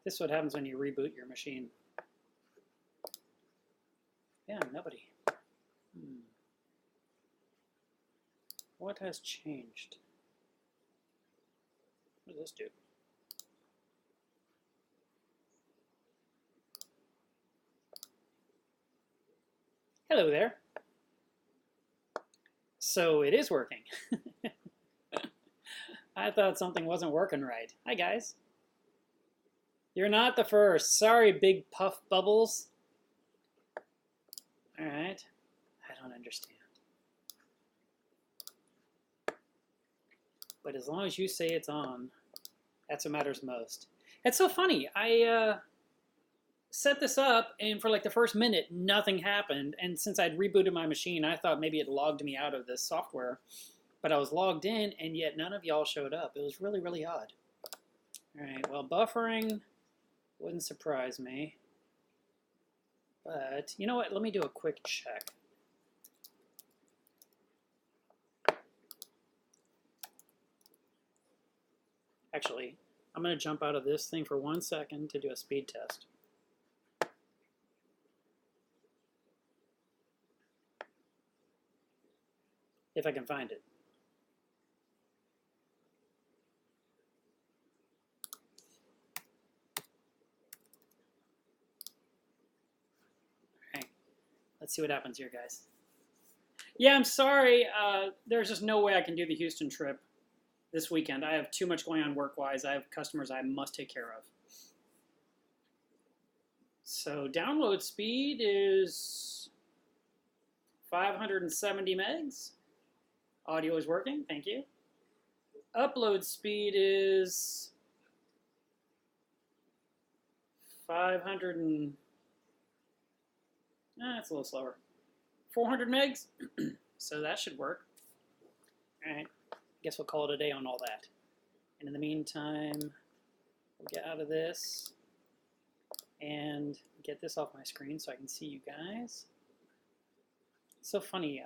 This is what happens when you reboot your machine. Yeah, nobody. What has changed? What does this do? Hello there. So it is working. I thought something wasn't working right. Hi, guys. You're not the first. Sorry, big puff bubbles. All right. I don't understand. But as long as you say it's on, that's what matters most. It's so funny. I set this up, and for like the first minute, nothing happened. And since I'd rebooted my machine, I thought maybe it logged me out of this software. But I was logged in, and yet none of y'all showed up. It was really, really odd. All right, well, buffering wouldn't surprise me. But you know what? Let me do a quick check. Actually, I'm going to jump out of this thing for 1 second to do a speed test. If I can find it. All right, let's see what happens here, guys. Yeah, I'm sorry. There's just no way I can do the Houston trip this weekend. I have too much going on work-wise. I have customers I must take care of. So download speed is 570 megs. Audio is working, thank you. Upload speed is 500 and... it's a little slower. 400 megs, so that should work. All right. Guess we'll call it a day on all that. And in the meantime, we'll get out of this and get this off my screen so I can see you guys. It's so funny.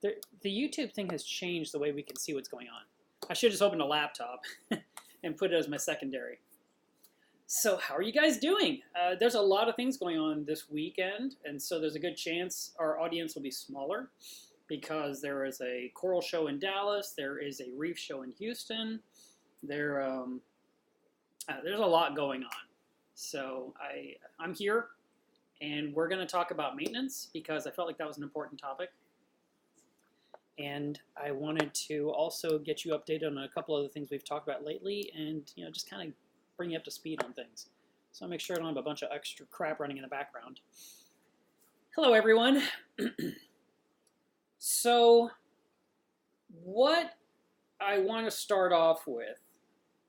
The YouTube thing has changed the way we can see what's going on. I should just open a laptop and put it as my secondary. So how are you guys doing? There's a lot of things going on this weekend, and so there's a good chance our audience will be smaller, because there is a coral show in Dallas, there is a reef show in Houston, there's a lot going on. So I'm here, and we're going to talk about maintenance, because I felt like that was an important topic. And I wanted to also get you updated on a couple of the things we've talked about lately, and just kind of bring you up to speed on things. So I'll make sure I don't have a bunch of extra crap running in the background. Hello, everyone. So what I want to start off with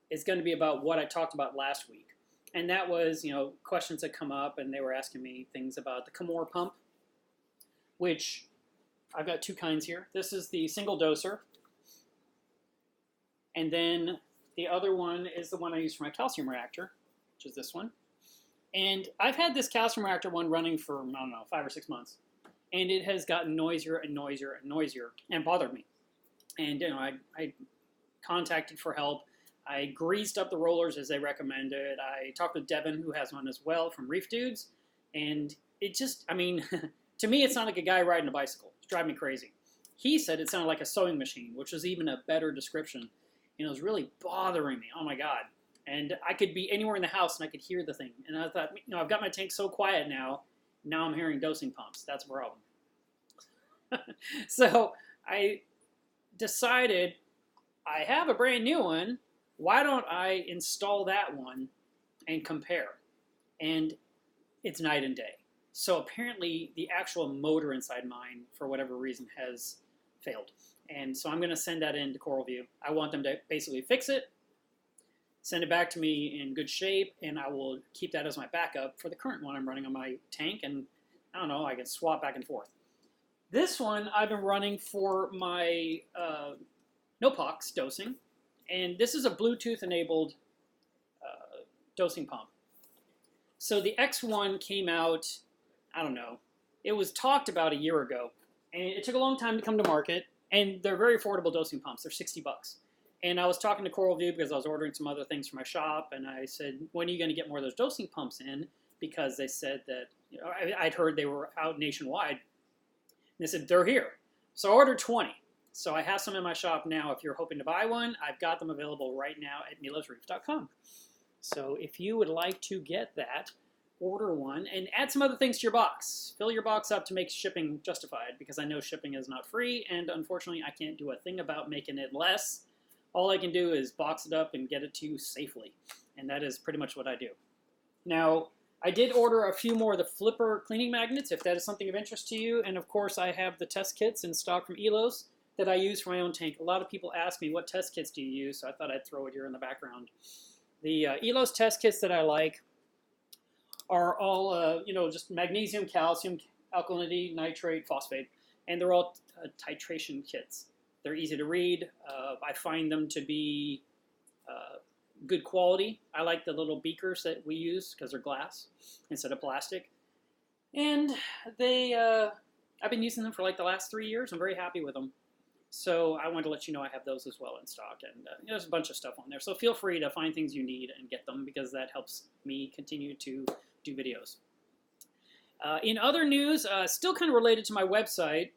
is going to be about what I talked about last week. And that was, questions that come up, and they were asking me things about the Skimmer pump, which I've got two kinds here. This is the single doser. And then the other one is the one I use for my calcium reactor, which is this one. And I've had this calcium reactor one running for, 5 or 6 months. And it has gotten noisier and noisier and noisier and bothered me. And I contacted for help. I greased up the rollers as they recommended. I talked with Devin, who has one as well, from Reef Dudes. And it just, to me it sounded like a guy riding a bicycle. It's driving me crazy. He said it sounded like a sewing machine, which was even a better description. It was really bothering me. Oh my God. And I could be anywhere in the house and I could hear the thing. And I thought, I've got my tank so quiet now. Now I'm hearing dosing pumps. That's a problem. So I decided I have a brand new one. Why don't I install that one and compare? And it's night and day. So apparently the actual motor inside mine, for whatever reason, has failed. And so I'm going to send that in to CoralView. I want them to basically fix it, send it back to me in good shape, and I will keep that as my backup for the current one I'm running on my tank. And I don't know, I can swap back and forth. This one I've been running for my NOPOX dosing, and this is a Bluetooth-enabled dosing pump. So the X1 came out, I don't know, it was talked about a year ago, and it took a long time to come to market, and they're very affordable dosing pumps. They're $60. And I was talking to Coral View because I was ordering some other things for my shop, and I said, when are you going to get more of those dosing pumps in? Because they said that, you know, I'd heard they were out nationwide. And they said, they're here. So I ordered 20. So I have some in my shop now. If you're hoping to buy one, I've got them available right now at melovesreef.com. So if you would like to get that, order one and add some other things to your box. Fill your box up to make shipping justified, because I know shipping is not free, and unfortunately I can't do a thing about making it less. All I can do is box it up and get it to you safely, and that is pretty much what I do. Now, I did order a few more of the flipper cleaning magnets, if that is something of interest to you, and of course I have the test kits in stock from Elos that I use for my own tank. A lot of people ask me, what test kits do you use? So I thought I'd throw it here in the background. The Elos test kits that I like are all, you know, just magnesium, calcium, alkalinity, nitrate, phosphate, and they're all titration kits. They're easy to read. I find them to be good quality. I like the little beakers that we use because they're glass instead of plastic. And they, I've been using them for like the last 3 years. I'm very happy with them. So I wanted to let you know I have those as well in stock, and there's a bunch of stuff on there. So feel free to find things you need and get them, because that helps me continue to do videos. In other news, still kind of related to my website,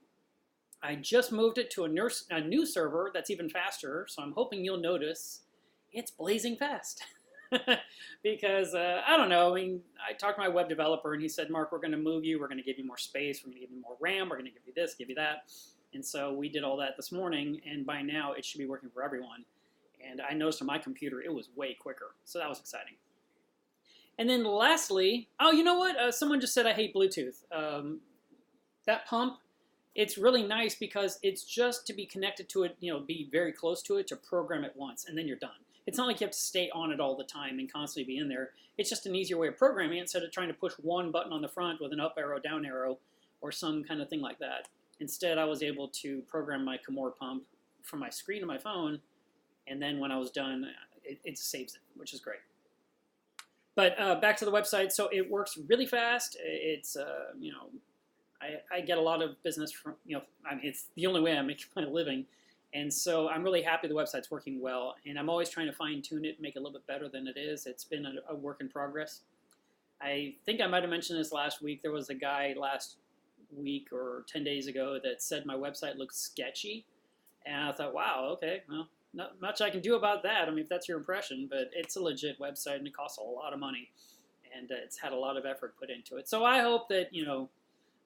I just moved it to a new server that's even faster, so I'm hoping you'll notice it's blazing fast. Because, I don't know, I mean, I talked to my web developer, and he said, Mark, we're going to move you, we're going to give you more space, we're going to give you more RAM, we're going to give you this, give you that. And so we did all that this morning, and by now it should be working for everyone. And I noticed on my computer it was way quicker, so that was exciting. And then lastly, oh, you know what? Someone just said I hate Bluetooth. That pump, it's really nice because it's just to be connected to it, you know, be very close to it to program it once, and then you're done. It's not like you have to stay on it all the time and constantly be in there. It's just an easier way of programming it instead of trying to push one button on the front with an up arrow, down arrow, or some kind of thing like that. Instead, I was able to program my Skimmer pump from my screen of my phone, and then when I was done, it saves it, which is great. But back to the website. So it works really fast. It's, you know, I get a lot of business from, you know, I mean, it's the only way I make my living. And so I'm really happy the website's working well. And I'm always trying to fine-tune it, make it a little bit better than it is. It's been a work in progress. I think I might have mentioned this last week. There was a guy last week or 10 days ago that said my website looked sketchy. And I thought, wow, okay, well, not much I can do about that. I mean, if that's your impression, but it's a legit website and it costs a lot of money. And it's had a lot of effort put into it. So I hope that, you know,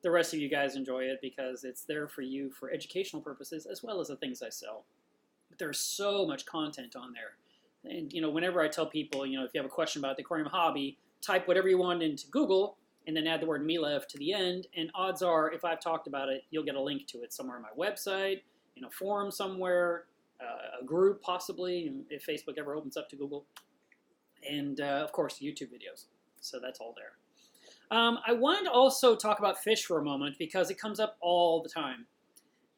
the rest of you guys enjoy it, because it's there for you for educational purposes as well as the things I sell. But there's so much content on there. And, you know, whenever I tell people, you know, if you have a question about the aquarium hobby, type whatever you want into Google and then add the word Melev to the end. And odds are, if I've talked about it, you'll get a link to it somewhere on my website, in a forum somewhere, a group possibly, if Facebook ever opens up to Google. And, of course, YouTube videos. So that's all there. I wanted to also talk about fish for a moment, because it comes up all the time.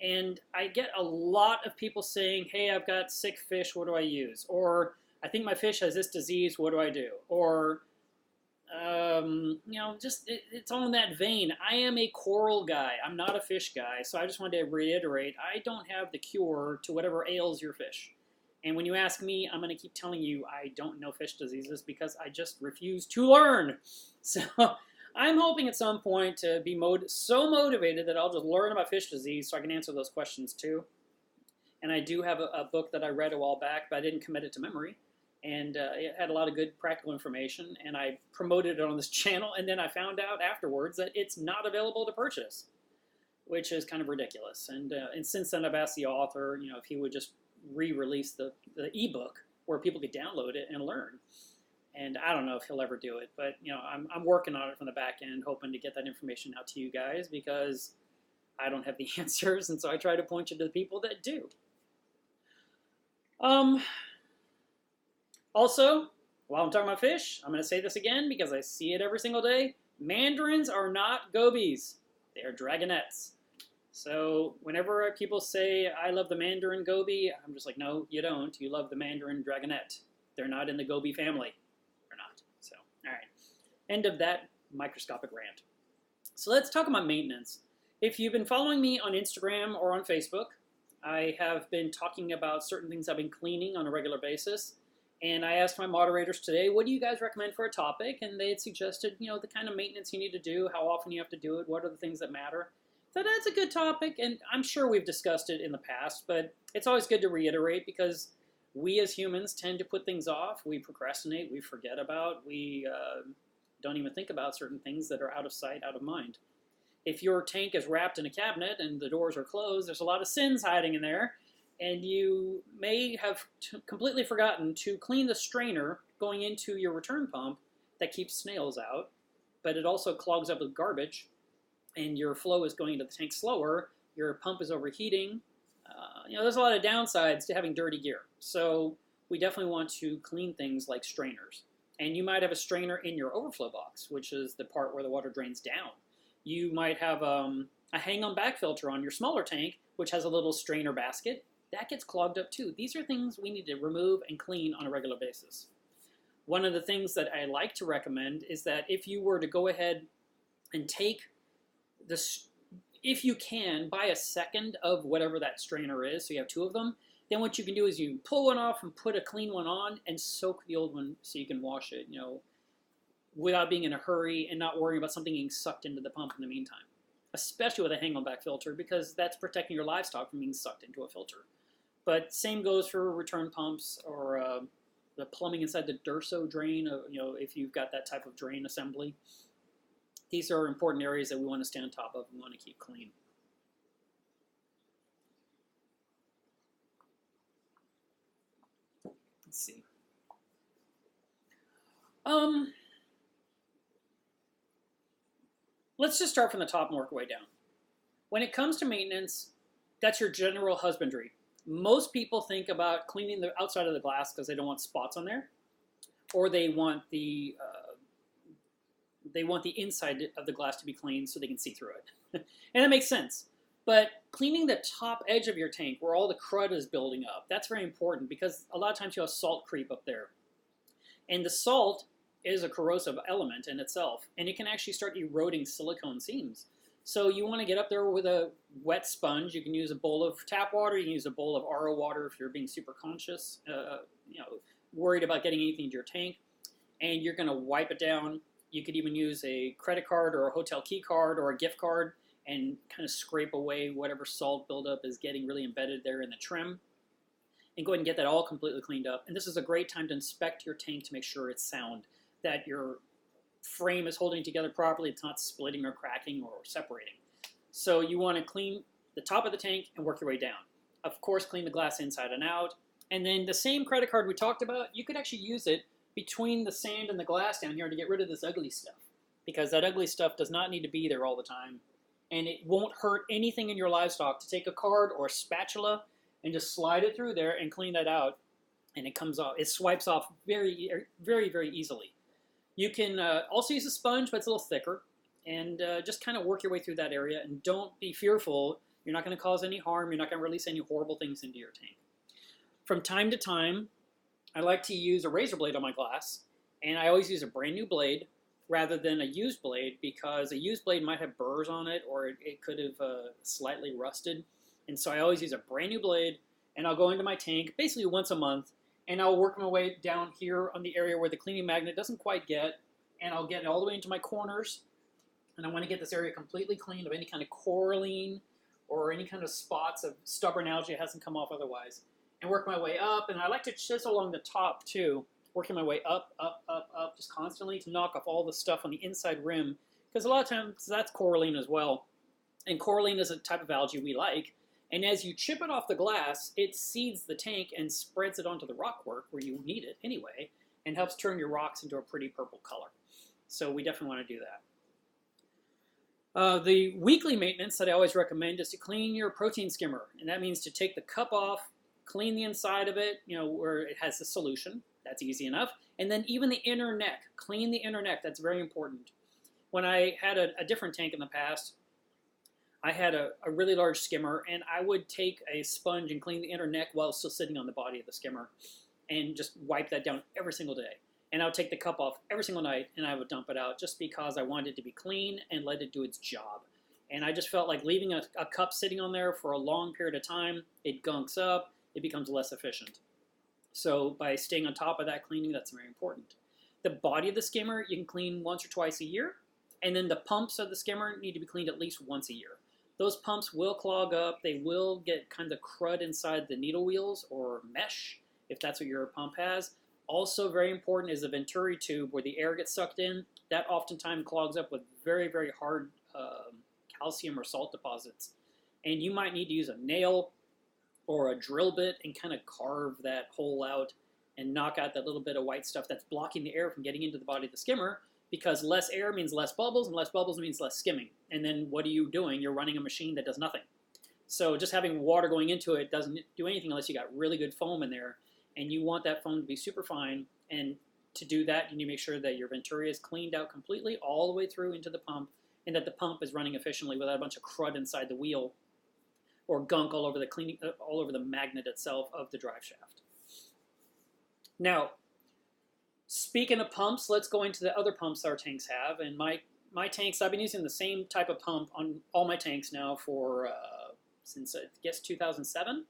And I get a lot of people saying, hey, I've got sick fish, what do I use? Or, I think my fish has this disease, what do I do? Or, you know, just, it's all in that vein. I am a coral guy. I'm not a fish guy. So I just wanted to reiterate, I don't have the cure to whatever ails your fish. And when you ask me, I'm going to keep telling you I don't know fish diseases, because I just refuse to learn. So I'm hoping at some point to be so motivated that I'll just learn about fish disease so I can answer those questions too. And I do have a book that I read a while back, but I didn't commit it to memory. And it had a lot of good practical information, and I promoted it on this channel, and then I found out afterwards that it's not available to purchase, which is kind of ridiculous. And since then I've asked the author, you know, if he would just re-release the ebook where people could download it and learn. And I don't know if he'll ever do it, but you know, I'm working on it from the back end, hoping to get that information out to you guys, because I don't have the answers, and so I try to point you to the people that do. Also, while I'm talking about fish, I'm going to say this again because I see it every single day. Mandarins are not gobies. They are dragonets. So whenever people say, I love the mandarin goby, I'm just like, no, you don't. You love the mandarin dragonet. They're not in the goby family. They're not. So, all right. End of that microscopic rant. So let's talk about maintenance. If you've been following me on Instagram or on Facebook, I have been talking about certain things I've been cleaning on a regular basis. And I asked my moderators today, what do you guys recommend for a topic? And they had suggested, the kind of maintenance you need to do, how often you have to do it, what are the things that matter. So that's a good topic, and I'm sure we've discussed it in the past, but it's always good to reiterate because we as humans tend to put things off. We procrastinate, we forget about, we don't even think about certain things that are out of sight, out of mind. If your tank is wrapped in a cabinet and the doors are closed, there's a lot of sins hiding in there, and you may have completely forgotten to clean the strainer going into your return pump that keeps snails out, but it also clogs up with garbage, and your flow is going into the tank slower, your pump is overheating. There's a lot of downsides to having dirty gear. So we definitely want to clean things like strainers. And you might have a strainer in your overflow box, which is the part where the water drains down. You might have a hang-on back filter on your smaller tank, which has a little strainer basket. That gets clogged up too. These are things we need to remove and clean on a regular basis. One of the things that I like to recommend is that if you were to go ahead and take this, if you can, buy a second of whatever that strainer is, so you have two of them, then what you can do is you pull one off and put a clean one on and soak the old one so you can wash it, without being in a hurry and not worrying about something getting sucked into the pump in the meantime. Especially with a hang-on back filter, because that's protecting your livestock from being sucked into a filter. But same goes for return pumps or the plumbing inside the Durso drain, if you've got that type of drain assembly. These are important areas that we want to stay on top of and want to keep clean. Let's see. Let's just start from the top and work our way down. When it comes to maintenance, that's your general husbandry. Most people think about cleaning the outside of the glass because they don't want spots on there, or they want the inside of the glass to be clean so they can see through it. And that makes sense. But cleaning the top edge of your tank where all the crud is building up, that's very important because a lot of times you have salt creep up there. And the salt is a corrosive element in itself, and it can actually start eroding silicone seams. So you want to get up there with a wet sponge. You can use a bowl of tap water. You can use a bowl of RO water if you're being super conscious, worried about getting anything into your tank. And you're going to wipe it down. You could even use a credit card or a hotel key card or a gift card and kind of scrape away whatever salt buildup is getting really embedded there in the trim. And go ahead and get that all completely cleaned up. And this is a great time to inspect your tank to make sure it's sound, that your frame is holding together properly, it's not splitting or cracking or separating. So you want to clean the top of the tank and work your way down. Of course, clean the glass inside and out. And then the same credit card we talked about, you could actually use it between the sand and the glass down here to get rid of this ugly stuff, because that ugly stuff does not need to be there all the time, and it won't hurt anything in your livestock to take a card or a spatula and just slide it through there and clean that out, and it comes off. It swipes off very, very, very easily. You can also use a sponge, but it's a little thicker, and just kind of work your way through that area, and don't be fearful. You're not going to cause any harm. You're not going to release any horrible things into your tank. From time to time, I like to use a razor blade on my glass, and I always use a brand new blade rather than a used blade, because a used blade might have burrs on it or it could have slightly rusted. And so I always use a brand new blade, and I'll go into my tank basically once a month, and I'll work my way down here on the area where the cleaning magnet doesn't quite get, and I'll get it all the way into my corners, and I want to get this area completely clean of any kind of coralline or any kind of spots of stubborn algae that hasn't come off otherwise, and work my way up. And I like to chisel along the top too, working my way up, up, up, up, just constantly to knock off all the stuff on the inside rim, because a lot of times that's coralline as well. And coralline is a type of algae we like, and as you chip it off the glass, it seeds the tank and spreads it onto the rockwork where you need it anyway, and helps turn your rocks into a pretty purple color. So we definitely want to do that. The weekly maintenance that I always recommend is to clean your protein skimmer, and that means to take the cup off, clean the inside of it, where it has the solution. That's easy enough. And then even the inner neck, clean the inner neck. That's very important. When I had a different tank in the past, I had a really large skimmer, and I would take a sponge and clean the inner neck while still sitting on the body of the skimmer, and just wipe that down every single day. And I would take the cup off every single night, and I would dump it out just because I wanted it to be clean and let it do its job. And I just felt like leaving a cup sitting on there for a long period of time, it gunks up, it becomes less efficient. So by staying on top of that cleaning, that's very important. The body of the skimmer, you can clean once or twice a year. And then the pumps of the skimmer need to be cleaned at least once a year. Those pumps will clog up. They will get kind of crud inside the needle wheels or mesh, if that's what your pump has. Also very important is the venturi tube where the air gets sucked in. That oftentimes clogs up with very, very hard calcium or salt deposits. And you might need to use a nail or a drill bit and kind of carve that hole out and knock out that little bit of white stuff that's blocking the air from getting into the body of the skimmer, because less air means less bubbles, and less bubbles means less skimming. And then what are you doing? You're running a machine that does nothing. So just having water going into it doesn't do anything unless you got really good foam in there, and you want that foam to be super fine. And to do that, you need to make sure that your venturi is cleaned out completely all the way through into the pump, and that the pump is running efficiently without a bunch of crud inside the wheel or gunk all over the magnet itself of the drive shaft. Now, speaking of pumps, let's go into the other pumps our tanks have. And my tanks, I've been using the same type of pump on all my tanks now for since I guess 2007,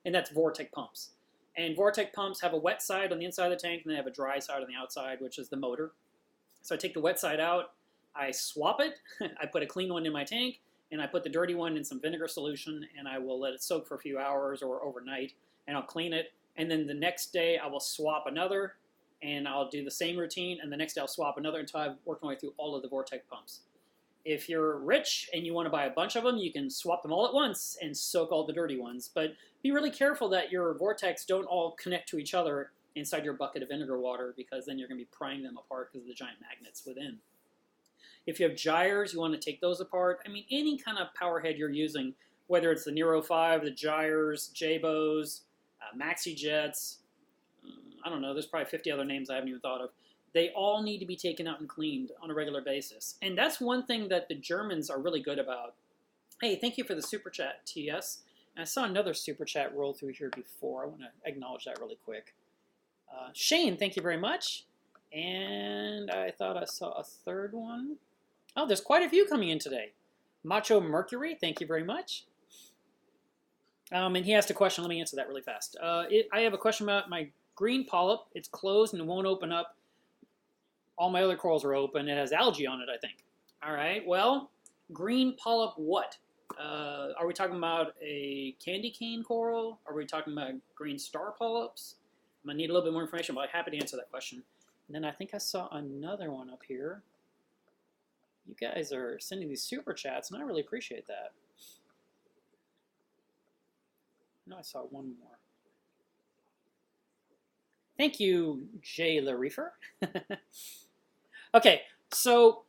and that's Vortech Pumps. And Vortech Pumps have a wet side on the inside of the tank, and they have a dry side on the outside, which is the motor. So I take the wet side out, I swap it, I put a clean one in my tank, and I put the dirty one in some vinegar solution, and I will let it soak for a few hours or overnight, and I'll clean it. And then the next day I will swap another, and I'll do the same routine, and the next day I'll swap another until I've worked my way through all of the Vortech pumps. If you're rich and you want to buy a bunch of them, you can swap them all at once and soak all the dirty ones. But be really careful that your Vortex don't all connect to each other inside your bucket of vinegar water, because then you're going to be prying them apart because of the giant magnets within. If you have gyres, you want to take those apart. I mean, any kind of power head you're using, whether it's the Nero 5, the gyres, J-Bows, Maxi Jets, I don't know, there's probably 50 other names I haven't even thought of. They all need to be taken out and cleaned on a regular basis. And that's one thing that the Germans are really good about. Hey, thank you for the super chat, TS. And I saw another super chat roll through here before. I want to acknowledge that really quick. Shane, thank you very much. And I thought I saw a third one. Oh, there's quite a few coming in today. Macho Mercury, thank you very much. And he asked a question. Let me answer that really fast. I have a question about my green polyp. It's closed and it won't open up. All my other corals are open. It has algae on it, I think. All right, well, green polyp what? Are we talking about a candy cane coral? Are we talking about green star polyps? I'm going to need a little bit more information, but I'm happy to answer that question. And then I think I saw another one up here. You guys are sending these super chats, and I really appreciate that. No, I saw one more. Thank you, Jay LaReefer. Okay, so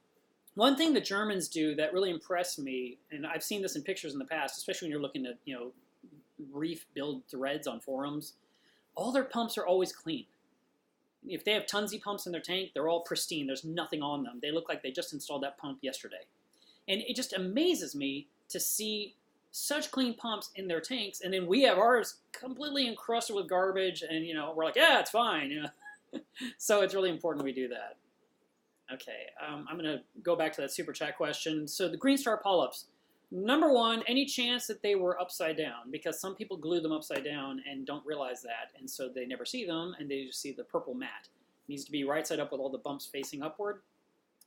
one thing the Germans do that really impressed me, and I've seen this in pictures in the past, especially when you're looking at, reef build threads on forums, all their pumps are always clean. If they have tonsy pumps in their tank, they're all pristine. There's nothing on them. They look like they just installed that pump yesterday. And it just amazes me to see such clean pumps in their tanks, and then we have ours completely encrusted with garbage, and we're like, yeah, it's fine. So it's really important we do that. Okay, I'm going to go back to that super chat question. So the green star polyps, number one, any chance that they were upside down? Because some people glue them upside down and don't realize that, and so they never see them, and they just see the purple mat. It needs to be right side up with all the bumps facing upward.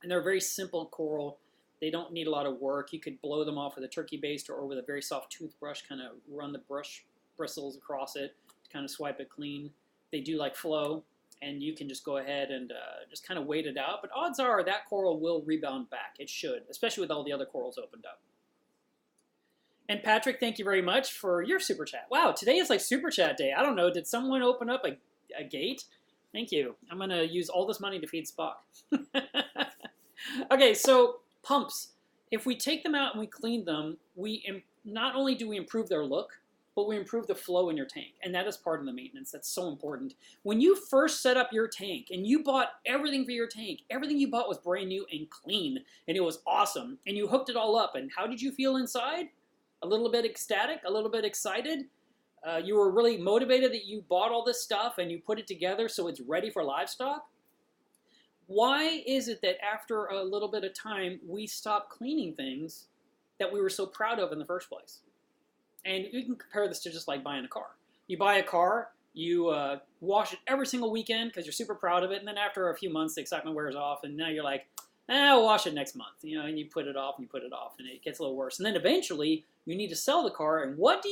And they're a very simple coral. They don't need a lot of work. You could blow them off with a turkey baster or with a very soft toothbrush, kind of run the brush bristles across it to kind of swipe it clean. They do like flow, and you can just go ahead and just kind of wait it out. But odds are that coral will rebound back. It should, especially with all the other corals opened up. And Patrick, thank you very much for your super chat. Wow, today is like super chat day. I don't know, did someone open up a gate? Thank you. I'm going to use all this money to feed Spock. Okay, so pumps. If we take them out and we clean them, not only do we improve their look, but we improve the flow in your tank. And that is part of the maintenance. That's so important. When you first set up your tank and you bought everything for your tank, everything you bought was brand new and clean, and it was awesome. And you hooked it all up. And how did you feel inside? A little bit ecstatic, a little bit excited. You were really motivated that you bought all this stuff and you put it together so it's ready for livestock. Why is it that after a little bit of time we stop cleaning things that we were so proud of in the first place. And you can compare this to just like buying a car. You buy a car, you wash it every single weekend because you're super proud of it, and then after a few months, the excitement wears off, and now you're like, I'll wash it next month, and you put it off, and you put it off, and it gets a little worse. And then eventually, you need to sell the car, and what do?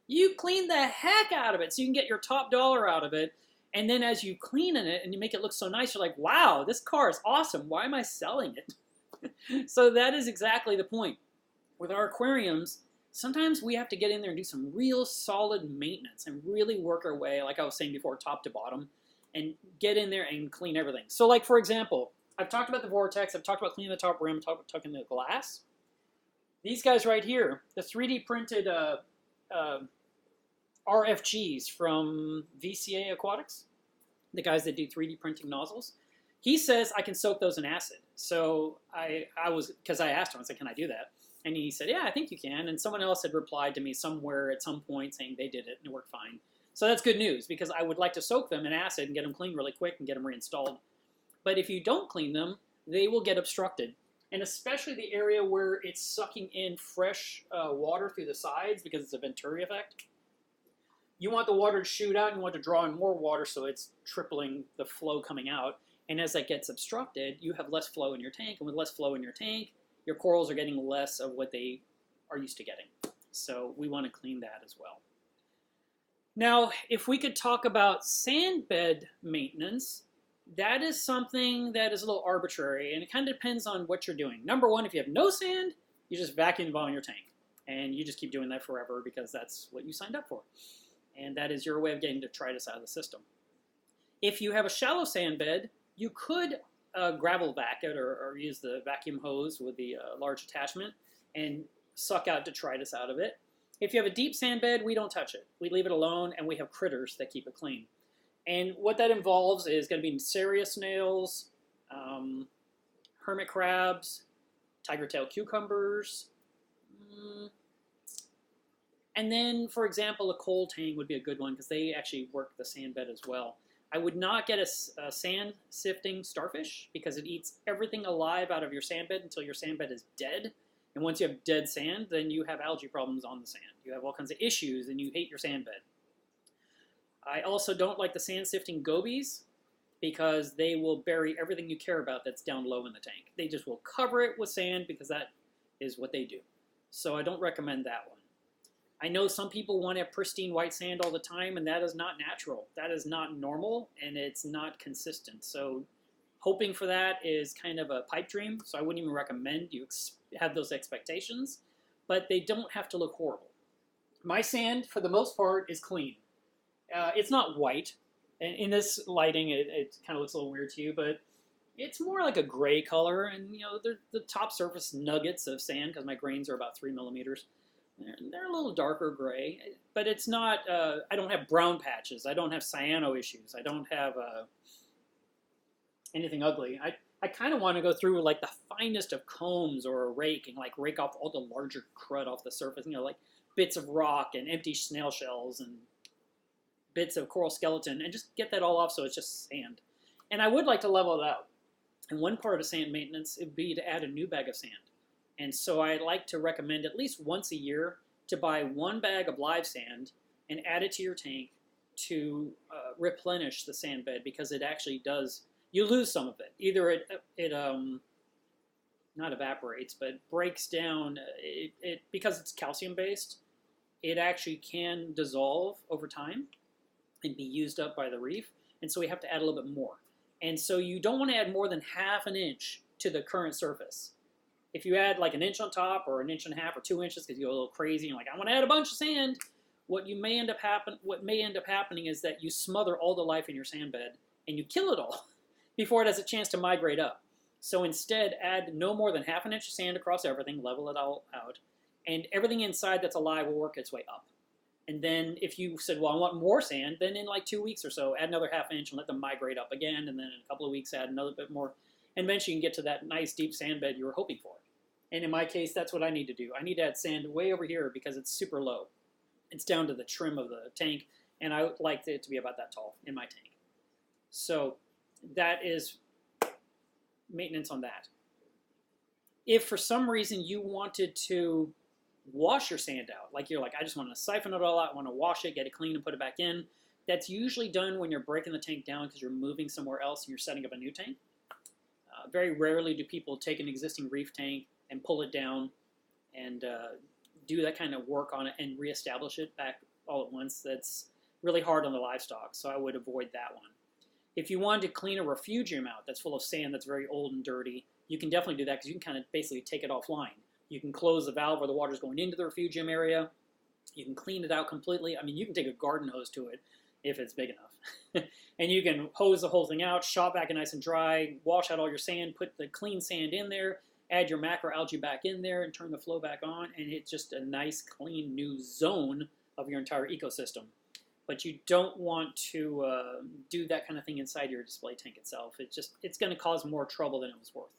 You clean the heck out of it so you can get your top dollar out of it, and then as you clean it and you make it look so nice, you're like, wow, this car is awesome. Why am I selling it? So that is exactly the point. With our aquariums, sometimes we have to get in there and do some real solid maintenance and really work our way, like I was saying before, top to bottom, and get in there and clean everything. So like, for example, I've talked about the vortex, I've talked about cleaning the top rim, talked about tucking the glass. These guys right here, the 3D printed RFGs from VCA Aquatics, the guys that do 3D printing nozzles, he says I can soak those in acid. So I asked him, I said, can I do that? And he said, yeah, I think you can. And someone else had replied to me somewhere at some point saying they did it and it worked fine. So that's good news because I would like to soak them in acid and get them cleaned really quick and get them reinstalled. But if you don't clean them, they will get obstructed. And especially the area where it's sucking in fresh water through the sides because it's a Venturi effect. You want the water to shoot out and you want to draw in more water so it's tripling the flow coming out. And as that gets obstructed, you have less flow in your tank. And with less flow in your tank, your corals are getting less of what they are used to getting. So we want to clean that as well. Now, if we could talk about sand bed maintenance, that is something that is a little arbitrary, and it kind of depends on what you're doing. Number one, if you have no sand, you just vacuum bomb your tank. And you just keep doing that forever because that's what you signed up for. And that is your way of getting detritus out of the system. If you have a shallow sand bed, you could gravel vac it or use the vacuum hose with the large attachment and suck out detritus out of it. If you have a deep sand bed, we don't touch it. We leave it alone, and we have critters that keep it clean. And what that involves is going to be serious snails, hermit crabs, tiger tail cucumbers, and then, for example, a coal tang would be a good one because they actually work the sand bed as well. I would not get a sand sifting starfish because it eats everything alive out of your sand bed until your sand bed is dead. And once you have dead sand, then you have algae problems on the sand. You have all kinds of issues and you hate your sand bed. I also don't like the sand sifting gobies because they will bury everything you care about that's down low in the tank. They just will cover it with sand because that is what they do. So I don't recommend that one. I know some people want to have pristine white sand all the time, and that is not natural. That is not normal, and it's not consistent. So hoping for that is kind of a pipe dream, so I wouldn't even recommend you have those expectations, but they don't have to look horrible. My sand, for the most part, is clean. It's not white, and in this lighting, it kind of looks a little weird to you, but it's more like a gray color, and the top surface nuggets of sand, because my grains are about 3 millimeters. They're a little darker gray, but it's not, I don't have brown patches. I don't have cyano issues. I don't have anything ugly. I kind of want to go through like the finest of combs or a rake and like rake off all the larger crud off the surface, like bits of rock and empty snail shells and bits of coral skeleton and just get that all off so it's just sand. And I would like to level it out. And one part of sand maintenance would be to add a new bag of sand. And so I like to recommend at least once a year to buy one bag of live sand and add it to your tank to replenish the sand bed because it actually does, you lose some of it. Either it not evaporates, but breaks down, because it's calcium based, it actually can dissolve over time and be used up by the reef. And so we have to add a little bit more. And so you don't want to add more than half an inch to the current surface. If you add like an inch on top or an inch and a half or 2 inches because you go a little crazy and you're like, I want to add a bunch of sand, what may end up happening is that you smother all the life in your sand bed and you kill it all before it has a chance to migrate up. So instead, add no more than half an inch of sand across everything, level it all out, and everything inside that's alive will work its way up. And then if you said, well, I want more sand, then in like 2 weeks or so, add another half inch and let them migrate up again, and then in a couple of weeks, add another bit more. And eventually you can get to that nice deep sand bed you were hoping for. And in my case, that's what I need to do. I need to add sand way over here because it's super low. It's down to the trim of the tank, and I would like it to be about that tall in my tank. So that is maintenance on that. If for some reason you wanted to wash your sand out, like you're like, I just want to siphon it all out, I want to wash it, get it clean, and put it back in, that's usually done when you're breaking the tank down because you're moving somewhere else and you're setting up a new tank. Very rarely do people take an existing reef tank and pull it down and do that kind of work on it and reestablish it back all at once. That's really hard on the livestock, so I would avoid that one. If you wanted to clean a refugium out that's full of sand that's very old and dirty, you can definitely do that because you can kind of basically take it offline. You can close the valve where the water's going into the refugium area. You can clean it out completely. I mean, you can take a garden hose to it if it's big enough. And you can hose the whole thing out, shop back it nice and dry, wash out all your sand, put the clean sand in there, add your macroalgae back in there, and turn the flow back on, and it's just a nice, clean, new zone of your entire ecosystem. But you don't want to do that kind of thing inside your display tank itself. It's going to cause more trouble than it was worth.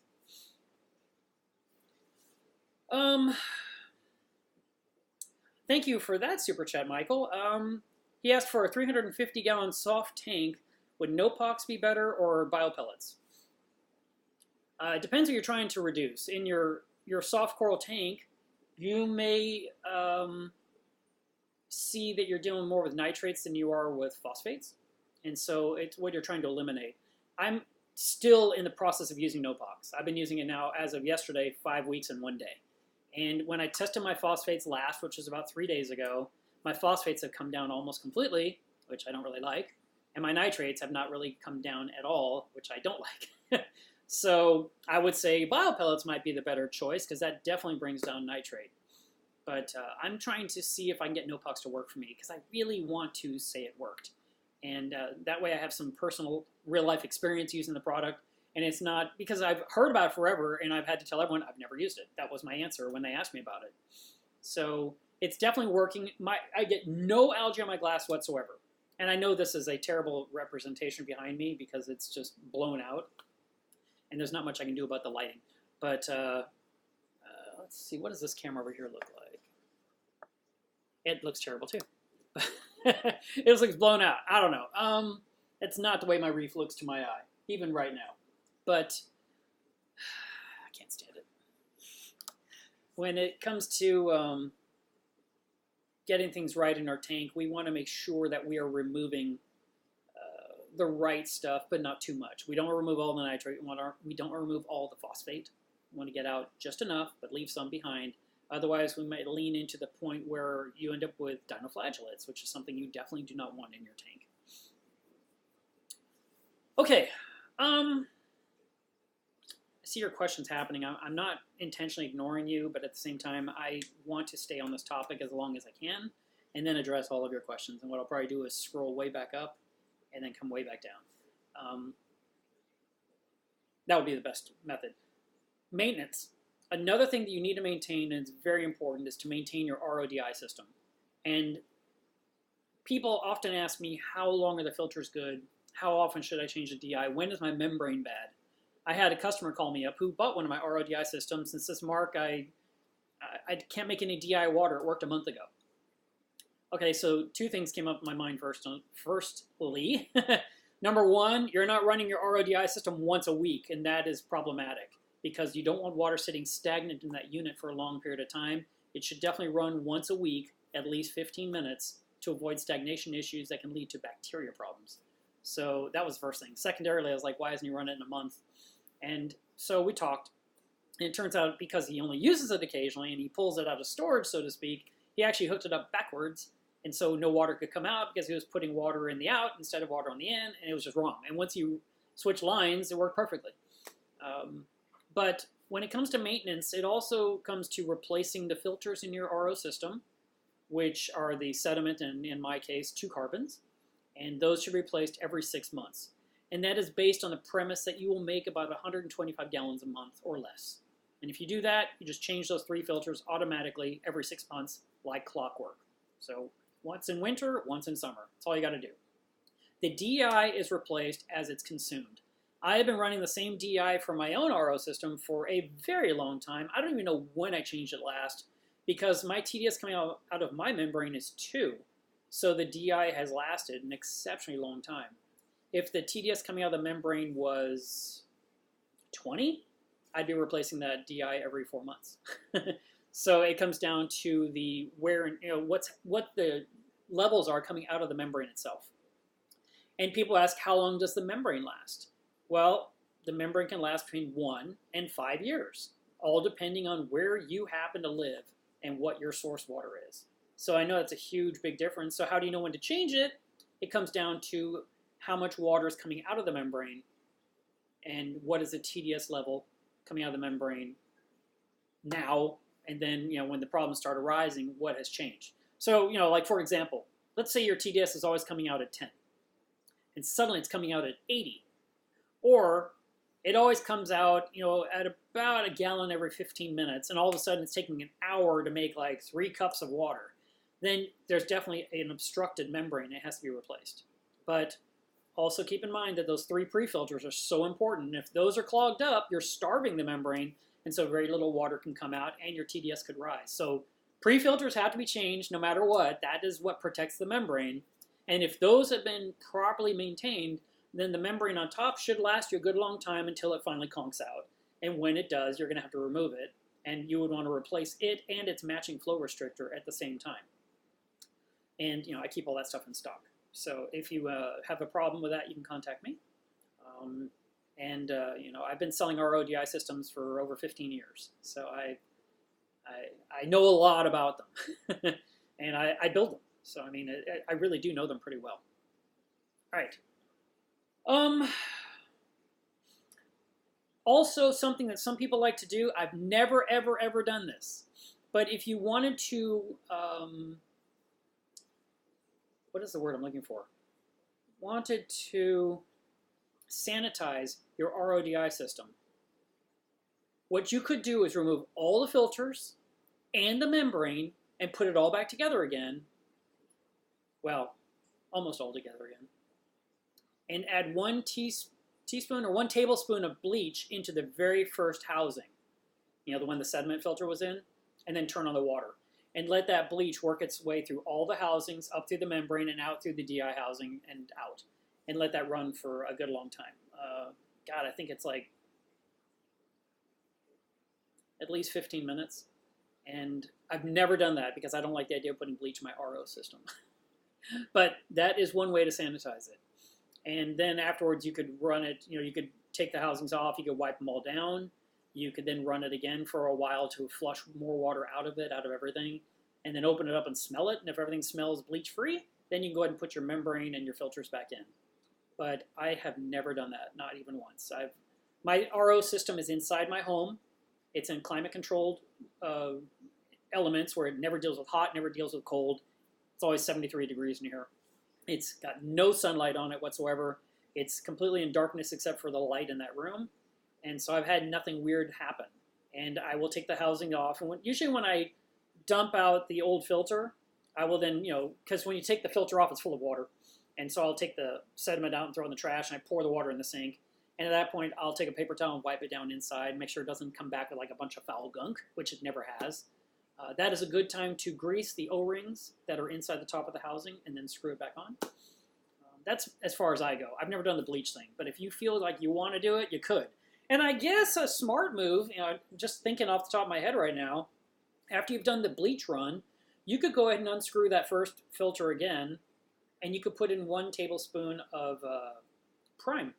Thank you for that super chat, Michael. He asked for a 350-gallon soft tank. Would no pox be better or biopellets? It depends what you're trying to reduce. In your soft coral tank, you may see that you're dealing more with nitrates than you are with phosphates. And so it's what you're trying to eliminate. I'm still in the process of using no pox. I've been using it now, as of yesterday, 5 weeks and 1 day. And when I tested my phosphates last, which was about 3 days ago, my phosphates have come down almost completely, which I don't really like. And my nitrates have not really come down at all, which I don't like. So I would say biopellets might be the better choice because that definitely brings down nitrate. But I'm trying to see if I can get no pox to work for me because I really want to say it worked. And that way I have some personal real-life experience using the product. And it's not because I've heard about it forever and I've had to tell everyone I've never used it. That was my answer when they asked me about it. So it's definitely working. I get no algae on my glass whatsoever. And I know this is a terrible representation behind me because it's just blown out. And there's not much I can do about the lighting. But let's see, what does this camera over here look like? It looks terrible too. It just looks blown out. I don't know. It's not the way my reef looks to my eye, even right now. But I can't stand it. When it comes to getting things right in our tank, we want to make sure that we are removing the right stuff, but not too much. We don't want to remove all the nitrate. We don't want to remove all the phosphate. We want to get out just enough, but leave some behind. Otherwise, we might lean into the point where you end up with dinoflagellates, which is something you definitely do not want in your tank. Okay. I see your questions happening. I'm not intentionally ignoring you, but at the same time, I want to stay on this topic as long as I can and then address all of your questions. And what I'll probably do is scroll way back up and then come way back down. That would be the best method. Maintenance. Another thing that you need to maintain, and it's very important, is to maintain your RODI system. And people often ask me, how long are the filters good? How often should I change the DI? When is my membrane bad? I had a customer call me up who bought one of my RODI systems and says, Mark, I can't make any DI water. It worked a month ago. Okay, so two things came up in my mind firstly. Number one, you're not running your RODI system once a week, and that is problematic because you don't want water sitting stagnant in that unit for a long period of time. It should definitely run once a week, at least 15 minutes, to avoid stagnation issues that can lead to bacteria problems. So that was the first thing. Secondarily, I was like, why hasn't he run it in a month? And so we talked, and it turns out because he only uses it occasionally and he pulls it out of storage, so to speak, he actually hooked it up backwards, and so no water could come out because he was putting water in the out instead of water on the in, and it was just wrong. And once you switch lines, it worked perfectly. But when it comes to maintenance, it also comes to replacing the filters in your RO system, which are the sediment and, in my case, 2 carbons. And those should be replaced every 6 months. And that is based on the premise that you will make about 125 gallons a month or less. And if you do that, you just change those 3 filters automatically every 6 months like clockwork. So once in winter, once in summer. That's all you got to do. The DI is replaced as it's consumed. I have been running the same DI for my own RO system for a very long time. I don't even know when I changed it last because my TDS coming out of my membrane is 2. So the DI has lasted an exceptionally long time. If the TDS coming out of the membrane was 20, I'd be replacing that DI every 4 months. So it comes down to the what the levels are coming out of the membrane itself. And people ask, how long does the membrane last? Well, the membrane can last between 1 and 5 years, all depending on where you happen to live and what your source water is. So I know that's a huge, big difference. So how do you know when to change it? It comes down to how much water is coming out of the membrane and what is the TDS level coming out of the membrane now, and then when the problems start arising, what has changed. So like for example, let's say your TDS is always coming out at 10, and suddenly it's coming out at 80, or it always comes out at about a gallon every 15 minutes, and all of a sudden it's taking an hour to make like 3 cups of water. Then there's definitely an obstructed membrane. It has to be replaced. But also keep in mind that those 3 pre-filters are so important. If those are clogged up, you're starving the membrane, and so very little water can come out, and your TDS could rise. So pre-filters have to be changed no matter what. That is what protects the membrane. And if those have been properly maintained, then the membrane on top should last you a good long time until it finally conks out. And when it does, you're going to have to remove it, and you would want to replace it and its matching flow restrictor at the same time. And I keep all that stuff in stock. So if you have a problem with that, you can contact me. I've been selling RODI systems for over 15 years, so I know a lot about them, and I build them. So I mean, I really do know them pretty well. All right. Also, something that some people like to do. I've never, ever done this, but if you wanted to, what is the word I'm looking for? Wanted to sanitize your RODI system. What you could do is remove all the filters and the membrane and put it all back together again. Well, almost all together again. And add 1 teaspoon or 1 tablespoon of bleach into the very first housing. The one the sediment filter was in, and then turn on the water. And let that bleach work its way through all the housings, up through the membrane and out through the DI housing and out. And let that run for a good long time. God, I think it's like at least 15 minutes. And I've never done that because I don't like the idea of putting bleach in my RO system. But that is one way to sanitize it. And then afterwards you could run it, you could take the housings off, you could wipe them all down. You could then run it again for a while to flush more water out of it, out of everything, and then open it up and smell it. And if everything smells bleach-free, then you can go ahead and put your membrane and your filters back in. But I have never done that, not even once. My RO system is inside my home. It's in climate-controlled elements where it never deals with hot, never deals with cold. It's always 73 degrees in here. It's got no sunlight on it whatsoever. It's completely in darkness except for the light in that room. And so I've had nothing weird happen. And I will take the housing off. And usually when I dump out the old filter, I will then, because when you take the filter off, it's full of water. And so I'll take the sediment out and throw it in the trash, and I pour the water in the sink. And at that point, I'll take a paper towel and wipe it down inside, make sure it doesn't come back with like a bunch of foul gunk, which it never has. That is a good time to grease the O-rings that are inside the top of the housing and then screw it back on. That's as far as I go. I've never done the bleach thing, but if you feel like you want to do it, you could. And I guess a smart move, just thinking off the top of my head right now, after you've done the bleach run, you could go ahead and unscrew that first filter again, and you could put in 1 tablespoon of prime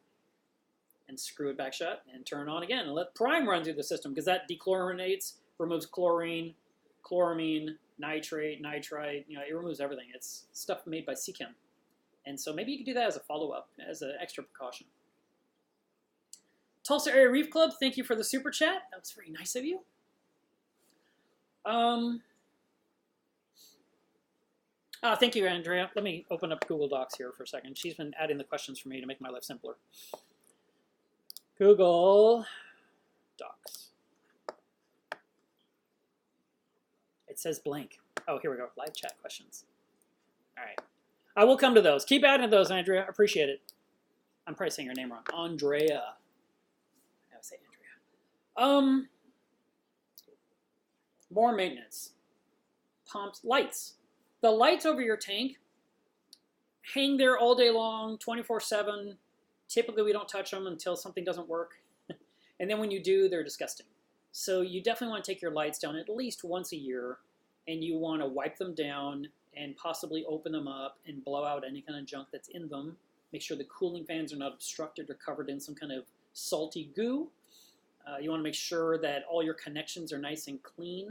and screw it back shut and turn it on again and let prime run through the system, because that dechlorinates, removes chlorine, chloramine, nitrate, nitrite, it removes everything. It's stuff made by Seachem. And so maybe you could do that as a follow-up, as an extra precaution. Tulsa Area Reef Club, thank you for the super chat. That was very nice of you. Thank you, Andrea. Let me open up Google Docs here for a second. She's been adding the questions for me to make my life simpler. Google Docs. It says blank. Oh, here we go. Live chat questions. All right. I will come to those. Keep adding those, Andrea. Appreciate it. I'm probably saying your name wrong. Andrea. I would say Andrea. More maintenance. Pumps. Lights. The lights over your tank hang there all day long, 24/7. Typically, we don't touch them until something doesn't work. And then when you do, they're disgusting. So you definitely want to take your lights down at least once a year, and you want to wipe them down and possibly open them up and blow out any kind of junk that's in them. Make sure the cooling fans are not obstructed or covered in some kind of salty goo. You want to make sure that all your connections are nice and clean.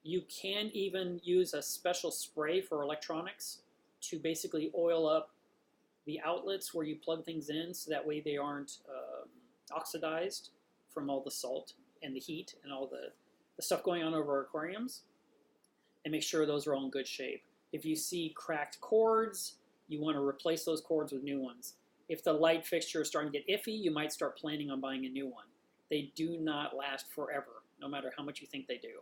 You can even use a special spray for electronics to basically oil up the outlets where you plug things in, so that way they aren't oxidized from all the salt and the heat and all the stuff going on over our aquariums. And make sure those are all in good shape. If you see cracked cords, you want to replace those cords with new ones. If the light fixture is starting to get iffy, you might start planning on buying a new one. They do not last forever, no matter how much you think they do.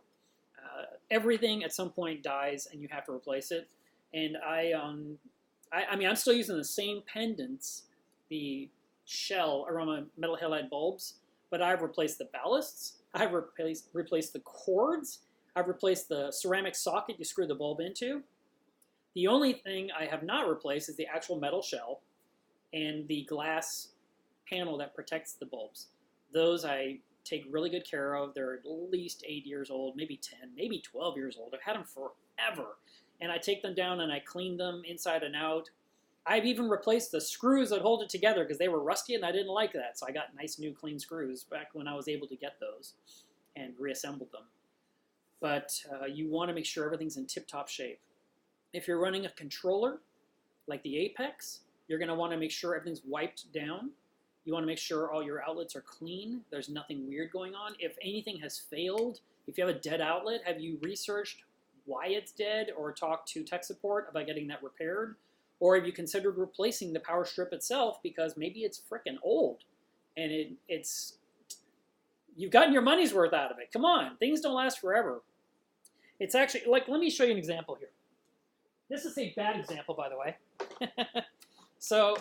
Everything at some point dies, and you have to replace it. And I mean, I'm still using the same pendants, the shell around my metal halide bulbs, but I've replaced the ballasts, I've replaced the cords, I've replaced the ceramic socket you screw the bulb into. The only thing I have not replaced is the actual metal shell and the glass panel that protects the bulbs. Those I take really good care of. They're at least 8 years old, maybe 10, maybe 12 years old. I've had them forever. And I take them down and I clean them inside and out. I've even replaced the screws that hold it together because they were rusty and I didn't like that. So I got nice new clean screws back when I was able to get those and reassembled them. But you want to make sure everything's in tip-top shape. If you're running a controller, like the Apex, you're going to want to make sure everything's wiped down. You want to make sure all your outlets are clean. There's nothing weird going on. If anything has failed, if you have a dead outlet, have you researched why it's dead or talked to tech support about getting that repaired? Or have you considered replacing the power strip itself because maybe it's frickin' old and it's you've gotten your money's worth out of it. Come on, things don't last forever. It's actually, like, let me show you an example here. This is a bad example, by the way. So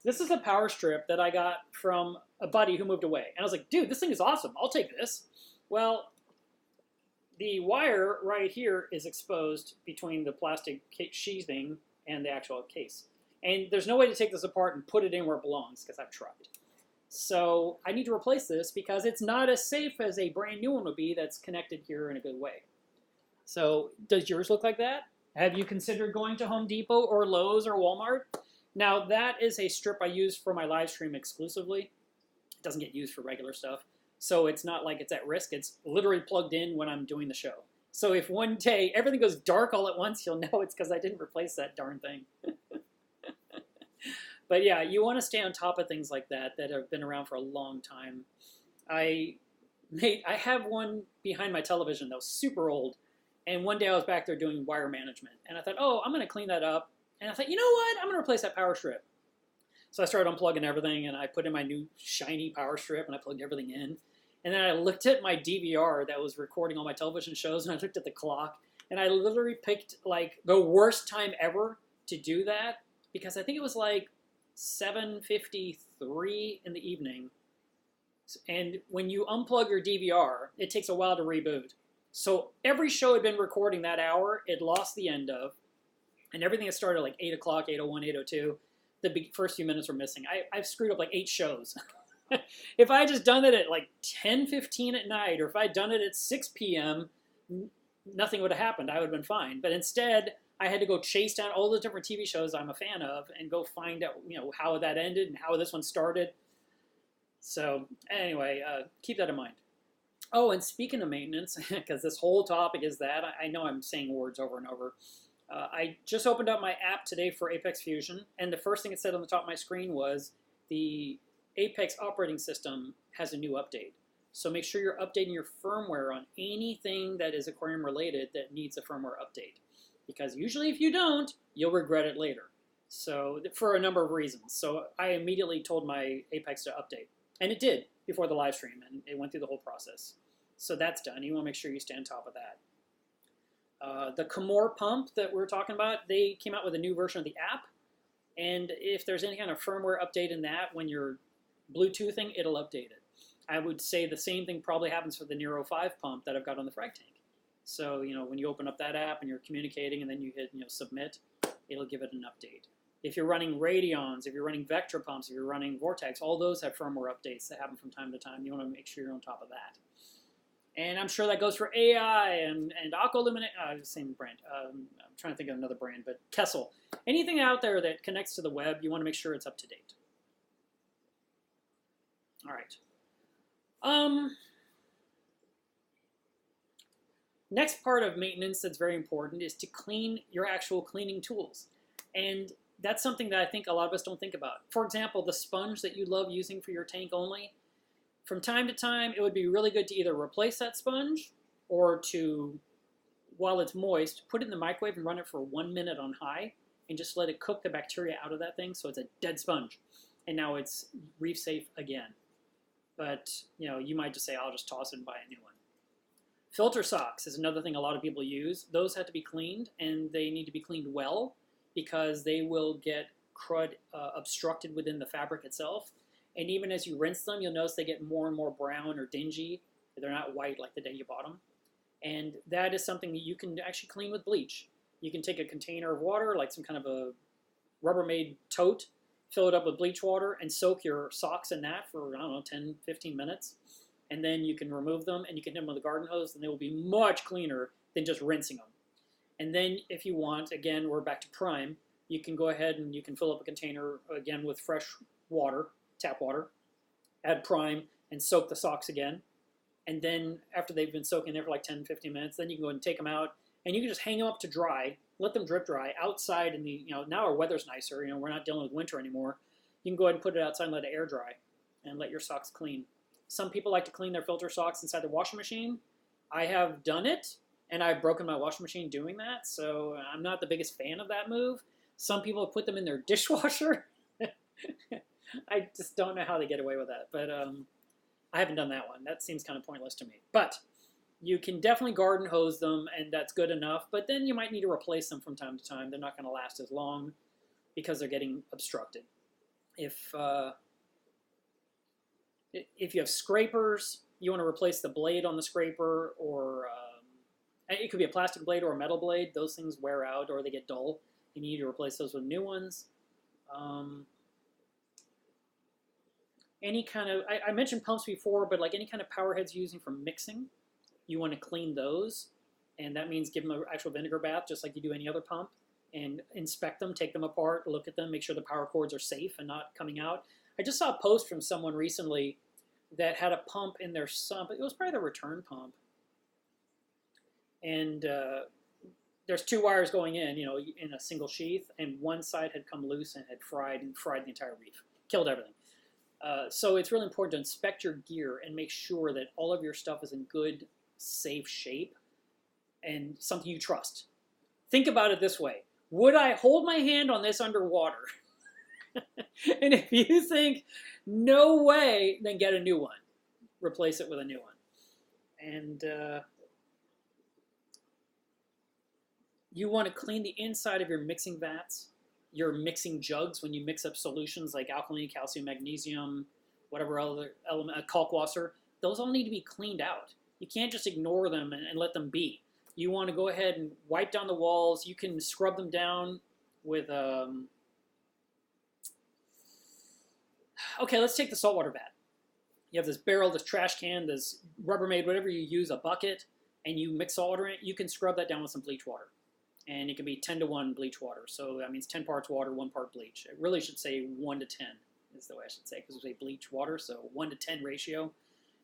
this is a power strip that I got from a buddy who moved away. And I was like, dude, this thing is awesome. I'll take this. Well, the wire right here is exposed between the plastic sheathing and the actual case. And there's no way to take this apart and put it in where it belongs because I've tried. So I need to replace this because it's not as safe as a brand new one would be that's connected here in a good way. So does yours look like that? Have you considered going to Home Depot or Lowe's or Walmart? Now that is a strip I use for my live stream exclusively. It doesn't get used for regular stuff. So it's not like it's at risk. It's literally plugged in when I'm doing the show. So if one day everything goes dark all at once, you'll know it's because I didn't replace that darn thing. But yeah, you want to stay on top of things like that that have been around for a long time. I have one behind my television that was super old. And one day I was back there doing wire management. And I thought, oh, I'm going to clean that up. And I thought, you know what? I'm going to replace that power strip. So I started unplugging everything, and I put in my new shiny power strip, and I plugged everything in. And then I looked at my DVR that was recording all my television shows, and I looked at the clock. And I literally picked, like, the worst time ever to do that, because I think it was, like, 7:53 in the evening. And when you unplug your DVR, it takes a while to reboot. So every show had been recording that hour, it lost the end of, and everything had started like 8 o'clock, 8:01, 8:02. The first few minutes were missing. I've screwed up like 8 shows. If I had just done it at like 10:15 at night, or if I had done it at 6 p.m., nothing would have happened. I would have been fine. But instead, I had to go chase down all the different TV shows I'm a fan of and go find out, you know, how that ended and how this one started. So anyway, keep that in mind. Oh, and speaking of maintenance, because this whole topic is that, I know I'm saying words over and over. I just opened up my app today for Apex Fusion, and the first thing it said on the top of my screen was the Apex operating system has a new update. So make sure you're updating your firmware on anything that is aquarium related that needs a firmware update. Because usually if you don't, you'll regret it later. So for a number of reasons. So I immediately told my Apex to update. And it did before the live stream, and it went through the whole process. So that's done. You want to make sure you stay on top of that. The Skimmer pump that we're talking about, they came out with a new version of the app. And if there's any kind of firmware update in that, when you're Bluetoothing, it'll update it. I would say the same thing probably happens for the Nero 5 pump that I've got on the frag tank. So, you know, when you open up that app and you're communicating and then you hit, you know, submit, it'll give it an update. If you're running Radions, if you're running Vector Pumps, if you're running Vortex, all those have firmware updates that happen from time to time. You want to make sure you're on top of that. And I'm sure that goes for AI and Aqualuminate, same brand. I'm trying to think of another brand, but Kessel. Anything out there that connects to the web, you want to make sure it's up to date. All right. Next part of maintenance that's very important is to clean your actual cleaning tools. And that's something that I think a lot of us don't think about. For example, the sponge that you love using for your tank only, from time to time, it would be really good to either replace that sponge or to, while it's moist, put it in the microwave and run it for 1 minute on high and just let it cook the bacteria out of that thing so it's a dead sponge. And now it's reef safe again. But, you know, you might just say, I'll just toss it and buy a new one. Filter socks is another thing a lot of people use. Those have to be cleaned, and they need to be cleaned well because they will get crud obstructed within the fabric itself. And even as you rinse them, you'll notice they get more and more brown or dingy. They're not white like the day you bought them. And that is something that you can actually clean with bleach. You can take a container of water, like some kind of a Rubbermaid tote, fill it up with bleach water, and soak your socks in that for, I don't know, 10, 15 minutes. And then you can remove them, and you can hit them with a garden hose, and they will be much cleaner than just rinsing them. And then if you want, again, we're back to prime, you can go ahead and you can fill up a container, again, with fresh water, tap water, add prime, and soak the socks again. And then after they've been soaking there for like 10, 15 minutes, then you can go ahead and take them out, and you can just hang them up to dry, let them drip dry outside in the, now our weather's nicer, we're not dealing with winter anymore. You can go ahead and put it outside and let it air dry and let your socks clean. Some people like to clean their filter socks inside the washing machine. I have done it, and I've broken my washing machine doing that, so I'm not the biggest fan of that move. Some people have put them in their dishwasher. I just don't know how they get away with that, but I haven't done that one. That seems kind of pointless to me. But you can definitely garden hose them, and that's good enough, but then you might need to replace them from time to time. They're not going to last as long because they're getting obstructed. If you have scrapers, you want to replace the blade on the scraper, or it could be a plastic blade or a metal blade. Those things wear out or they get dull. You need to replace those with new ones. Any kind of, I mentioned pumps before, but like any kind of power heads you're using for mixing, you want to clean those. And that means give them an actual vinegar bath, just like you do any other pump, and inspect them, take them apart, look at them, make sure the power cords are safe and not coming out. I just saw a post from someone recently that had a pump in their sump. It was probably the return pump. And there's 2 wires going in, in a single sheath, and one side had come loose and had fried the entire reef. Killed everything. So it's really important to inspect your gear and make sure that all of your stuff is in good, safe shape and something you trust. Think about it this way. Would I hold my hand on this underwater? And if you think, no way, then get a new one. Replace it with a new one. And you want to clean the inside of your mixing vats, your mixing jugs when you mix up solutions like alkaline, calcium, magnesium, whatever other element, kalkwasser. Those all need to be cleaned out. You can't just ignore them and let them be. You want to go ahead and wipe down the walls. You can scrub them down with okay, let's take the saltwater vat. You have this barrel, this trash can, this Rubbermaid, whatever you use, a bucket, and you mix saltwater in it. You can scrub that down with some bleach water. And it can be 10-to-1 bleach water. So that means 10 parts water, 1 part bleach. It really should say 1 to 10 is the way I should say, because we say bleach water, so 1 to 10 ratio.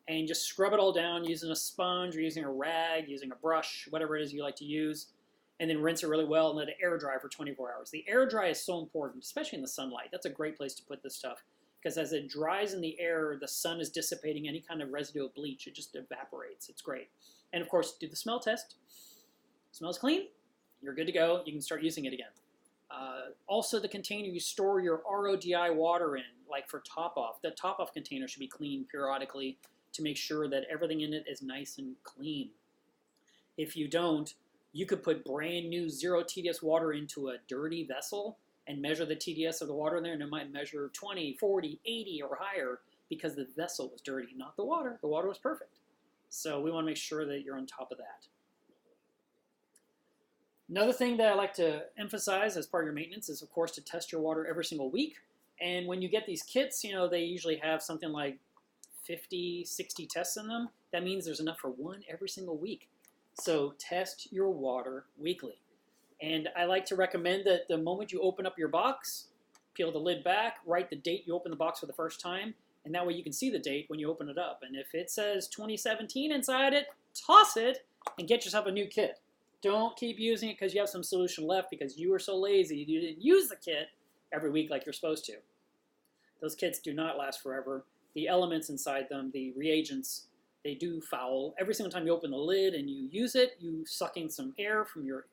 And just scrub it all down using a sponge or using a rag, using a brush, whatever it is you like to use. And then rinse it really well and let it air dry for 24 hours. The air dry is so important, especially in the sunlight. That's a great place to put this stuff. Because as it dries in the air, the sun is dissipating any kind of residue of bleach. It just evaporates. It's great. And of course, do the smell test. Smells clean? You're good to go. You can start using it again. Also, the container you store your RODI water in, like for top-off, the top-off container should be cleaned periodically to make sure that everything in it is nice and clean. If you don't, you could put brand new 0 TDS water into a dirty vessel and measure the TDS of the water in there, and it might measure 20, 40, 80, or higher because the vessel was dirty, not the water. The water was perfect. So we want to make sure that you're on top of that. Another thing that I like to emphasize as part of your maintenance is, of course, to test your water every single week. And when you get these kits, they usually have something like 50, 60 tests in them. That means there's enough for one every single week. So test your water weekly. And I like to recommend that the moment you open up your box, peel the lid back, write the date you open the box for the first time, and that way you can see the date when you open it up. And if it says 2017 inside it, toss it and get yourself a new kit. Don't keep using it because you have some solution left because you were so lazy you didn't use the kit every week like you're supposed to. Those kits do not last forever. The elements inside them, the reagents, they do foul. Every single time you open the lid and you use it, you suck in some air from your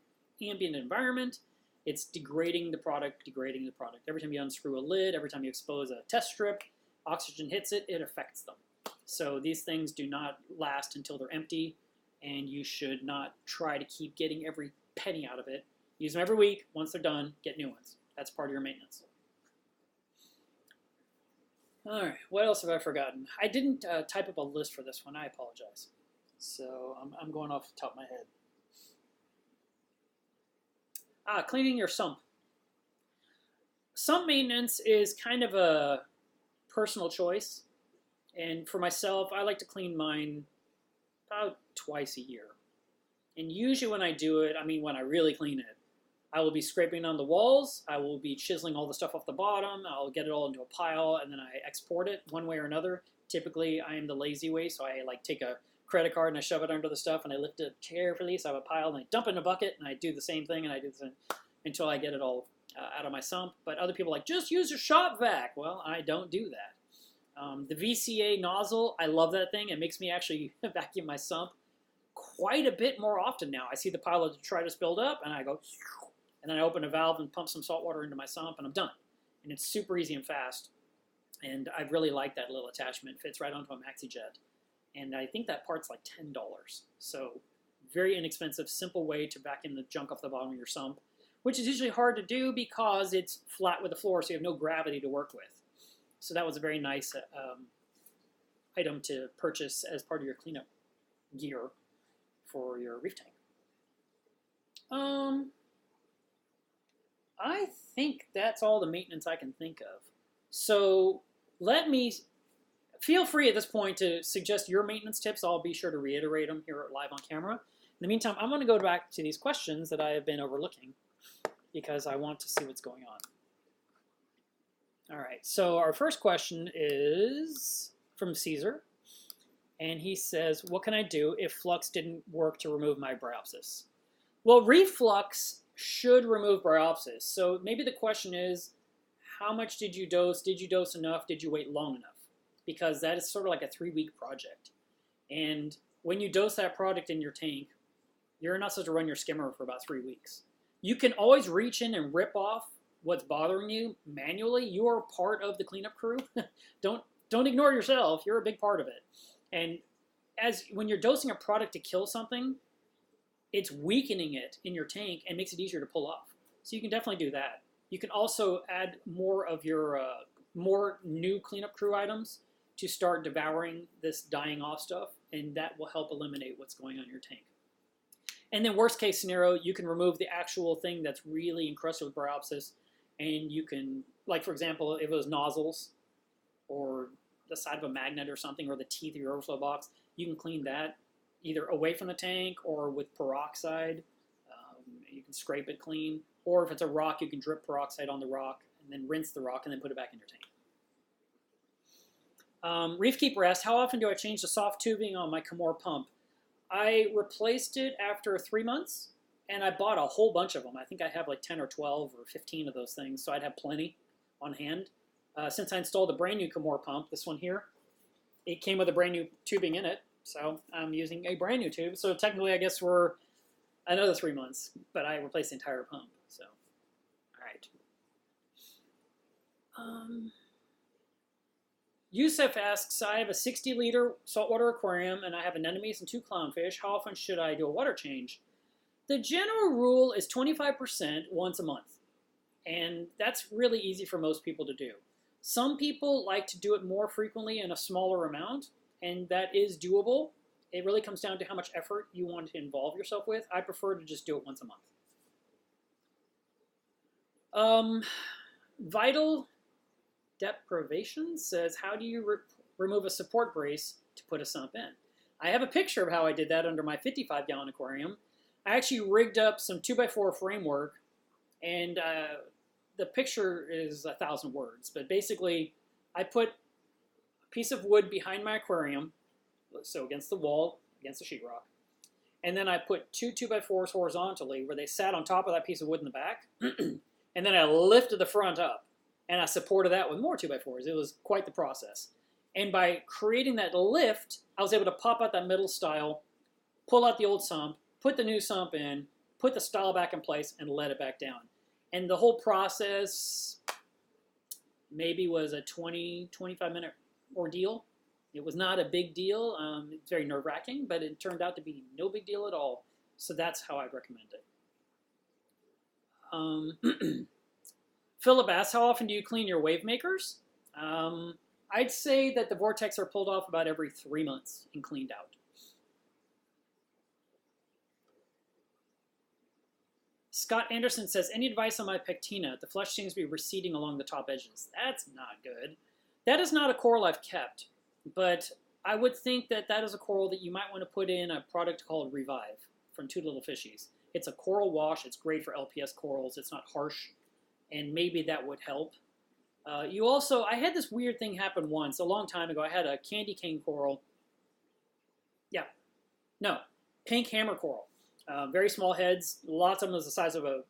ambient environment. It's degrading the product, degrading the product. Every time you unscrew a lid, every time you expose a test strip, oxygen hits it, it affects them. So these things do not last until they're empty, and you should not try to keep getting every penny out of it. Use them every week. Once they're done, get new ones. That's part of your maintenance. All right, what else have I forgotten? I didn't type up a list for this one. I apologize. So I'm going off the top of my head. Cleaning your sump. Sump maintenance is kind of a personal choice. And for myself, I like to clean mine about twice a year. And usually when I do it, when I really clean it, I will be scraping on the walls, I will be chiseling all the stuff off the bottom, I'll get it all into a pile, and then I export it one way or another. Typically, I am the lazy way, so I take a credit card and I shove it under the stuff and I lift it carefully, so I have a pile, and I dump it in a bucket, and I do the same thing, and I do the same until I get it all out of my sump. But other people are like, just use your shop vac. Well, I don't do that. The VCA nozzle, I love that thing. It makes me actually vacuum my sump quite a bit more often now. I see the pile of detritus build up, and I go, and then I open a valve and pump some salt water into my sump, and I'm done. And it's super easy and fast. And I really like that little attachment. It fits right onto a maxi jet. And I think that part's like $10. So very inexpensive, simple way to vacuum the junk off the bottom of your sump, which is usually hard to do because it's flat with the floor, so you have no gravity to work with. So that was a very nice item to purchase as part of your cleanup gear for your reef tank. I think that's all the maintenance I can think of. So feel free at this point to suggest your maintenance tips. I'll be sure to reiterate them here live on camera. In the meantime, I'm going to go back to these questions that I have been overlooking because I want to see what's going on. All right, so our first question is from Caesar. And he says, what can I do if flux didn't work to remove my bryopsis? Well, reflux should remove bryopsis. So maybe the question is, how much did you dose? Did you dose enough? Did you wait long enough? Because that is sort of like a 3-week project. And when you dose that product in your tank, you're not supposed to run your skimmer for about 3 weeks. You can always reach in and rip off what's bothering you manually. You are part of the cleanup crew. Don't ignore yourself. You're a big part of it. And when you're dosing a product to kill something, it's weakening it in your tank and makes it easier to pull off. So you can definitely do that. You can also add more of your more new cleanup crew items to start devouring this dying off stuff, and that will help eliminate what's going on in your tank. And then worst case scenario, you can remove the actual thing that's really encrusted with bryopsis, and you can, like for example, if it was nozzles or the side of a magnet or something, or the teeth of your overflow box, you can clean that either away from the tank or with peroxide. You can scrape it clean. Or if it's a rock, you can drip peroxide on the rock and then rinse the rock and then put it back in your tank. Reef Keeper asked, how often do I change the soft tubing on my Skimmer pump? I replaced it after 3 months, and I bought a whole bunch of them. I think I have like 10 or 12 or 15 of those things, so I'd have plenty on hand. Since I installed a brand new Skimmer pump, this one here, it came with a brand new tubing in it, so I'm using a brand new tube. So technically, I guess we're another 3 months, but I replaced the entire pump. So, all right. Yusuf asks, I have a 60-liter saltwater aquarium, and I have anemones and 2 clownfish. How often should I do a water change? The general rule is 25% once a month, and that's really easy for most people to do. Some people like to do it more frequently in a smaller amount, and that is doable. It really comes down to how much effort you want to involve yourself with. I prefer to just do it once a month. Um, Vital Deprivation says, how do you remove a support brace to put a sump in? I have a picture of how I did that under my 55-gallon aquarium. I actually rigged up some 2x4 framework, and the picture is 1,000 words. But basically, I put a piece of wood behind my aquarium, so against the wall, against the sheetrock. And then I put two 2x4s horizontally where they sat on top of that piece of wood in the back. And then I lifted the front up, and I supported that with more 2x4s. It was quite the process. And by creating that lift, I was able to pop out that middle style, pull out the old sump, put the new sump in, put the style back in place, and let it back down. And the whole process maybe was a 20, 25-minute ordeal. It was not a big deal. It's very nerve-wracking, but it turned out to be no big deal at all. So that's how I'd recommend it. Philip asks, how often do you clean your wave makers? I'd say that the Vortex are pulled off about every 3 months and cleaned out. Scott Anderson says, any advice on my pectina? The flesh seems to be receding along the top edges. That's not good. That is not a coral I've kept, but I would think that that is a coral that you might want to put in a product called Revive from Two Little Fishies. It's a coral wash. It's great for LPS corals. It's not harsh, and maybe that would help. I had this weird thing happen once, a long time ago. I had a candy cane coral. Pink hammer coral. Very small heads. Lots of them was the size of a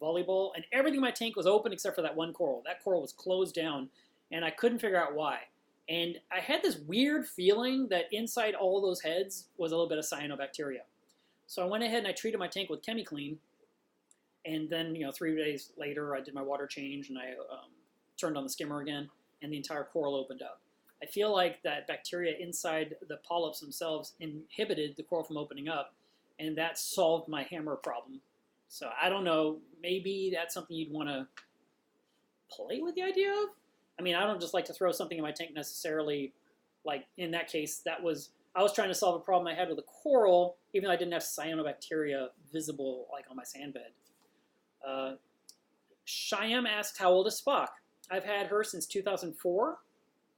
volleyball, and everything in my tank was open except for that one coral. That coral was closed down, and I couldn't figure out why. And I had this weird feeling that inside all those heads was a little bit of cyanobacteria. So I went ahead and I treated my tank with ChemiClean, and then 3 days later I did my water change and I turned on the skimmer again, and the entire coral opened up. I feel like that bacteria inside the polyps themselves inhibited the coral from opening up, and that solved my hammer problem. So I don't know, maybe that's something you'd want to play with the idea of? I mean, I don't just like to throw something in my tank necessarily. Like in that case, I was trying to solve a problem I had with the coral, even though I didn't have cyanobacteria visible like on my sand bed. Shyam asked, how old is Spock? I've had her since 2004,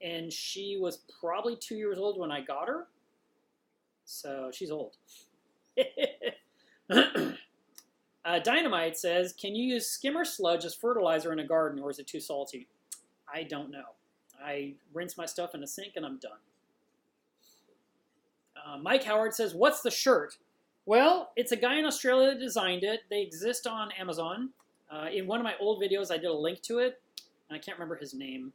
and she was probably 2 years old when I got her. So she's old. Dynamite says, can you use skimmer sludge as fertilizer in a garden, or is it too salty? I don't know. I rinse my stuff in a sink and I'm done. Mike Howard says, what's the shirt? Well, it's a guy in Australia that designed it. They exist on Amazon. In one of my old videos, I did a link to it. I can't remember his name,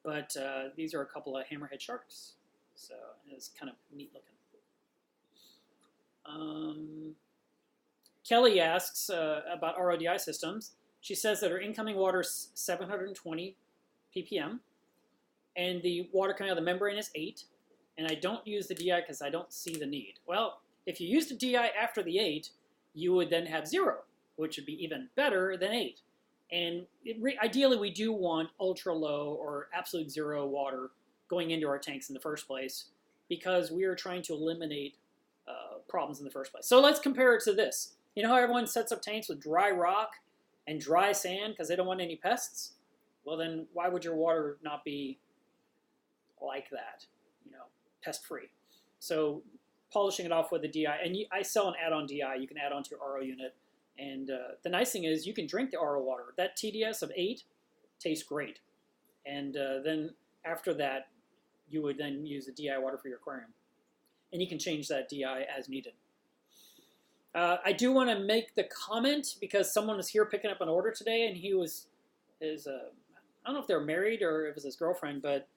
but these are a couple of hammerhead sharks. So it's kind of neat looking. Kelly asks about RODI systems. She says that her incoming water is 720 ppm, and the water coming out of the membrane is 8, and I don't use the DI because I don't see the need. Well, if you used a DI after the 8, you would then have 0, which would be even better than 8. And ideally, we do want ultra low or absolute 0 water going into our tanks in the first place, because we are trying to eliminate problems in the first place. So let's compare it to this. You know how everyone sets up tanks with dry rock and dry sand because they don't want any pests? Well, then why would your water not be like that, pest-free? So polishing it off with a DI, and I sell an add-on DI. You can add on to your RO unit. And the nice thing is you can drink the RO water. That TDS of 8 tastes great. And then after that, you would then use the DI water for your aquarium. And you can change that DI as needed. I do want to make the comment, because someone was here picking up an order today, and I don't know if they're married or if it was his girlfriend, but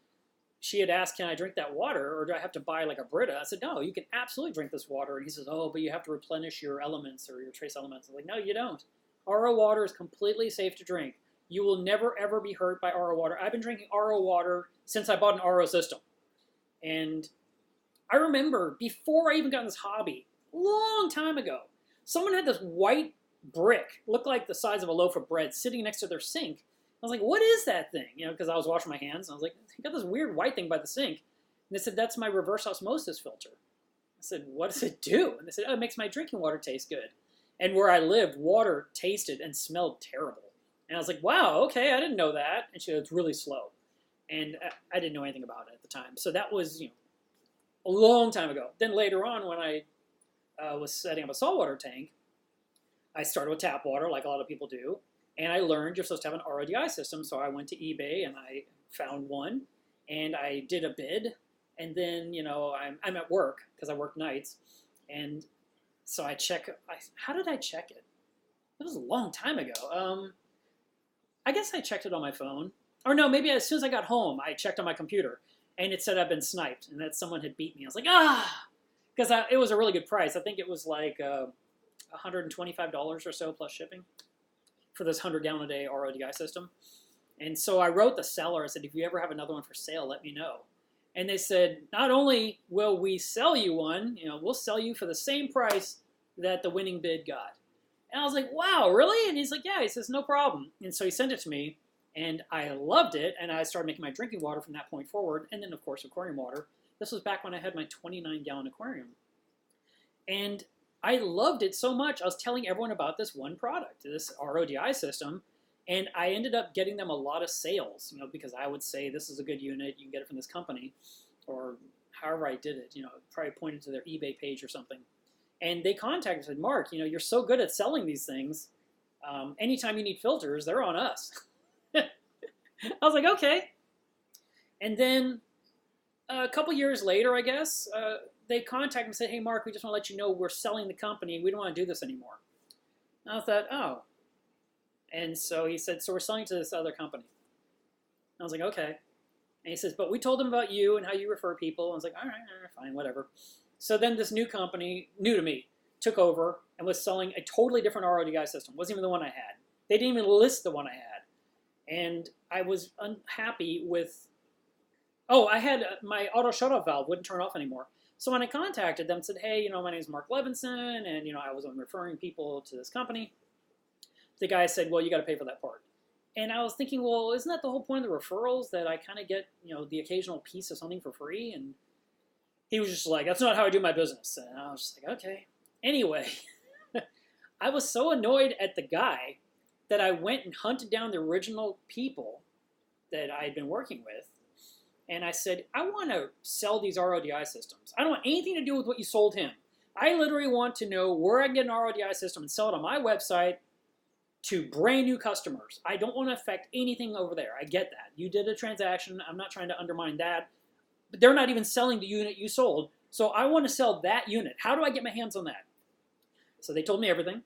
she had asked, can I drink that water, or do I have to buy like a Brita? I said, no, you can absolutely drink this water. And he says, oh, but you have to replenish your elements or your trace elements. I'm like, no, you don't. RO water is completely safe to drink. You will never, ever be hurt by RO water. I've been drinking RO water since I bought an RO system. And I remember, before I even got in this hobby, a long time ago, someone had this white brick, looked like the size of a loaf of bread, sitting next to their sink. I was like, what is that thing? Because I was washing my hands. And I was like, you got this weird white thing by the sink. And they said, that's my reverse osmosis filter. I said, what does it do? And they said, oh, it makes my drinking water taste good. And where I lived, water tasted and smelled terrible. And I was like, wow, okay, I didn't know that. And she goes, it's really slow. And I didn't know anything about it at the time. So that was, a long time ago. Then later on, when I was setting up a saltwater tank, I started with tap water, like a lot of people do. And I learned you're supposed to have an RODI system. So I went to eBay and I found one. And I did a bid. And then, I'm at work because I work nights. And so I check. How did I check it? It was a long time ago. I guess I checked it on my phone. Or no, maybe as soon as I got home, I checked on my computer. And it said I'd been sniped and that someone had beat me. I was like, because it was a really good price. I think it was like $125 or so plus shipping for this 100-gallon-a-day RODI system. And so I wrote the seller. I said, if you ever have another one for sale, let me know. And they said, not only will we sell you one, we'll sell you for the same price that the winning bid got. And I was like, wow, really? And he's like, yeah. He says, no problem. And so he sent it to me. And I loved it, and I started making my drinking water from that point forward, and then, of course, aquarium water. This was back when I had my 29-gallon aquarium. And I loved it so much, I was telling everyone about this one product, this RODI system, and I ended up getting them a lot of sales, because I would say, this is a good unit, you can get it from this company, or however I did it, probably pointed to their eBay page or something. And they contacted me and said, Mark, you're so good at selling these things, anytime you need filters, they're on us. I was like, okay. And then a couple years later, I guess, they contacted me and said, hey, Mark, we just want to let you know we're selling the company. We don't want to do this anymore. And I thought, oh. And so he said, so we're selling to this other company. I was like, okay. And he says, but we told them about you and how you refer people. I was like, all right, fine, whatever. So then this new company, new to me, took over and was selling a totally different RODI system. Wasn't even the one I had. They didn't even list the one I had. And I was unhappy with, I had my auto shutoff valve wouldn't turn off anymore. So when I contacted them and said, hey, my name is Mark Levinson, and, I was referring people to this company, the guy said, well, you got to pay for that part. And I was thinking, well, isn't that the whole point of the referrals, that I kind of get, the occasional piece of something for free? And he was just like, that's not how I do my business. And I was just like, okay. Anyway, I was so annoyed at the guy that I went and hunted down the original people that I had been working with, and I said, I want to sell these RODI systems. I don't want anything to do with what you sold him. I literally want to know where I can get an RODI system and sell it on my website to brand new customers. I don't want to affect anything over there. I get that. You did a transaction. I'm not trying to undermine that. But they're not even selling the unit you sold, so I want to sell that unit. How do I get my hands on that? So they told me everything.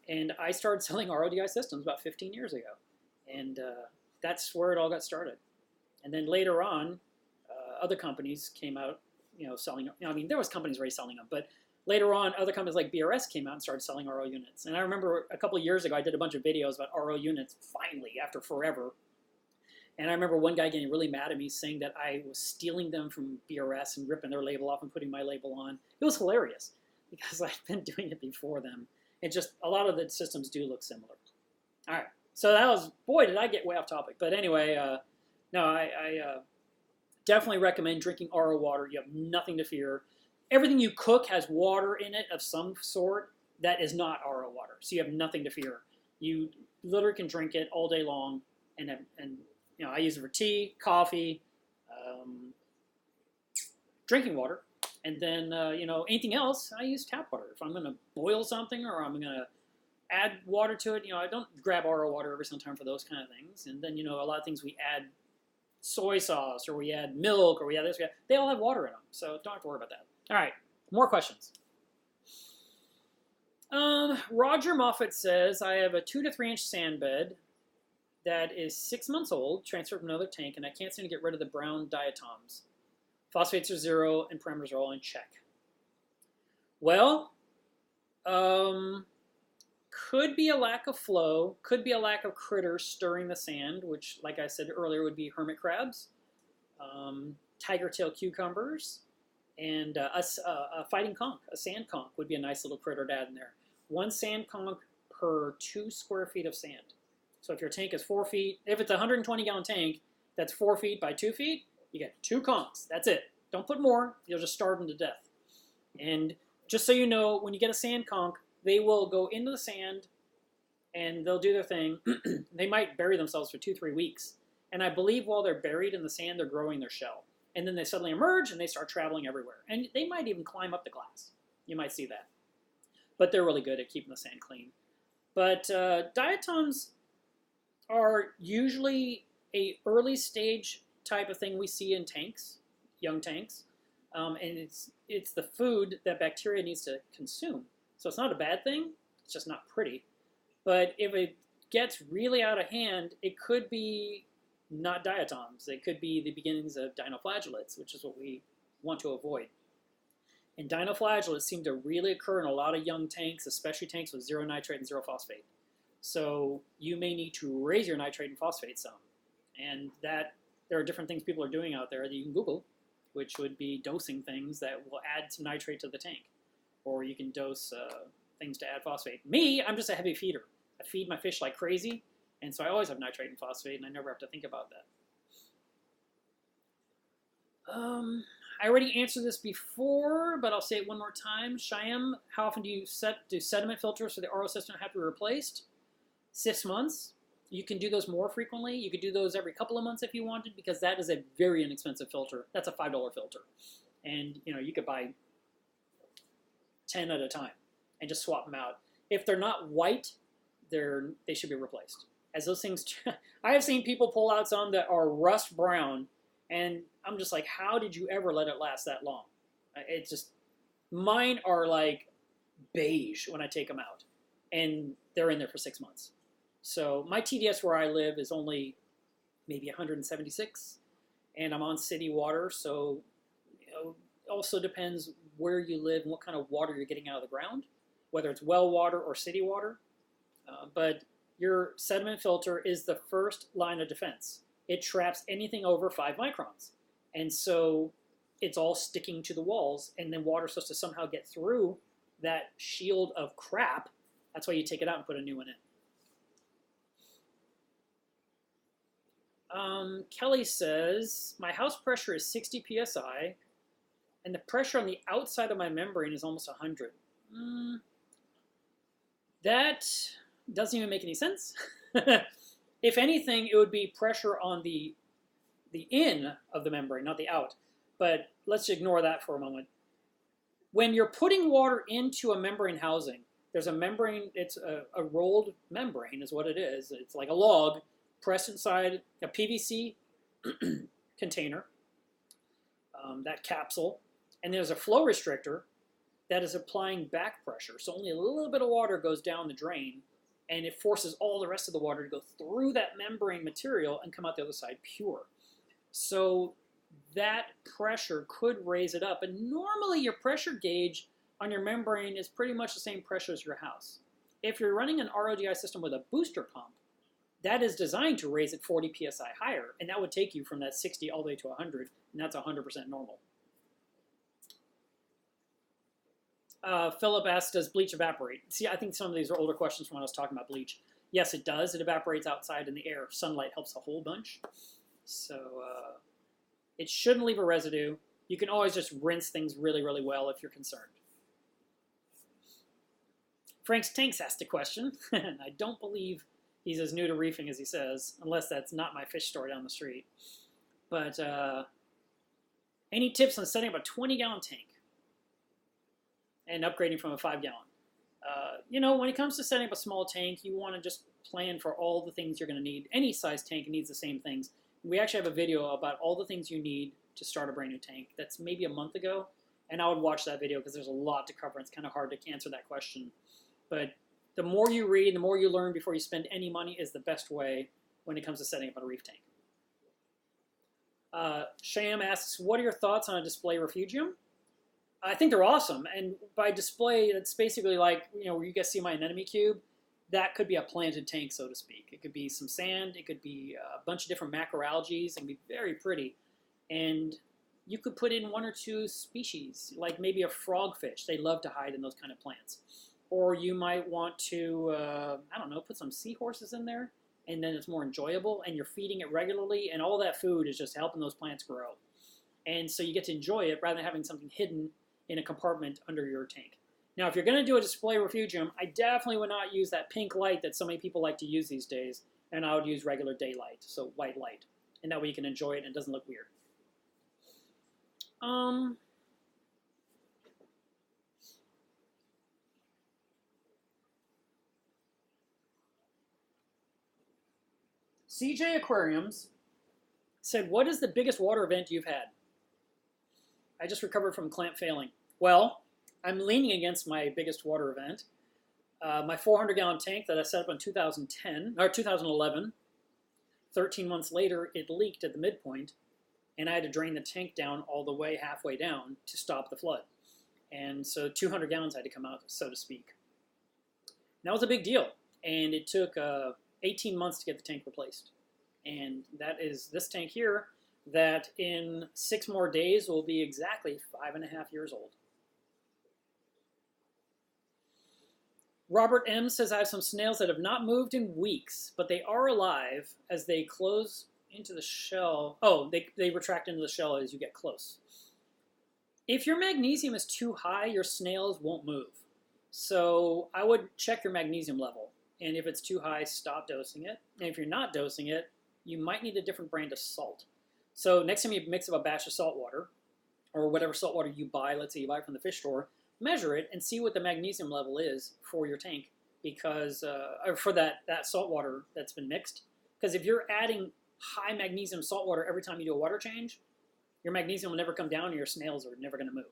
And I started selling RODI systems about 15 years ago. And that's where it all got started. And then later on, other companies came out, selling. There was companies already selling them. But later on, other companies like BRS came out and started selling RO units. And I remember a couple of years ago, I did a bunch of videos about RO units, finally, after forever. And I remember one guy getting really mad at me, saying that I was stealing them from BRS and ripping their label off and putting my label on. It was hilarious, because I've been doing it before them. And just a lot of the systems do look similar. All right, so that was, boy, did I get way off topic. But anyway, no, I definitely recommend drinking RO water. You have nothing to fear. Everything you cook has water in it of some sort that is not RO water. So you have nothing to fear. You literally can drink it all day long. And I use it for tea, coffee, drinking water. And then, anything else, I use tap water. If I'm going to boil something or I'm going to add water to it, I don't grab RO water every single time for those kind of things. And then, a lot of things we add soy sauce or we add milk or we add this, they all have water in them. So don't have to worry about that. All right, more questions. Roger Moffat says, I have a 2 to 3 inch sand bed that is 6 months old, transferred from another tank, and I can't seem to get rid of the brown diatoms. Phosphates are 0, and parameters are all in check. Well, could be a lack of flow, could be a lack of critters stirring the sand, which, like I said earlier, would be hermit crabs, tiger tail cucumbers, and a fighting conch, a sand conch would be a nice little critter to add in there. 1 sand conch per 2 square feet of sand. So if your tank is 4 feet, if it's a 120-gallon tank that's 4 feet by 2 feet, you get 2 conchs. That's it. Don't put more. You'll just starve them to death. And just so you know, when you get a sand conch, they will go into the sand and they'll do their thing. They might bury themselves for 2-3 weeks. And I believe while they're buried in the sand, they're growing their shell. And then they suddenly emerge and they start traveling everywhere. And they might even climb up the glass. You might see that. But they're really good at keeping the sand clean. But diatoms are usually a early stage type of thing we see in tanks, young tanks. And it's the food that bacteria needs to consume. So it's not a bad thing. It's just not pretty. But if it gets really out of hand, it could be not diatoms. It could be the beginnings of dinoflagellates, which is what we want to avoid. And dinoflagellates seem to really occur in a lot of young tanks, especially tanks with 0 nitrate and 0 phosphate. So you may need to raise your nitrate and phosphate some. And that there are different things people are doing out there that you can Google, which would be dosing things that will add some nitrate to the tank. Or you can dose things to add phosphate. Me, I'm just a heavy feeder. I feed my fish like crazy, and so I always have nitrate and phosphate, and I never have to think about that. I already answered this before, but I'll say it one more time. Shyam, how often do sediment filters for the RO system have to be replaced? 6 months. You can do those more frequently. You could do those every couple of months if you wanted, because that is a very inexpensive filter. That's a $5 filter. And you could buy 10 at a time and just swap them out. If they're not white, they should be replaced. As those things, I have seen people pull out some that are rust brown, and I'm just like, how did you ever let it last that long? It's just, mine are like beige when I take them out, and they're in there for 6 months. So my TDS where I live is only maybe 176, and I'm on city water, so it also depends where you live and what kind of water you're getting out of the ground, whether it's well water or city water. But your sediment filter is the first line of defense. It traps anything over 5 microns. And so it's all sticking to the walls, and then water's supposed to somehow get through that shield of crap. That's why you take it out and put a new one in. Kelly says, my house pressure is 60 psi, and the pressure on the outside of my membrane is almost 100. That doesn't even make any sense. If anything, it would be pressure on the in of the membrane, not the out. But let's ignore that for a moment. When you're putting water into a membrane housing, there's a membrane, it's a rolled membrane is what it is. It's like a log pressed inside a PVC container, that capsule, and there's a flow restrictor that is applying back pressure. So only a little bit of water goes down the drain, and it forces all the rest of the water to go through that membrane material and come out the other side pure. So that pressure could raise it up. And normally your pressure gauge on your membrane is pretty much the same pressure as your house. If you're running an RODI system with a booster pump, that is designed to raise it 40 psi higher, and that would take you from that 60 all the way to 100, and that's 100% normal. Philip asks, does bleach evaporate? See, I think some of these are older questions from when I was talking about bleach. Yes, it does. It evaporates outside in the air. Sunlight helps a whole bunch. So it shouldn't leave a residue. You can always just rinse things really, really well if you're concerned. Frank's Tanks asked a question, and I don't believe he's as new to reefing as he says, unless that's not my fish store down the street. But any tips on setting up a 20-gallon tank and upgrading from a 5-gallon? When it comes to setting up a small tank, you want to just plan for all the things you're going to need. Any size tank needs the same things. We actually have a video about all the things you need to start a brand new tank. That's maybe a month ago, and I would watch that video because there's a lot to cover. It's kind of hard to answer that question. But the more you read, the more you learn before you spend any money is the best way when it comes to setting up a reef tank. Sham asks, what are your thoughts on a display refugium? I think they're awesome. And by display, it's basically like, where you guys see my anemone cube, that could be a planted tank, so to speak. It could be some sand. It could be a bunch of different macroalgae. And be very pretty. And you could put in 1 or 2 species, like maybe a frogfish. They love to hide in those kind of plants. Or you might want to, put some seahorses in there, and then it's more enjoyable, and you're feeding it regularly, and all that food is just helping those plants grow. And so you get to enjoy it rather than having something hidden in a compartment under your tank. Now, if you're going to do a display refugium, I definitely would not use that pink light that so many people like to use these days, and I would use regular daylight, so white light. And that way you can enjoy it and it doesn't look weird. CJ Aquariums said, what is the biggest water event you've had? I just recovered from clamp failing. Well, I'm leaning against my biggest water event. My 400-gallon tank that I set up in 2010 or 2011. 13 months later, it leaked at the midpoint, and I had to drain the tank down all the way halfway down to stop the flood. And so 200 gallons had to come out, so to speak. And that was a big deal, and it took 18 months to get the tank replaced. And that is this tank here that in 6 more days will be exactly 5.5 years old. Robert M. says, I have some snails that have not moved in weeks, but they are alive as they close into the shell. Oh, they retract into the shell as you get close. If your magnesium is too high, your snails won't move. So I would check your magnesium level. And if it's too high, stop dosing it. And if you're not dosing it, you might need a different brand of salt. So next time you mix up a batch of salt water, or whatever salt water you buy, let's say you buy it from the fish store, measure it and see what the magnesium level is for your tank, because or for that salt water that's been mixed. Because if you're adding high magnesium salt water every time you do a water change, your magnesium will never come down and your snails are never going to move.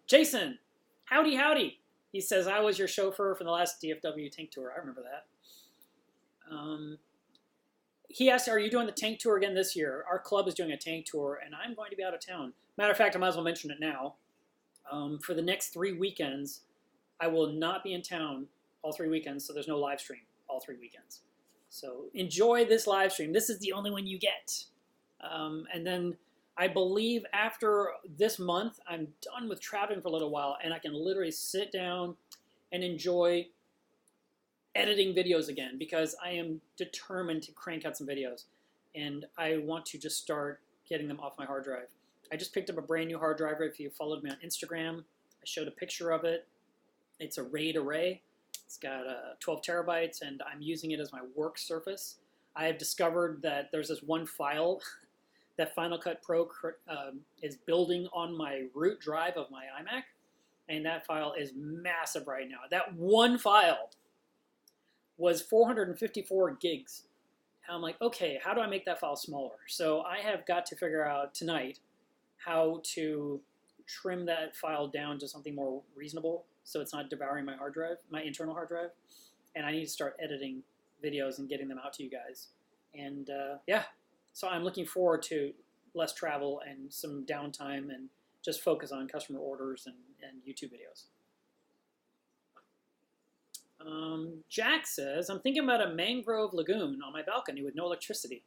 Jason, howdy. He says, I was your chauffeur for the last DFW tank tour. I remember that. He asked, are you doing the tank tour again this year? Our club is doing a tank tour, and I'm going to be out of town. Matter of fact, I might as well mention it now. For the next 3 weekends, I will not be in town all 3 weekends, so there's no live stream all 3 weekends. So enjoy this live stream. This is the only one you get. And then I believe after this month, I'm done with traveling for a little while, and I can literally sit down and enjoy editing videos again, because I am determined to crank out some videos, and I want to just start getting them off my hard drive. I just picked up a brand new hard drive. If you followed me on Instagram, I showed a picture of it. It's a RAID array. It's got 12 terabytes, and I'm using it as my work surface. I have discovered that there's this one file that Final Cut Pro is building on my root drive of my iMac, and that file is massive right now. That one file was 454 gigs. I'm like, okay, how do I make that file smaller? So I have got to figure out tonight how to trim that file down to something more reasonable so it's not devouring my hard drive, my internal hard drive. And I need to start editing videos and getting them out to you guys. And yeah, so I'm looking forward to less travel and some downtime and just focus on customer orders and YouTube videos. Jack says, I'm thinking about a mangrove lagoon on my balcony with no electricity.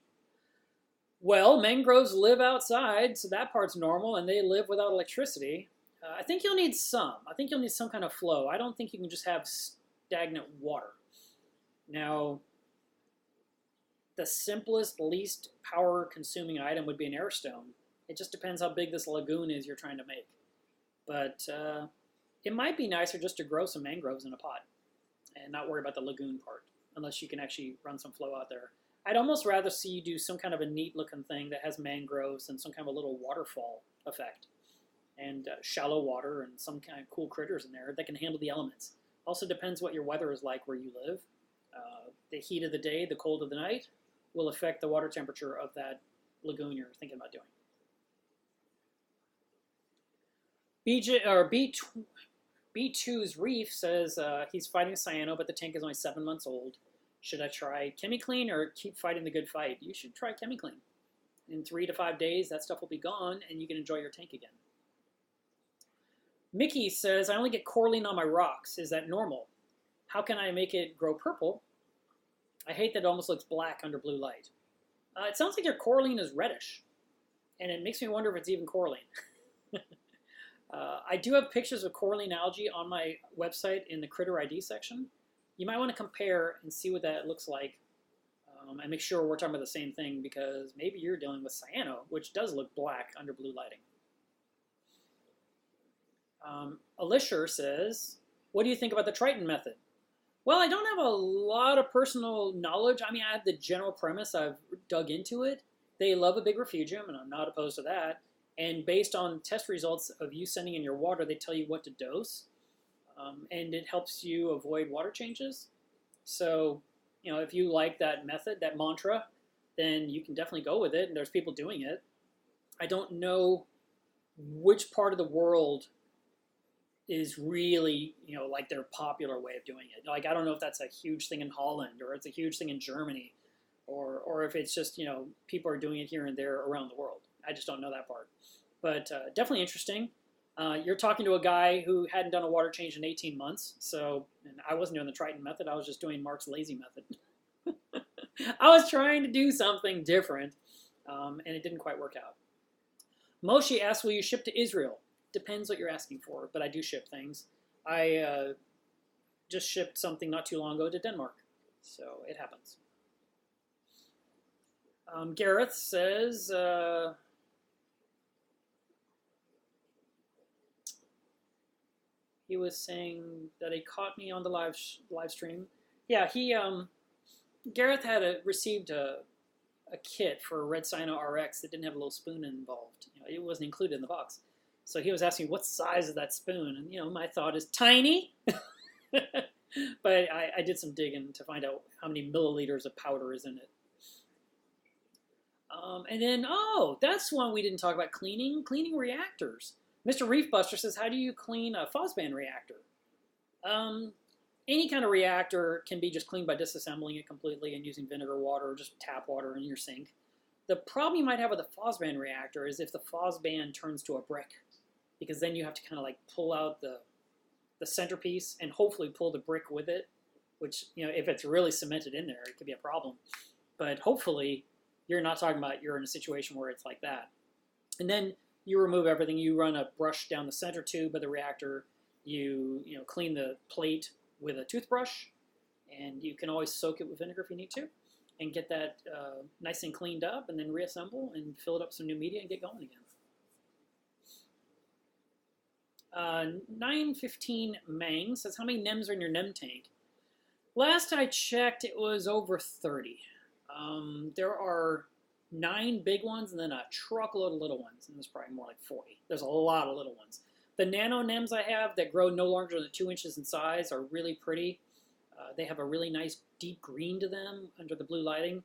Well, mangroves live outside, so that part's normal, and they live without electricity. I think you'll need some. I think you'll need some kind of flow. I don't think you can just have stagnant water. Now, the simplest, least power-consuming item would be an air stone. It just depends how big this lagoon is you're trying to make. But it might be nicer just to grow some mangroves in a pot and not worry about the lagoon part, unless you can actually run some flow out there. I'd almost rather see you do some kind of a neat-looking thing that has mangroves and some kind of a little waterfall effect, and shallow water and some kind of cool critters in there that can handle the elements. Also depends what your weather is like where you live. The heat of the day, the cold of the night will affect the water temperature of that lagoon you're thinking about doing. B2's Reef says he's fighting cyano, but the tank is only 7 months old. Should I try ChemiClean or keep fighting the good fight? You should try ChemiClean. In 3 to 5 days, that stuff will be gone, and you can enjoy your tank again. Mickey says, I only get coralline on my rocks. Is that normal? How can I make it grow purple? I hate that it almost looks black under blue light. It sounds like your coralline is reddish, and it makes me wonder if it's even coralline. I do have pictures of coralline algae on my website in the Critter ID section. You might want to compare and see what that looks like, and make sure we're talking about the same thing, because maybe you're dealing with cyano, which does look black under blue lighting. Alisher says, what do you think about the Triton method? Well, I don't have a lot of personal knowledge. I mean, I have the general premise. I've dug into it. They love a big refugium, and I'm not opposed to that. And based on test results of you sending in your water, they tell you what to dose. And it helps you avoid water changes. So, you know, if you like that method, that mantra, then you can definitely go with it. And there's people doing it. I don't know which part of the world is really, you know, like their popular way of doing it. Like, I don't know if that's a huge thing in Holland or it's a huge thing in Germany or if it's just, you know, people are doing it here and there around the world. I just don't know that part. But definitely interesting. You're talking to a guy who hadn't done a water change in 18 months. So, and I wasn't doing the Triton method. I was just doing Mark's lazy method. I was trying to do something different, and it didn't quite work out. Moshe asks, will you ship to Israel? Depends what you're asking for, but I do ship things. I just shipped something not too long ago to Denmark, so it happens. Gareth says, he was saying that he caught me on the live stream. Yeah, Gareth had received a kit for a Red Sino RX that didn't have a little spoon involved. You know, it wasn't included in the box. So he was asking, what size is that spoon? And, you know, my thought is tiny. But I did some digging to find out how many milliliters of powder is in it. And then, oh, that's one we didn't talk about, cleaning reactors. Mr. Reefbuster says, how do you clean a Phosphine reactor? Any kind of reactor can be just cleaned by disassembling it completely and using vinegar water or just tap water in your sink. The problem you might have with a Phosphine reactor is if the Phosphine turns to a brick, because then you have to kind of like pull out the centerpiece and hopefully pull the brick with it, which, you know, if it's really cemented in there, it could be a problem. But hopefully you're not talking about you're in a situation where it's like that. And then you remove everything. You run a brush down the center tube of the reactor. You clean the plate with a toothbrush, and you can always soak it with vinegar if you need to, and get that nice and cleaned up, and then reassemble and fill it up with some new media and get going again. 915 Mang says, how many NEMs are in your NEM tank? Last I checked, it was over 30. There are 9 big ones and then a truckload of little ones, and there's probably more like 40. There's a lot of little ones. The nano NEMs I have that grow no larger than 2 inches in size are really pretty. They have a really nice deep green to them under the blue lighting,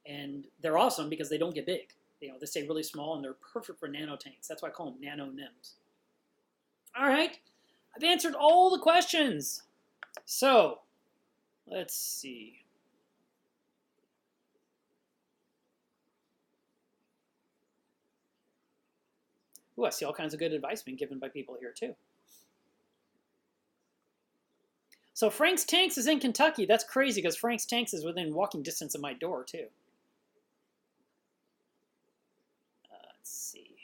and they're awesome because they don't get big. You know, they stay really small and they're perfect for nano tanks. That's why I call them nano NEMs. All right, I've answered all the questions. So, let's see. Ooh, I see all kinds of good advice being given by people here, too. So Frank's Tanks is in Kentucky. That's crazy because Frank's Tanks is within walking distance of my door, too. Let's see.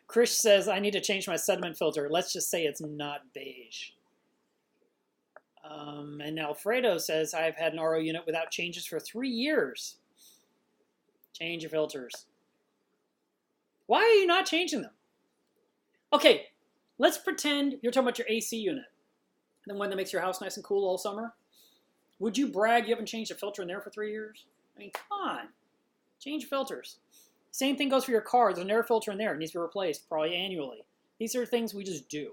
Krish says, I need to change my sediment filter. Let's just say it's not beige. And Alfredo says, I've had an RO unit without changes for 3 years. Change your filters. Why are you not changing them? Okay, let's pretend you're talking about your AC unit, the one that makes your house nice and cool all summer. Would you brag you haven't changed a filter in there for 3 years? I mean, come on. Change filters. Same thing goes for your car. There's an air filter in there. It needs to be replaced, probably annually. These are things we just do.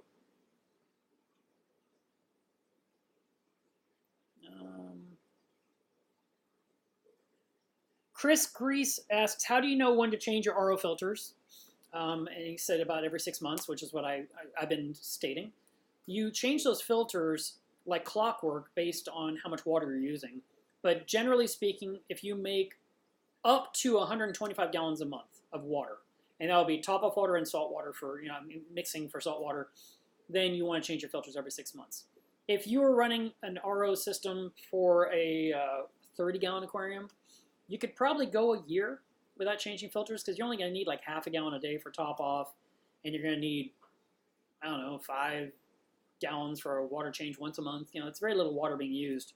Chris Grease asks, how do you know when to change your RO filters? And he said about every 6 months, which is what I've been stating. You change those filters like clockwork based on how much water you're using. But generally speaking, if you make up to 125 gallons a month of water, and that'll be top-off water and salt water for, you know, mixing for salt water, then you want to change your filters every 6 months. If you are running an RO system for a 30-gallon aquarium, you could probably go a year without changing filters because you're only going to need like half a gallon a day for top-off, and you're going to need, I don't know, 5 gallons for a water change once a month. You know, it's very little water being used.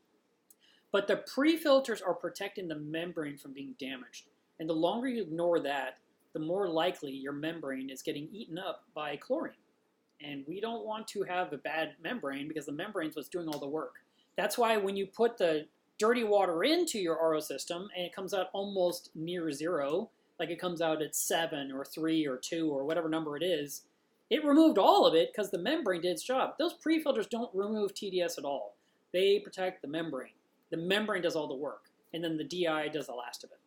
But the pre-filters are protecting the membrane from being damaged. And the longer you ignore that, the more likely your membrane is getting eaten up by chlorine. And we don't want to have a bad membrane because the membrane is what's doing all the work. That's why when you put the dirty water into your RO system and it comes out almost near zero, like it comes out at 7 or 3 or 2 or whatever number it is, it removed all of it because the membrane did its job. Those pre-filters don't remove TDS at all. They protect the membrane. The membrane does all the work, and then the DI does the last of it.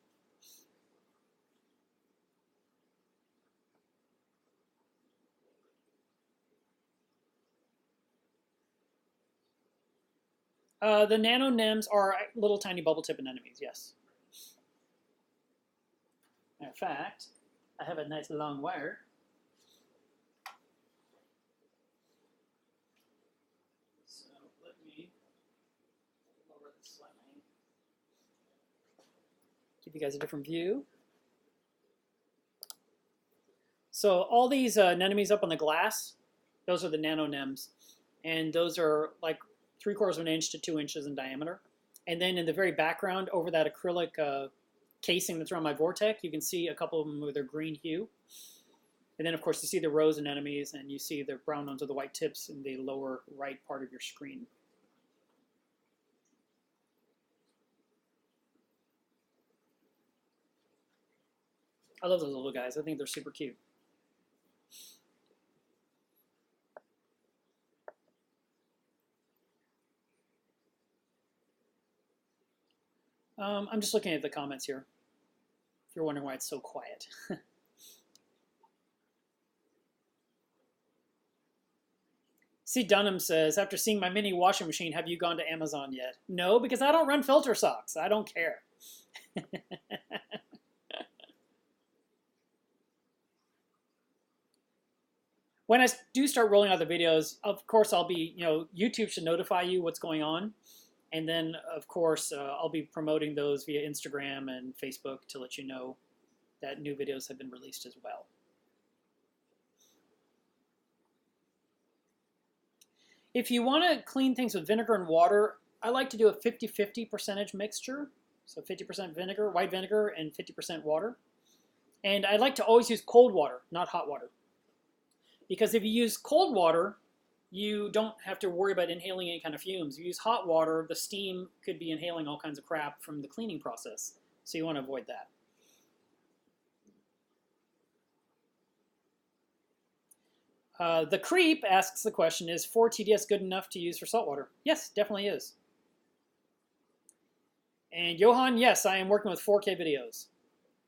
The nano NEMs are little tiny bubble tip anemones, yes. In fact, I have a nice long wire. So let me lower this slightly. Give you guys a different view. So all these anemones up on the glass, those are the nano NEMs. And those are like 3/4 of an inch to 2 inches in diameter. And then in the very background, over that acrylic casing that's around my Vortech, you can see a couple of them with their green hue. And then, of course, you see the rose anemones, and you see the brown ones with the white tips in the lower right part of your screen. I love those little guys. I think they're super cute. I'm just looking at the comments here, if you're wondering why it's so quiet. C. Dunham says, after seeing my mini washing machine, have you gone to Amazon yet? No, because I don't run filter socks. I don't care. When I do start rolling out the videos, of course I'll be, YouTube should notify you what's going on. And then, of course, I'll be promoting those via Instagram and Facebook to let you know that new videos have been released as well. If you want to clean things with vinegar and water, I like to do a 50-50 percentage mixture. So 50% vinegar, white vinegar, and 50% water. And I like to always use cold water, not hot water. Because if you use cold water, you don't have to worry about inhaling any kind of fumes. If you use hot water, the steam could be inhaling all kinds of crap from the cleaning process. So you want to avoid that. The Creep asks the question, is 4 TDS good enough to use for saltwater? Yes, definitely is. And Johan, yes, I am working with 4K videos.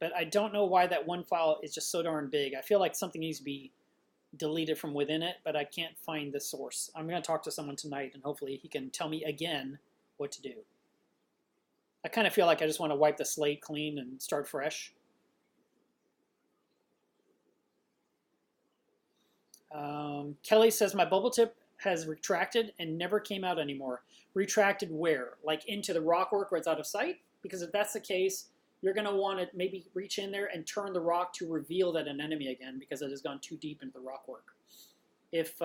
But I don't know why that one file is just so darn big. I feel like something needs to be deleted from within it, but I can't find the source. I'm going to talk to someone tonight, and hopefully he can tell me again what to do. I kind of feel like I just want to wipe the slate clean and start fresh. Kelly says, my bubble tip has retracted and never came out anymore. Retracted where? Like into the rockwork where it's out of sight? Because if that's the case, you're going to want to maybe reach in there and turn the rock to reveal that anemone again because it has gone too deep into the rockwork. If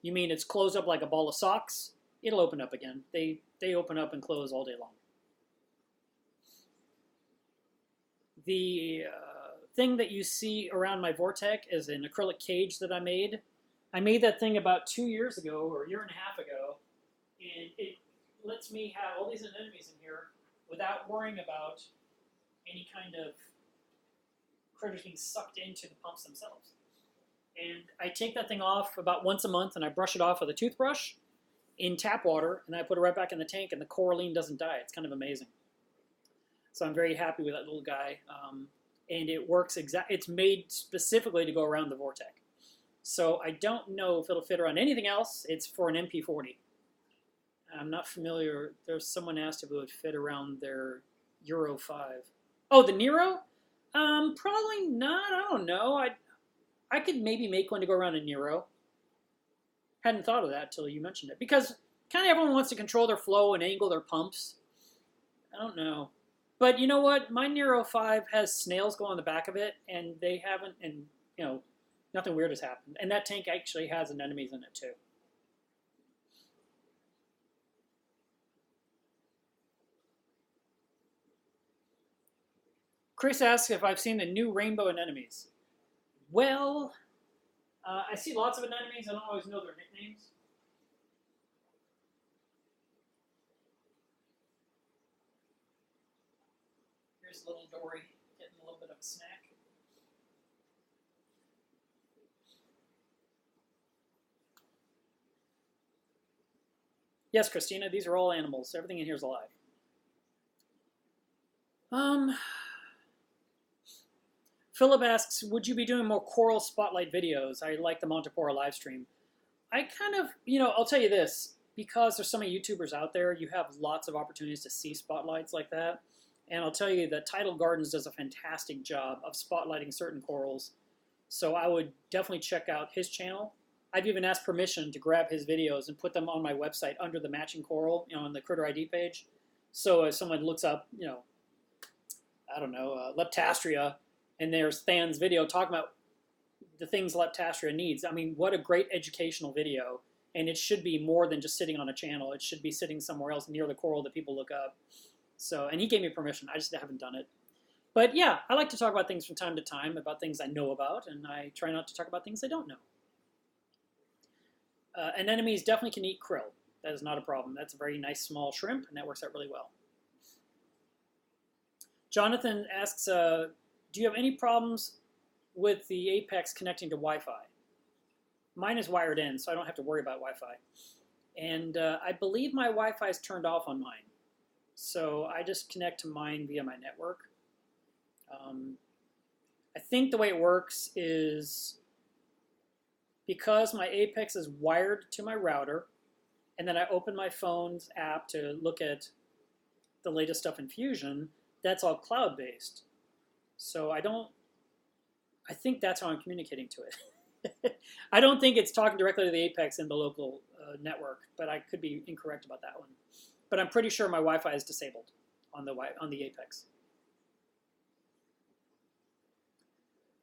you mean it's closed up like a ball of socks, it'll open up again. They open up and close all day long. The thing that you see around my Vortech is an acrylic cage that I made. I made that thing about 2 years ago or a year and a half ago, and it lets me have all these anemones in here without worrying about any kind of critters being sucked into the pumps themselves. And I take that thing off about once a month, and I brush it off with a toothbrush in tap water, and I put it right back in the tank, and the coralline doesn't die. It's kind of amazing. So I'm very happy with that little guy. And it works exactly. It's made specifically to go around the Vortech. So I don't know if it'll fit around anything else. It's for an MP40. I'm not familiar. There's someone asked if it would fit around their Euro 5. Oh, the Nero? Probably not. I don't know. I could maybe make one to go around a Nero. Hadn't thought of that till you mentioned it. Because kind of everyone wants to control their flow and angle their pumps. I don't know. But you know what? My Nero 5 has snails go on the back of it, and they haven't, and nothing weird has happened. And that tank actually has anemones in it too. Chris asks if I've seen the new rainbow anemones. Well, I see lots of anemones. I don't always know their nicknames. Here's little Dory getting a little bit of a snack. Yes, Christina, these are all animals. Everything in here is alive. Philip asks, would you be doing more coral spotlight videos? I like the Montepora live stream. I kind of, I'll tell you this. Because there's so many YouTubers out there, you have lots of opportunities to see spotlights like that. And I'll tell you that Tidal Gardens does a fantastic job of spotlighting certain corals. So I would definitely check out his channel. I've even asked permission to grab his videos and put them on my website under the matching coral, on the Critter ID page. So if someone looks up, I don't know, Leptastria, and there's Than's video talking about the things Leptastria needs. I mean, what a great educational video. And it should be more than just sitting on a channel. It should be sitting somewhere else near the coral that people look up. So, and he gave me permission. I just haven't done it. But yeah, I like to talk about things from time to time, about things I know about, and I try not to talk about things I don't know. Anemones definitely can eat krill. That is not a problem. That's a very nice small shrimp, and that works out really well. Jonathan asks, do you have any problems with the Apex connecting to Wi-Fi? Mine is wired in, so I don't have to worry about Wi-Fi. And I believe my Wi-Fi is turned off on mine. So I just connect to mine via my network. I think the way it works is because my Apex is wired to my router, and then I open my phone's app to look at the latest stuff in Fusion, that's all cloud-based. So I think that's how I'm communicating to it. I don't think it's talking directly to the Apex in the local network, but I could be incorrect about that one. But I'm pretty sure my Wi-Fi is disabled on the Apex.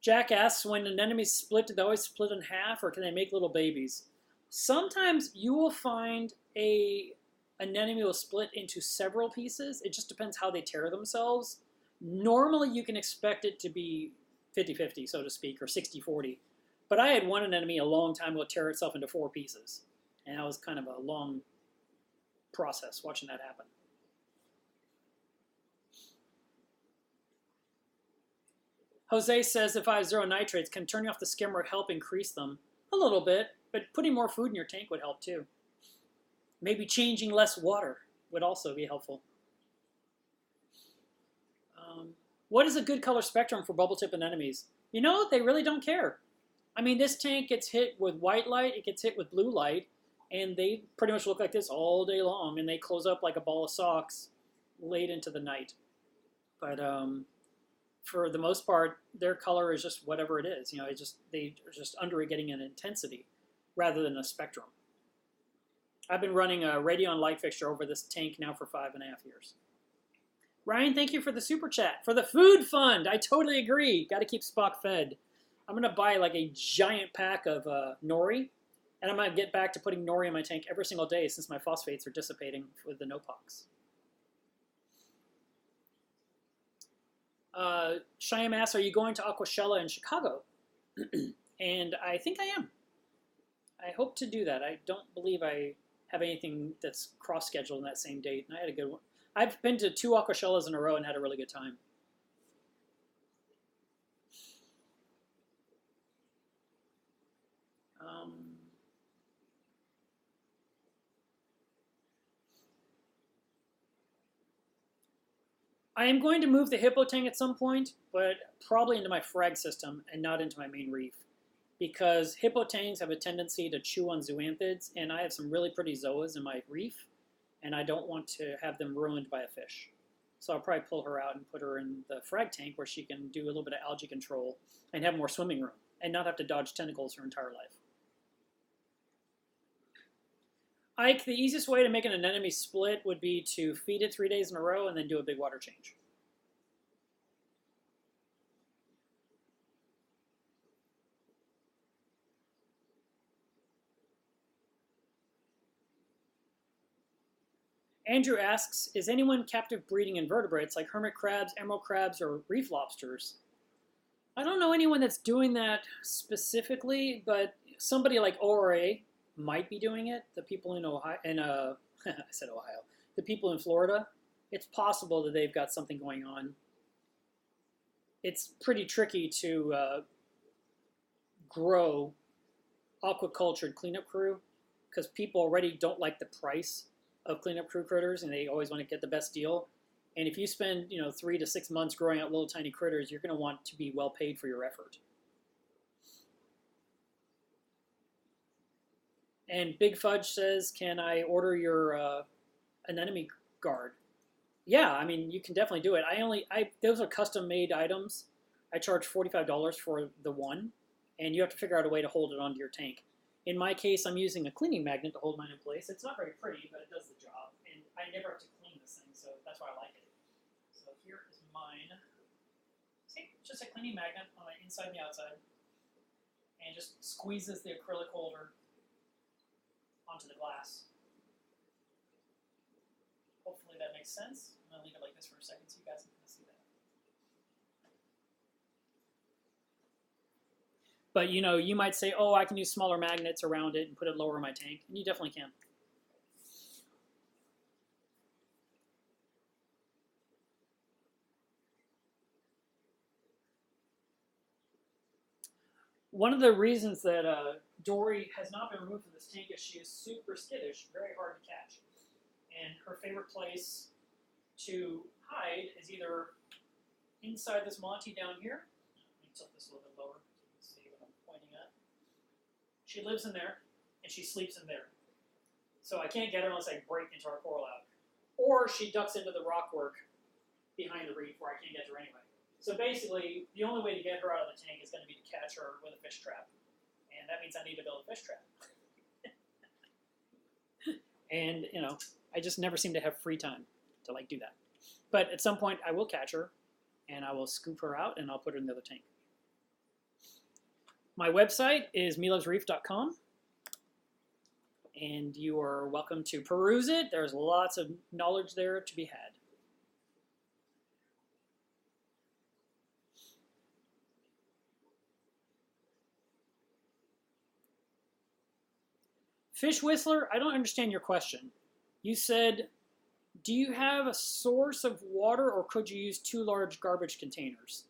Jack asks, when anemones split, do they always split in half, or can they make little babies? Sometimes you will find an anemone will split into several pieces. It just depends how they tear themselves. Normally, you can expect it to be 50-50, so to speak, or 60-40. But I had one anemone a long time ago tear itself into 4 pieces. And that was kind of a long process watching that happen. Jose says, if I have 0 nitrates, can turning off the skimmer help increase them? A little bit, but putting more food in your tank would help too. Maybe changing less water would also be helpful. What is a good color spectrum for bubble tip anemones? They really don't care. I mean, this tank gets hit with white light, it gets hit with blue light, and they pretty much look like this all day long, and they close up like a ball of socks late into the night. But for the most part, their color is just whatever it is. They are just under it getting an intensity rather than a spectrum. I've been running a Radeon light fixture over this tank now for 5.5 years. Ryan, thank you for the super chat. For the food fund, I totally agree. Got to keep Spock fed. I'm going to buy like a giant pack of nori, and I'm going to get back to putting nori in my tank every single day since my phosphates are dissipating with the no-pox. Shyam asks, are you going to Aquashella in Chicago? And I think I am. I hope to do that. I don't believe I have anything that's cross-scheduled in that same date, and I had a good one. I've been to 2 Aquashellas in a row and had a really good time. I am going to move the hippo tank at some point, but probably into my frag system and not into my main reef. Because hippo tanks have a tendency to chew on zoanthids, and I have some really pretty zoas in my reef, and I don't want to have them ruined by a fish. So I'll probably pull her out and put her in the frag tank where she can do a little bit of algae control and have more swimming room and not have to dodge tentacles her entire life. Ike, the easiest way to make an anemone split would be to feed it 3 days in a row and then do a big water change. Andrew asks, is anyone captive breeding invertebrates like hermit crabs, emerald crabs, or reef lobsters? I don't know anyone that's doing that specifically, but somebody like ORA might be doing it. The people in Ohio, I said Ohio, the people in Florida, it's possible that they've got something going on. It's pretty tricky to grow aquacultured cleanup crew because people already don't like the price of cleanup crew critters, and they always want to get the best deal. And if you spend 3 to 6 months growing out little tiny critters, you're going to want to be well paid for your effort. And Big Fudge says, can I order your anemone guard? Yeah, I mean, you can definitely do it. Those are custom made items. I charge $45 for the one, and you have to figure out a way to hold it onto your tank. In my case, I'm using a cleaning magnet to hold mine in place. It's not very pretty, but it does the job. And I never have to clean this thing, so that's why I like it. So here is mine. See, it's just a cleaning magnet on the inside and the outside. And it just squeezes the acrylic holder onto the glass. Hopefully that makes sense. I'm going to leave it like this for a second so you guys can see that. But you might say, oh, I can use smaller magnets around it and put it lower in my tank. And you definitely can. One of the reasons that Dory has not been removed from this tank is she is super skittish, very hard to catch. And her favorite place to hide is either inside this Monty down here. Let me tilt this a little bit lower so you can see what I'm pointing at. She lives in there, and she sleeps in there. So I can't get her unless I break into our coral out. Or she ducks into the rockwork behind the reef where I can't get to her anyway. So basically, the only way to get her out of the tank is going to be to catch her with a fish trap. And that means I need to build a fish trap. And, I just never seem to have free time to do that. But at some point, I will catch her, and I will scoop her out, and I'll put her in the other tank. My website is melovesreef.com, and you are welcome to peruse it. There's lots of knowledge there to be had. Fish Whistler, I don't understand your question. You said, do you have a source of water, or could you use 2 large garbage containers?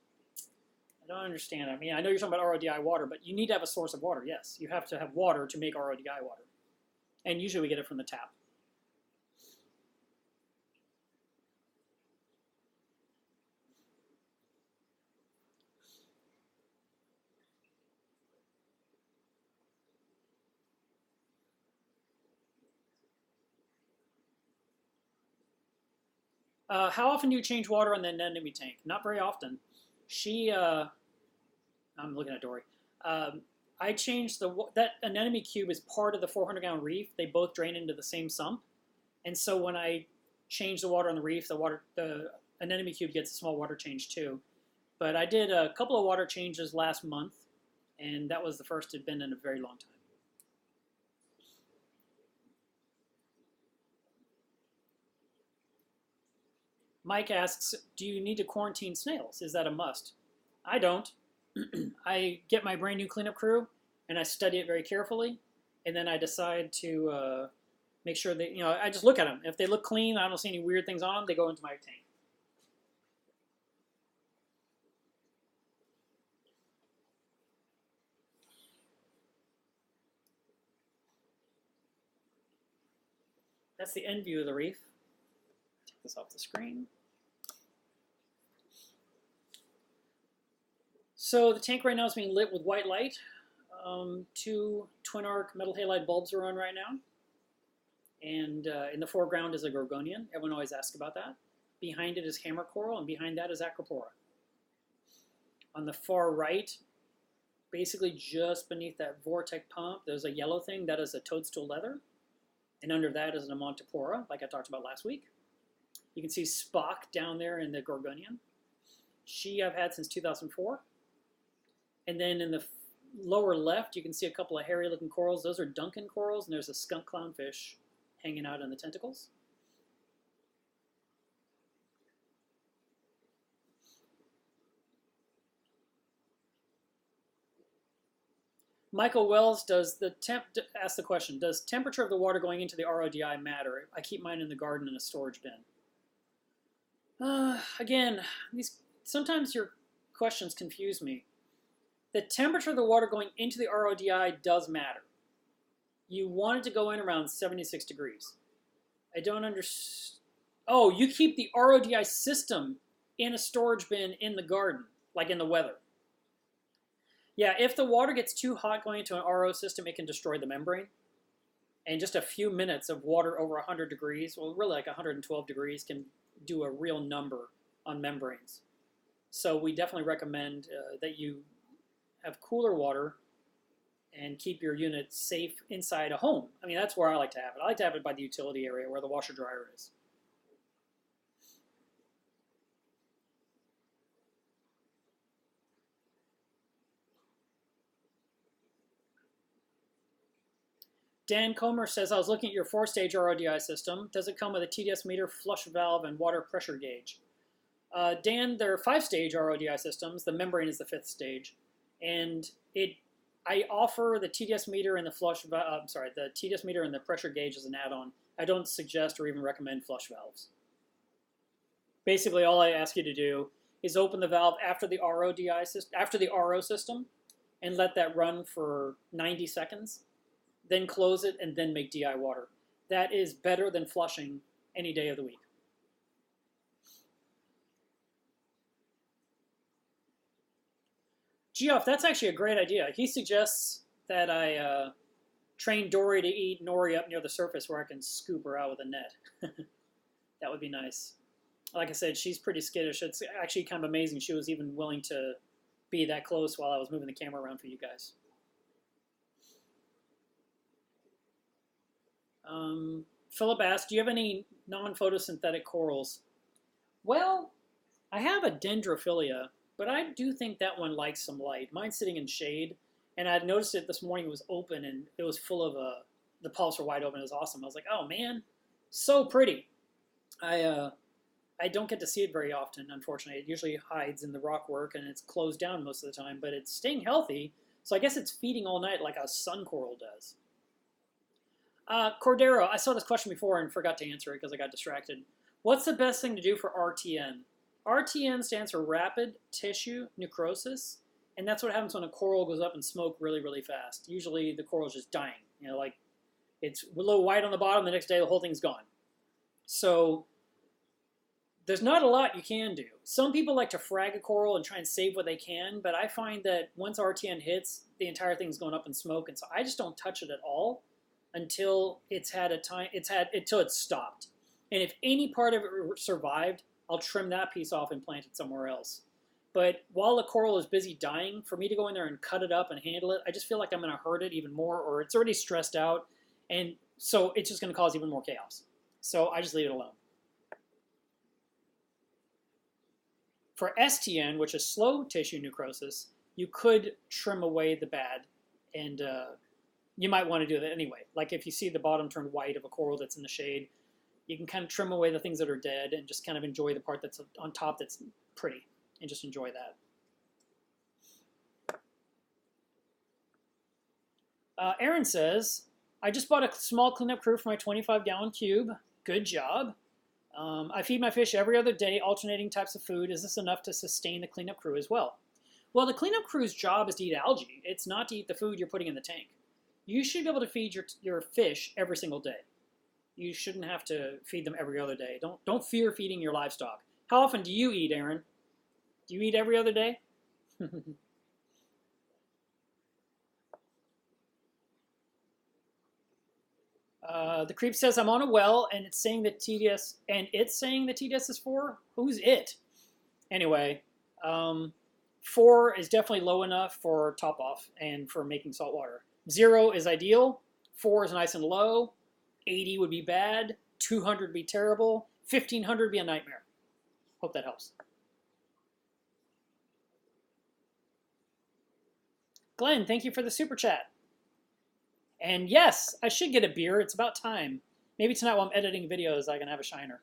I don't understand. I mean, I know you're talking about RODI water, but you need to have a source of water, yes. You have to have water to make RODI water. And usually we get it from the tap. How often do you change water on the anemone tank? Not very often. I'm looking at Dory. I changed that anemone cube is part of the 400-gallon reef. They both drain into the same sump. And so when I change the water on the reef, the anemone cube gets a small water change too. But I did a couple of water changes last month, and that was the first it had been in a very long time. Mike asks, do you need to quarantine snails? Is that a must? I don't. I get my brand new cleanup crew, and I study it very carefully, and then I decide to make sure that, I just look at them. If they look clean, I don't see any weird things on them, they go into my tank. That's the end view of the reef. Take this off the screen. So the tank right now is being lit with white light. 2 twin arc metal halide bulbs are on right now. And in the foreground is a gorgonian. Everyone always asks about that. Behind it is hammer coral, and behind that is acropora. On the far right, basically just beneath that Vortech pump, there's a yellow thing. That is a toadstool leather. And under that is an amontopora, like I talked about last week. You can see Spock down there in the gorgonian. She I've had since 2004. And then in the lower left, you can see a couple of hairy-looking corals. Those are Duncan corals, and there's a skunk clownfish hanging out in the tentacles. Michael Wells ask the question, does temperature of the water going into the RODI matter? I keep mine in the garden in a storage bin. Again, sometimes your questions confuse me. The temperature of the water going into the RODI does matter. You want it to go in around 76 degrees. I don't understand. Oh, you keep the RODI system in a storage bin in the garden, like in the weather. Yeah, if the water gets too hot going into an RO system, it can destroy the membrane. And just a few minutes of water over 100 degrees, well, really like 112 degrees, can do a real number on membranes. So we definitely recommend that you have cooler water and keep your unit safe inside a home. I mean, that's where I like to have it. I like to have it by the utility area where the washer dryer is. Dan Comer says, I was looking at your 4-stage RODI system. Does it come with a TDS meter, flush valve, and water pressure gauge? Dan, they're 5-stage RODI systems. The membrane is the 5th stage. And I offer the TDS meter and the the TDS meter and the pressure gauge as an add-on. I don't suggest or even recommend flush valves. Basically, all I ask you to do is open the valve after the RO system, and let that run for 90 seconds. Then close it, and then make DI water. That is better than flushing any day of the week. Geoff, that's actually a great idea. He suggests that I train Dory to eat nori up near the surface where I can scoop her out with a net. That would be nice. Like I said, she's pretty skittish. It's actually kind of amazing she was even willing to be that close while I was moving the camera around for you guys. Philip asked, do you have any non-photosynthetic corals? Well, I have a Dendrophilia, but I do think that one likes some light. Mine's sitting in shade, and I noticed it this morning. It was open, and it was full of, the polyps were wide open. It was awesome. I was like, oh man, so pretty. I don't get to see it very often, unfortunately. It usually hides in the rock work, and it's closed down most of the time, but it's staying healthy, so I guess it's feeding all night like a sun coral does. Cordero, I saw this question before and forgot to answer it because I got distracted. What's the best thing to do for RTN? RTN stands for rapid tissue necrosis, and that's what happens when a coral goes up in smoke really, really fast. Usually the coral's just dying. You know, like it's a little white on the bottom, the next day the whole thing's gone. So there's not a lot you can do. Some people like to frag a coral and try and save what they can, but I find that once RTN hits, the entire thing's going up in smoke, and so I just don't touch it at all until until it's stopped. And if any part of it survived, I'll trim that piece off and plant it somewhere else. But while the coral is busy dying, for me to go in there and cut it up and handle it, I just feel like I'm going to hurt it even more, or it's already stressed out, and so it's just going to cause even more chaos. So I just leave it alone. For STN, which is slow tissue necrosis, you could trim away the bad, and you might want to do that anyway. Like if you see the bottom turn white of a coral that's in the shade, you can kind of trim away the things that are dead and just kind of enjoy the part that's on top that's pretty, and just enjoy that. Aaron says, I just bought a small cleanup crew for my 25-gallon cube. Good job. I feed my fish every other day, alternating types of food. Is this enough to sustain the cleanup crew as well? Well, the cleanup crew's job is to eat algae. It's not to eat the food you're putting in the tank. You should be able to feed your fish every single day. You shouldn't have to feed them every other day. Don't fear feeding your livestock. How often do you eat, Aaron? Do you eat every other day? The creep says, I'm on a well, and it's saying that TDS, is 4? Who's it? Anyway, 4 is definitely low enough for top off and for making salt water. 0 is ideal. 4 is nice and low. 80 would be bad. 200 would be terrible. 1500 would be a nightmare. Hope that helps. Glenn, thank you for the super chat. And yes, I should get a beer. It's about time. Maybe tonight while I'm editing videos, I can have a shiner.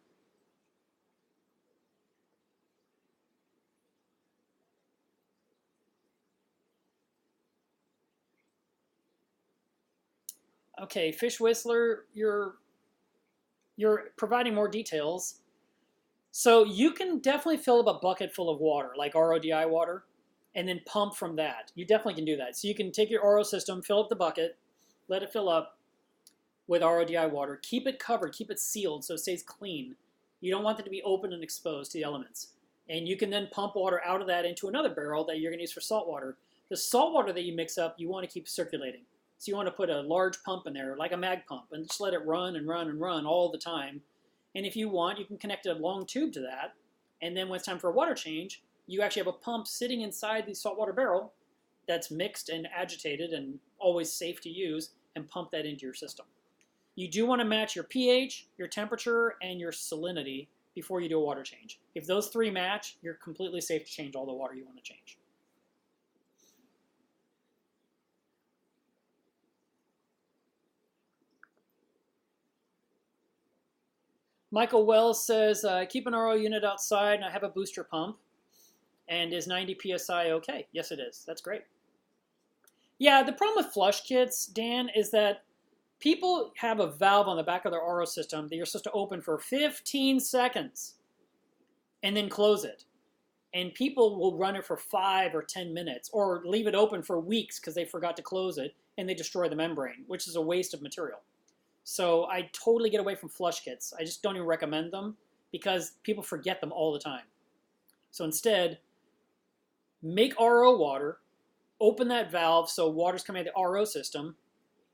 Okay, Fish Whistler, you're providing more details. So you can definitely fill up a bucket full of water, like RODI water, and then pump from that. You definitely can do that. So you can take your RO system, fill up the bucket, let it fill up with RODI water, keep it covered, keep it sealed so it stays clean. You don't want it to be open and exposed to the elements. And you can then pump water out of that into another barrel that you're going to use for salt water. The salt water that you mix up, you want to keep circulating. So you want to put a large pump in there, like a mag pump, and just let it run and run and run all the time. And if you want, you can connect a long tube to that. And then when it's time for a water change, you actually have a pump sitting inside the saltwater barrel that's mixed and agitated and always safe to use, and pump that into your system. You do want to match your pH, your temperature, and your salinity before you do a water change. If those three match, you're completely safe to change all the water you want to change. Michael Wells says, keep an RO unit outside and I have a booster pump. And is 90 PSI okay? Yes, it is. That's great. Yeah, the problem with flush kits, Dan, is that people have a valve on the back of their RO system that you're supposed to open for 15 seconds and then close it. And people will run it for 5 or 10 minutes or leave it open for weeks because they forgot to close it and they destroy the membrane, which is a waste of material. So I totally get away from flush kits. I just don't even recommend them because people forget them all the time. So instead, make RO water, open that valve so water's coming out of the RO system,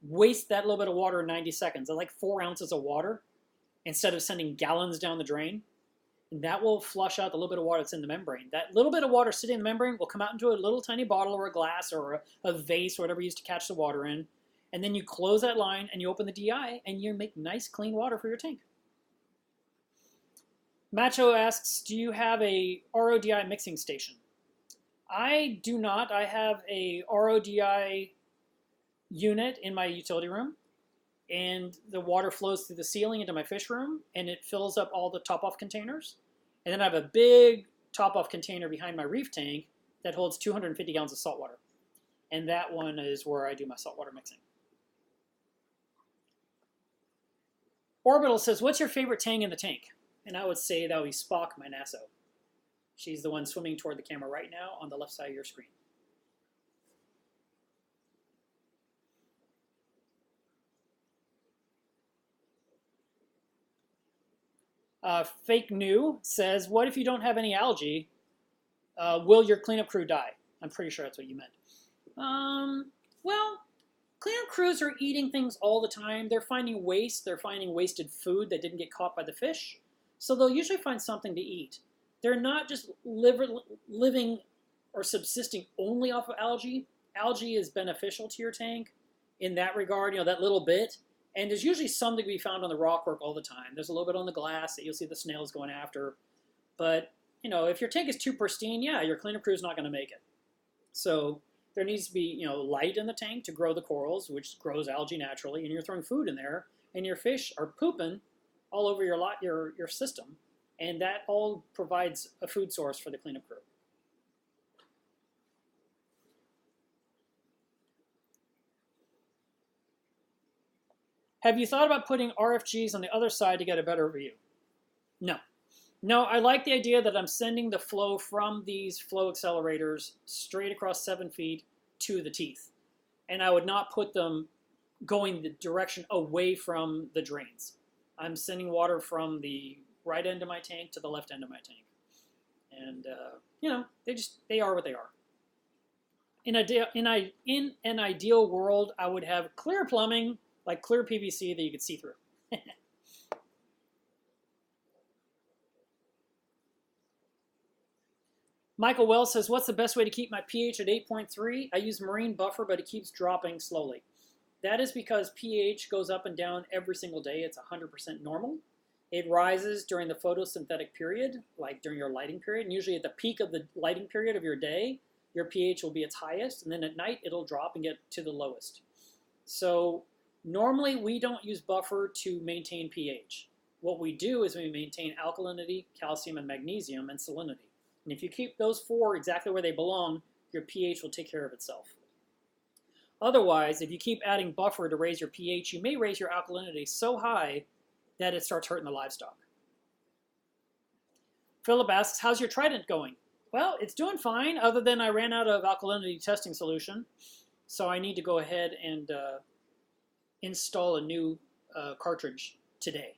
waste that little bit of water in 90 seconds. That's like 4 ounces of water instead of sending gallons down the drain. And that will flush out the little bit of water that's in the membrane. That little bit of water sitting in the membrane will come out into a little tiny bottle or a glass or a vase or whatever you use to catch the water in. And then you close that line and you open the DI and you make nice clean water for your tank. Macho asks, do you have a RODI mixing station? I do not. I have a RODI unit in my utility room, and the water flows through the ceiling into my fish room, and it fills up all the top-off containers. And then I have a big top-off container behind my reef tank that holds 250 gallons of salt water. And that one is where I do my saltwater mixing. Orbital says, what's your favorite tang in the tank? And I would say that would be Spock, my Nasso. She's the one swimming toward the camera right now on the left side of your screen. Fake New says, what if you don't have any algae? Will your cleanup crew die? I'm pretty sure that's what you meant. Well, cleanup crews are eating things all the time. They're finding waste. They're finding wasted food that didn't get caught by the fish. So they'll usually find something to eat. They're not just living or subsisting only off of algae. Algae is beneficial to your tank in that regard, that little bit. And there's usually something to be found on the rockwork all the time. There's a little bit on the glass that you'll see the snails going after. But, if your tank is too pristine, yeah, your cleanup crew is not going to make it. So there needs to be, light in the tank to grow the corals, which grows algae naturally. And you're throwing food in there, and your fish are pooping all over your system. And that all provides a food source for the cleanup crew. Have you thought about putting RFGs on the other side to get a better view? No. No, I like the idea that I'm sending the flow from these flow accelerators straight across 7 feet to the teeth. And I would not put them going the direction away from the drains. I'm sending water from the right end of my tank to the left end of my tank. And, they are what they are. In an ideal world, I would have clear plumbing, like clear PVC that you could see through. Michael Wells says, what's the best way to keep my pH at 8.3? I use marine buffer, but it keeps dropping slowly. That is because pH goes up and down every single day. It's 100% normal. It rises during the photosynthetic period, like during your lighting period. And usually at the peak of the lighting period of your day, your pH will be its highest. And then at night, it'll drop and get to the lowest. So normally, we don't use buffer to maintain pH. What we do is we maintain alkalinity, calcium, and magnesium, and salinity. And if you keep those 4 exactly where they belong, your pH will take care of itself. Otherwise, if you keep adding buffer to raise your pH, you may raise your alkalinity so high that it starts hurting the livestock. Philip asks, how's your Triton going? Well, it's doing fine, other than I ran out of alkalinity testing solution. So I need to go ahead and install a new cartridge today.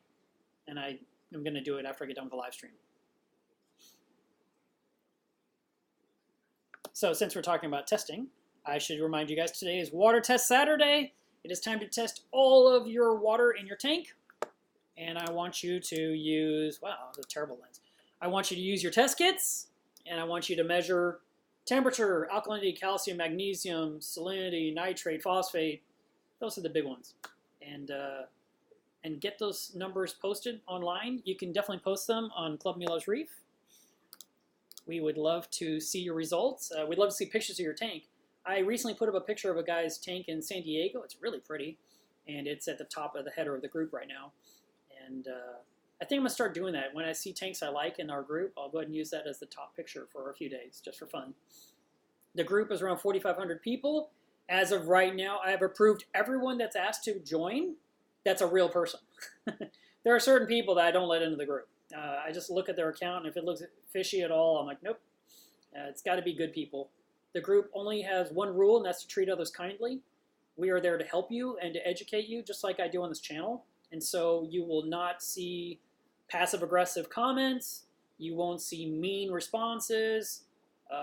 And I'm going to do it after I get done with the live stream. So since we're talking about testing, I should remind you guys today is Water Test Saturday. It is time to test all of your water in your tank. And I want you to use, wow, that's a terrible lens. I want you to use your test kits, and I want you to measure temperature, alkalinity, calcium, magnesium, salinity, nitrate, phosphate. Those are the big ones. And get those numbers posted online. You can definitely post them on Club Milos Reef. We would love to see your results. We'd love to see pictures of your tank. I recently put up a picture of a guy's tank in San Diego. It's really pretty, and it's at the top of the header of the group right now. And I think I'm going to start doing that. When I see tanks I like in our group, I'll go ahead and use that as the top picture for a few days, just for fun. The group is around 4,500 people. As of right now, I have approved everyone that's asked to join. That's a real person. There are certain people that I don't let into the group. I just look at their account, and if it looks fishy at all, I'm like, nope. It's got to be good people. The group only has one rule, and that's to treat others kindly. We are there to help you and to educate you, just like I do on this channel. And so you will not see passive-aggressive comments. You won't see mean responses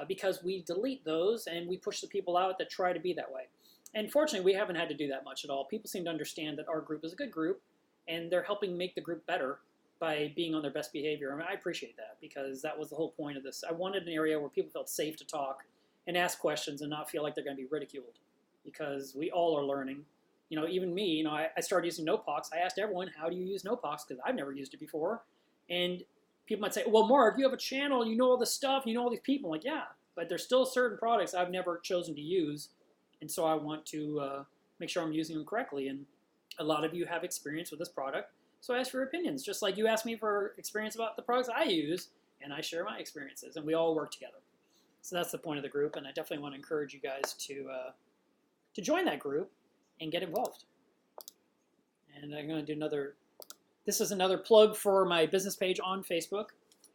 because we delete those, and we push the people out that try to be that way. And fortunately, we haven't had to do that much at all. People seem to understand that our group is a good group, and they're helping make the group better by being on their best behavior. I mean, I appreciate that, because that was the whole point of this. I wanted an area where people felt safe to talk and ask questions and not feel like they're going to be ridiculed, because we all are learning. You know, even me, you know, I started using Nopox. I asked everyone, how do you use Nopox? Because I've never used it before. And people might say, well, Mark, you have a channel, you know all this stuff, you know all these people. I'm like, yeah, but there's still certain products I've never chosen to use. And so I want to make sure I'm using them correctly. And a lot of you have experience with this product. So I ask for your opinions, just like you ask me for experience about the products I use, and I share my experiences, and we all work together. So that's the point of the group, and I definitely want to encourage you guys to join that group and get involved. And I'm going to do another, this is another plug for my business page on Facebook.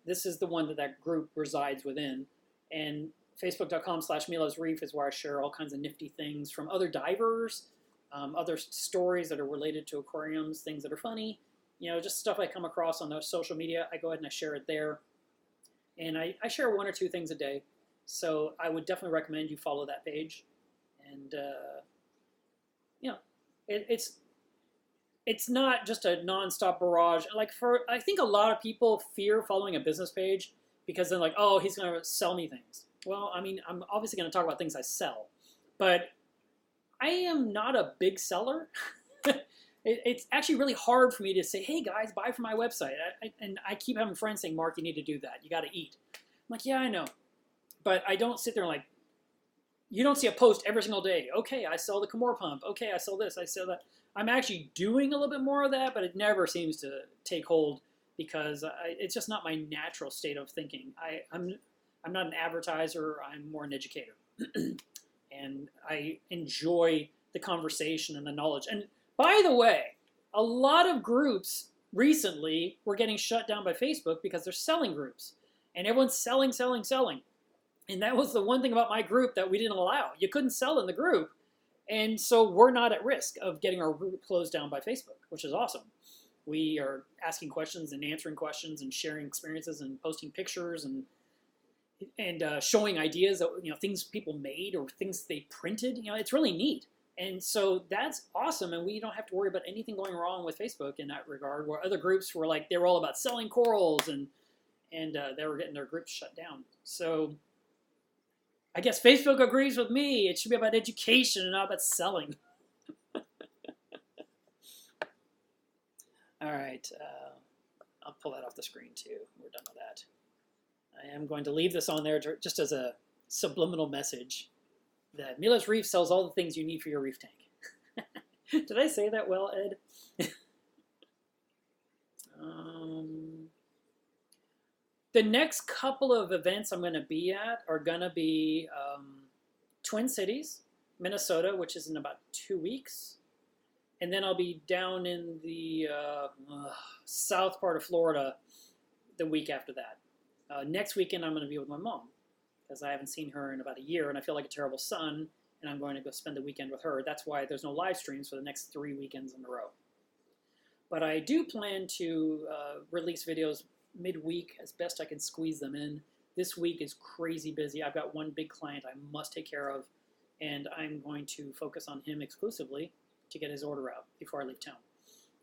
This is the one that group resides within. And facebook.com/MilosReef is where I share all kinds of nifty things from other divers, other stories that are related to aquariums, things that are funny, you know, just stuff I come across on the social media. I go ahead and I share it there. And I share 1 or 2 things a day. So I would definitely recommend you follow that page. And, you know, it's not just a nonstop barrage. Like I think a lot of people fear following a business page because they're like, oh, he's going to sell me things. Well, I mean, I'm obviously going to talk about things I sell, but I am not a big seller. It's actually really hard for me to say, hey guys, buy from my website. And I keep having friends saying, Mark, you need to do that. You got to eat. I'm like, yeah, I know. But I don't sit there and like, you don't see a post every single day. Okay, I sell the Skimmer pump. Okay, I sell this, I sell that. I'm actually doing a little bit more of that, but it never seems to take hold because it's just not my natural state of thinking. I'm not an advertiser. I'm more an educator. And I enjoy the conversation and the knowledge. And by the way, a lot of groups recently were getting shut down by Facebook because they're selling groups. And everyone's selling, selling, selling. And that was the one thing about my group that we didn't allow. You couldn't sell in the group. And so we're not at risk of getting our group closed down by Facebook, which is awesome. We are asking questions and answering questions and sharing experiences and posting pictures and showing ideas of, you know, things people made or things they printed. You know, it's really neat. And so that's awesome. And we don't have to worry about anything going wrong with Facebook in that regard, where other groups were like, they were all about selling corals and they were getting their groups shut down. So I guess Facebook agrees with me. It should be about education and not about selling. All right. I'll pull that off the screen too. We're done with that. I am going to leave this on there just as a subliminal message that Milos Reef sells all the things you need for your reef tank. Did I say that well, Ed? The next couple of events I'm going to be at are going to be Twin Cities. Minnesota, which is in about 2 weeks. And then I'll be down in the south part of Florida the week after that. Next weekend, I'm going to be with my mom because I haven't seen her in about a year, and I feel like a terrible son, and I'm going to go spend the weekend with her. That's why there's no live streams for the next 3 weekends in a row. But I do plan to release videos midweek as best I can squeeze them in. This week is crazy busy. I've got one big client I must take care of, and I'm going to focus on him exclusively to get his order out before I leave town.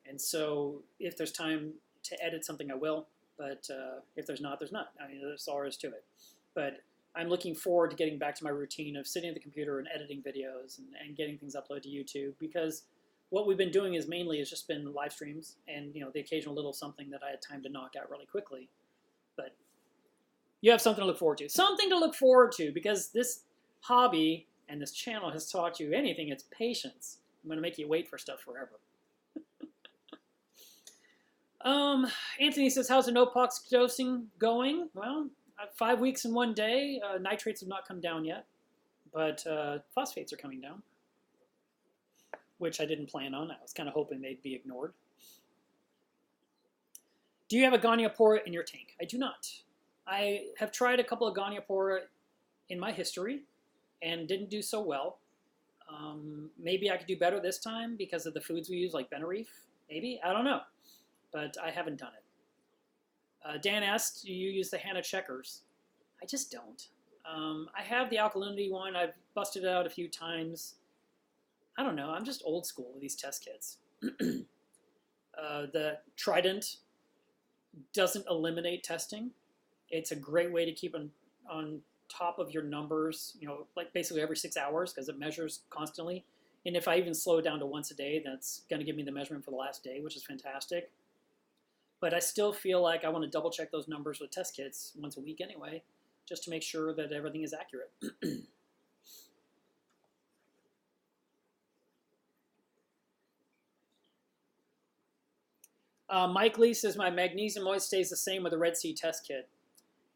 And so if there's time to edit something, I will. But if there's not, there's not. I mean, that's all there is to it. But I'm looking forward to getting back to my routine of sitting at the computer and editing videos and getting things uploaded to YouTube, because what we've been doing is just been live streams and, the occasional little something that I had time to knock out really quickly. But you have something to look forward to. Something to look forward to, because this hobby and this channel has taught you anything, it's patience. I'm going to make you wait for stuff forever. Anthony says, how's the no-pox dosing going? Well, 5 weeks and 1 day. Nitrates have not come down yet, but phosphates are coming down, which I didn't plan on. I was kind of hoping they'd be ignored. Do you have a Goniopora in your tank? I do not. I have tried a couple of Goniopora in my history and didn't do so well. Maybe I could do better this time because of the foods we use, like Benereef. Maybe, I don't know, but I haven't done it. Dan asked, do you use the Hannah checkers? I just don't. I have the alkalinity one. I've busted it out a few times. I don't know. I'm just old school with these test kits. The Triton doesn't eliminate testing. It's a great way to keep on top of your numbers, like basically every 6 hours, because it measures constantly. And if I even slow it down to once a day, that's going to give me the measurement for the last day, which is fantastic. But I still feel like I want to double check those numbers with test kits once a week anyway, just to make sure that everything is accurate. Mike Lee says, my magnesium always stays the same with the Red Sea test kit.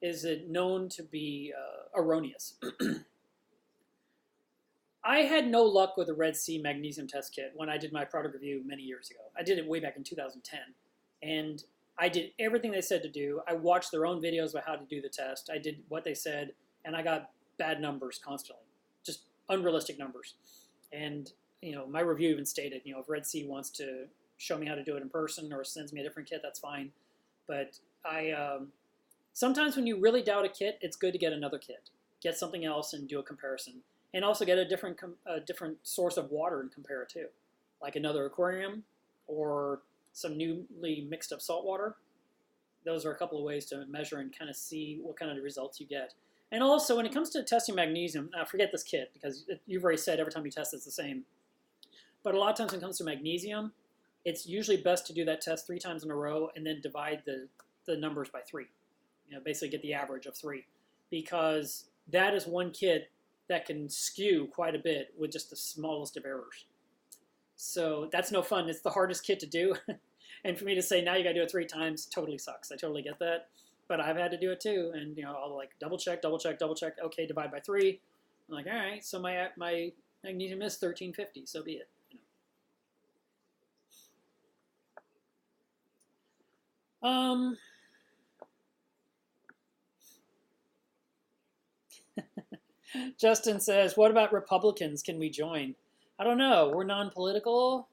Is it known to be erroneous? I had no luck with the Red Sea magnesium test kit when I did my product review many years ago. I did it way back in 2010. And I did everything they said to do. I watched their own videos about how to do the test. I did what they said, and I got bad numbers constantly, just unrealistic numbers. And my review even stated, if Red Sea wants to show me how to do it in person or sends me a different kit, that's fine. But sometimes when you really doubt a kit, it's good to get another kit, get something else, and do a comparison, and also get a different source of water and compare it to, like another aquarium or some newly mixed up salt water. Those are a couple of ways to measure and kind of see what kind of results you get. And also, when it comes to testing magnesium, forget this kit because you've already said every time you test it's the same. But a lot of times when it comes to magnesium, it's usually best to do that test 3 times in a row and then divide the numbers by 3. Basically get the average of 3, because that is one kit that can skew quite a bit with just the smallest of errors. So that's no fun. It's the hardest kit to do. And for me to say, now you got to do it 3 times, totally sucks. I totally get that. But I've had to do it too. And, I'll like double check. Okay, divide by 3. I'm like, all right, so my magnesium is 1350, so be it. Justin says, what about Republicans? Can we join? I don't know. We're non-political.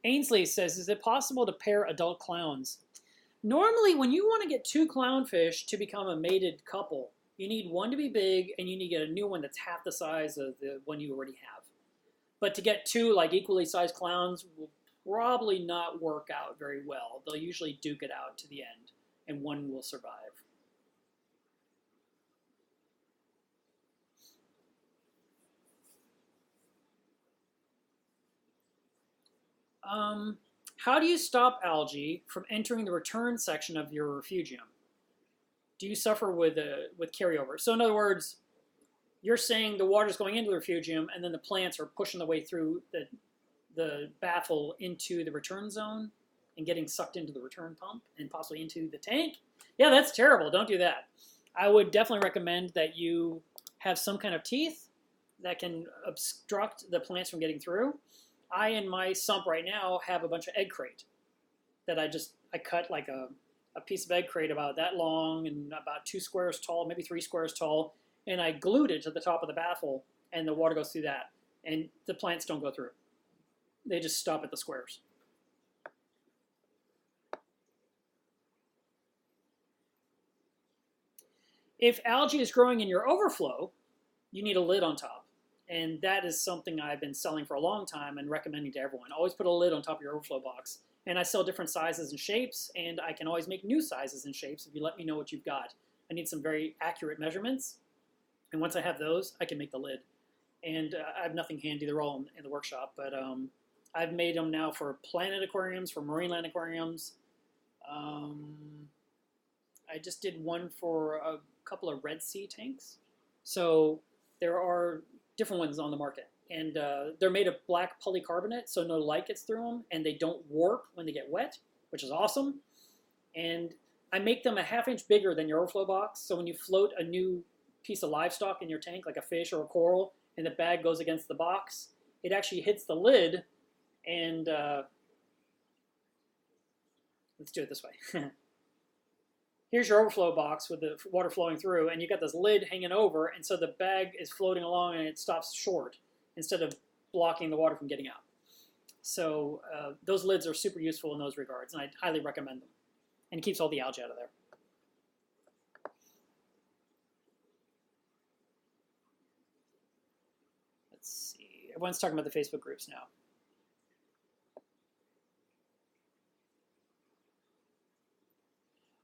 Ainsley says, is it possible to pair adult clowns? Normally, when you want to get 2 clownfish to become a mated couple, you need one to be big, and you need to get a new one that's half the size of the one you already have. But to get 2 like equally sized clowns will probably not work out very well. They'll usually duke it out to the end, and one will survive. How do you stop algae from entering the return section of your refugium? Do you suffer with carryover? So in other words, you're saying the water's going into the refugium and then the plants are pushing the way through the baffle into the return zone and getting sucked into the return pump and possibly into the tank? Yeah, that's terrible. Don't do that. I would definitely recommend that you have some kind of teeth that can obstruct the plants from getting through. I, in my sump right now, have a bunch of egg crate that I cut like a piece of egg crate about that long and about 2 squares tall, maybe 3 squares tall, and I glued it to the top of the baffle, and the water goes through that, and the plants don't go through. They just stop at the squares. If algae is growing in your overflow, you need a lid on top. And that is something I've been selling for a long time and recommending to everyone. Always put a lid on top of your overflow box. And I sell different sizes and shapes, and I can always make new sizes and shapes if you let me know what you've got. I need some very accurate measurements, and once I have those, I can make the lid. And I have nothing handy, they're all in the workshop, but I've made them now for planet aquariums, for marine land aquariums. I just did one for a couple of Red Sea tanks. So there are different ones on the market. And they're made of black polycarbonate, so no light gets through them, and they don't warp when they get wet, which is awesome. And I make them a ½ inch bigger than your overflow box, so when you float a new piece of livestock in your tank, like a fish or a coral, and the bag goes against the box, it actually hits the lid, and let's do it this way. Here's your overflow box with the water flowing through, and you've got this lid hanging over, and so the bag is floating along and it stops short instead of blocking the water from getting out. So those lids are super useful in those regards, and I highly recommend them. And it keeps all the algae out of there. Let's see. Everyone's talking about the Facebook groups now.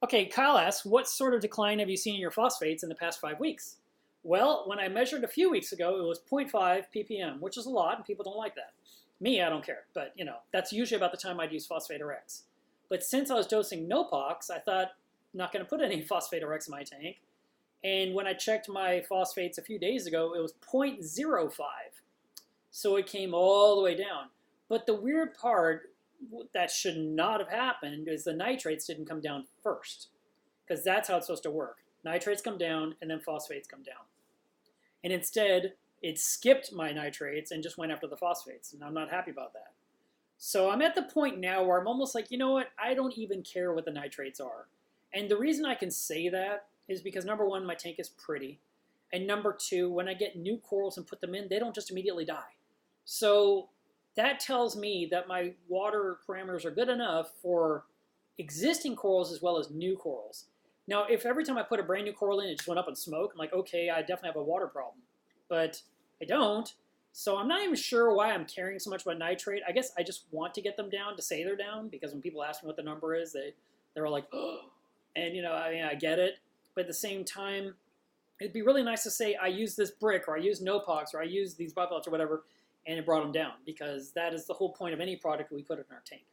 Okay, Kyle asks, what sort of decline have you seen in your phosphates in the past 5 weeks? Well, when I measured a few weeks ago, it was 0.5 ppm, which is a lot, and people don't like that. Me, I don't care, but that's usually about the time I'd use Phosphate RX. But since I was dosing no-pox, I thought, not going to put any Phosphate RX in my tank. And when I checked my phosphates a few days ago, it was 0.05. So it came all the way down. But the weird part that should not have happened is the nitrates didn't come down first, because that's how it's supposed to work. Nitrates come down, and then phosphates come down. And instead, it skipped my nitrates and just went after the phosphates, and I'm not happy about that. So I'm at the point now where I'm almost like, you know what, I don't even care what the nitrates are. And the reason I can say that is because, number one, my tank is pretty. And number two, when I get new corals and put them in, they don't just immediately die. So that tells me that my water parameters are good enough for existing corals as well as new corals. Now, if every time I put a brand new coral in, it just went up in smoke, I'm like, okay, I definitely have a water problem. But I don't. So I'm not even sure why I'm caring so much about nitrate. I guess I just want to get them down to say they're down, because when people ask me what the number is, they're all like, oh. And, I mean, I get it. But at the same time, it'd be really nice to say I use this brick, or I use no-pox, or I use these bivalves or whatever, and it brought them down, because that is the whole point of any product we put in our tank.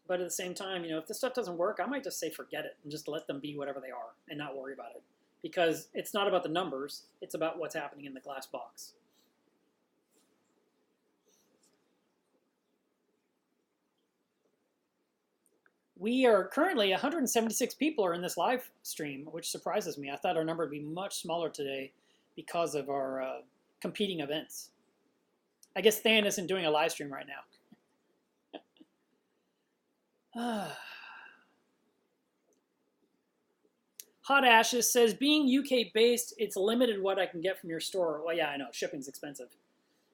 But at the same time, if this stuff doesn't work, I might just say forget it and just let them be whatever they are and not worry about it. Because it's not about the numbers, it's about what's happening in the glass box. We are currently 176 people are in this live stream, which surprises me. I thought our number would be much smaller today because of our competing events. I guess Than isn't doing a live stream right now. Hot Ashes says, being UK based, it's limited what I can get from your store. Well, yeah, I know, shipping's expensive.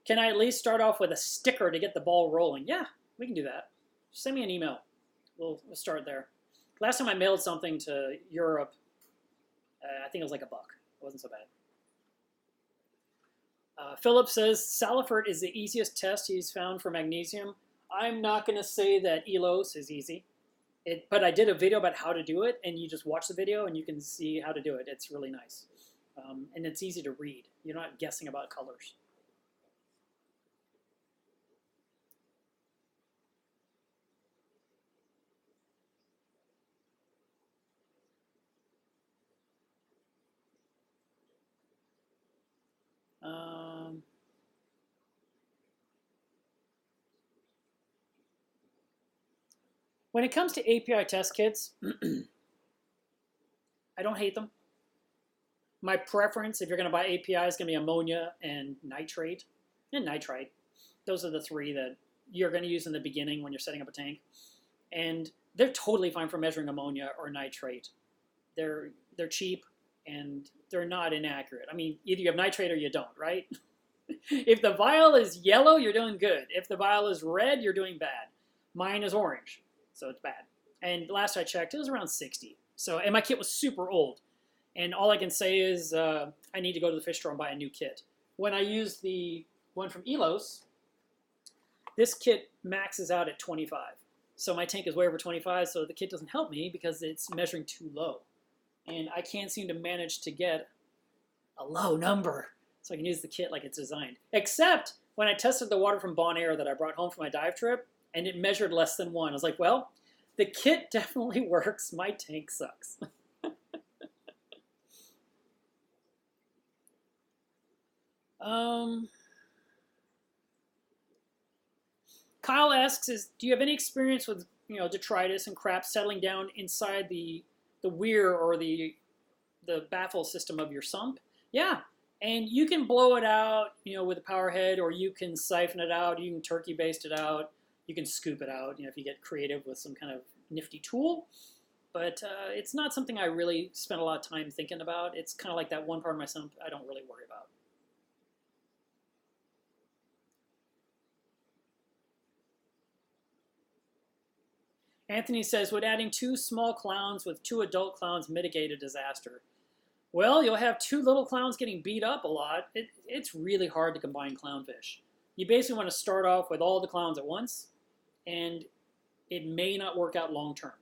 Can I at least start off with a sticker to get the ball rolling? Yeah, we can do that. Just send me an email. We'll start there. Last time I mailed something to Europe, I think it was like $1. It wasn't so bad. Philip says, Salifert is the easiest test he's found for magnesium. I'm not going to say that Elos is easy, but I did a video about how to do it, and you just watch the video and you can see how to do it. It's really nice. And it's easy to read. You're not guessing about colors. When it comes to API test kits, I don't hate them. My preference, if you're going to buy API, is going to be ammonia and nitrate and nitrite. Those are the three that you're going to use in the beginning when you're setting up a tank. And they're totally fine for measuring ammonia or nitrate. They're cheap and they're not inaccurate. I mean, either you have nitrate or you don't, right? If the vial is yellow, you're doing good. If the vial is red, you're doing bad. Mine is orange, so it's bad. And last I checked, it was around 60. So, and my kit was super old. And all I can say is I need to go to the fish store and buy a new kit. When I use the one from Elos, this kit maxes out at 25. So my tank is way over 25, so the kit doesn't help me because it's measuring too low. And I can't seem to manage to get a low number so I can use the kit like it's designed. Except when I tested the water from Bonaire that I brought home for my dive trip, and it measured less than 1. I was like, well, the kit definitely works. My tank sucks. Kyle asks, do you have any experience with detritus and crap settling down inside the weir or the baffle system of your sump? Yeah, and you can blow it out with a power head, or you can siphon it out, you can turkey baste it out, you can scoop it out if you get creative with some kind of nifty tool. But it's not something I really spend a lot of time thinking about. It's kind of like that one part of my sump I don't really worry about. Anthony says, would adding 2 small clowns with 2 adult clowns mitigate a disaster? Well, you'll have 2 little clowns getting beat up a lot. It's really hard to combine clownfish. You basically want to start off with all the clowns at once, and it may not work out long term.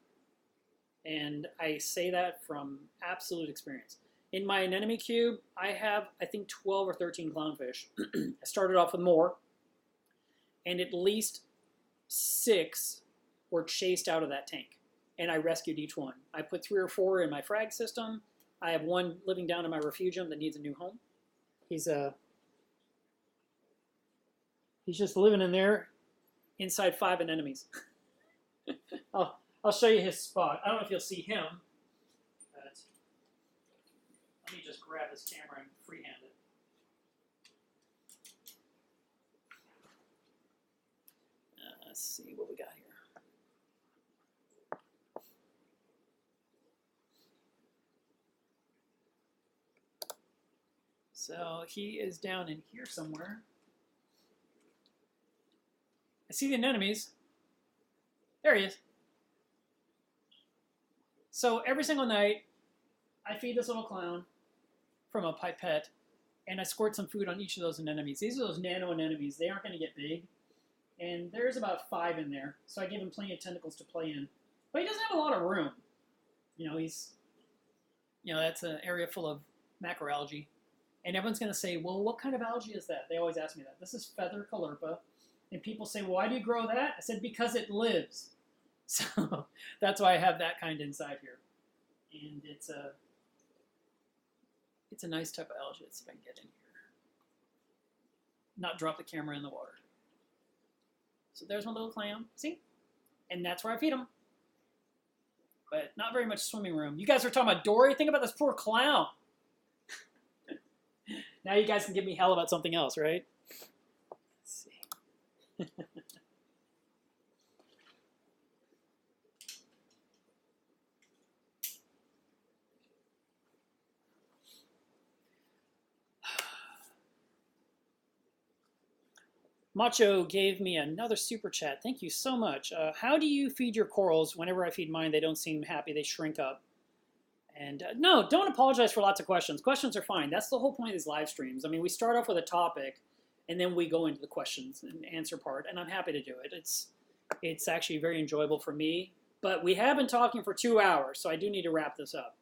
And I say that from absolute experience. In my anemone cube, I have, I think, 12 or 13 clownfish. I started off with more, and at least 6 were chased out of that tank, and I rescued each one. I put 3 or 4 in my frag system. I have 1 living down in my refugium that needs a new home. He's just living in there inside 5 anemones. I'll show you his spot. I don't know if you'll see him, but let me just grab his camera and freehand it. Let's see what we got here. So he is down in here somewhere. I see the anemones. There he is. So every single night, I feed this little clown from a pipette, and I squirt some food on each of those anemones. These are those nano anemones. They aren't going to get big. And there's about 5 in there, so I give him plenty of tentacles to play in. But he doesn't have a lot of room. That's an area full of macroalgae. And everyone's going to say, well, what kind of algae is that? They always ask me that. This is feather caulerpa. And people say, why do you grow that? I said, because it lives. So that's why I have that kind inside here. And it's a nice type of algae. Let's see if I can get in here. Not drop the camera in the water. So there's my little clam. See? And that's where I feed them. But not very much swimming room. You guys are talking about Dory? Think about this poor clown. Now you guys can give me hell about something else, right? Let's see. Macho gave me another super chat. Thank you so much. How do you feed your corals? Whenever I feed mine, they don't seem happy. They shrink up. And no, don't apologize for lots of questions. Questions are fine. That's the whole point of these live streams. I mean, we start off with a topic, and then we go into the questions and answer part, and I'm happy to do it. It's actually very enjoyable for me. But we have been talking for 2 hours, so I do need to wrap this up.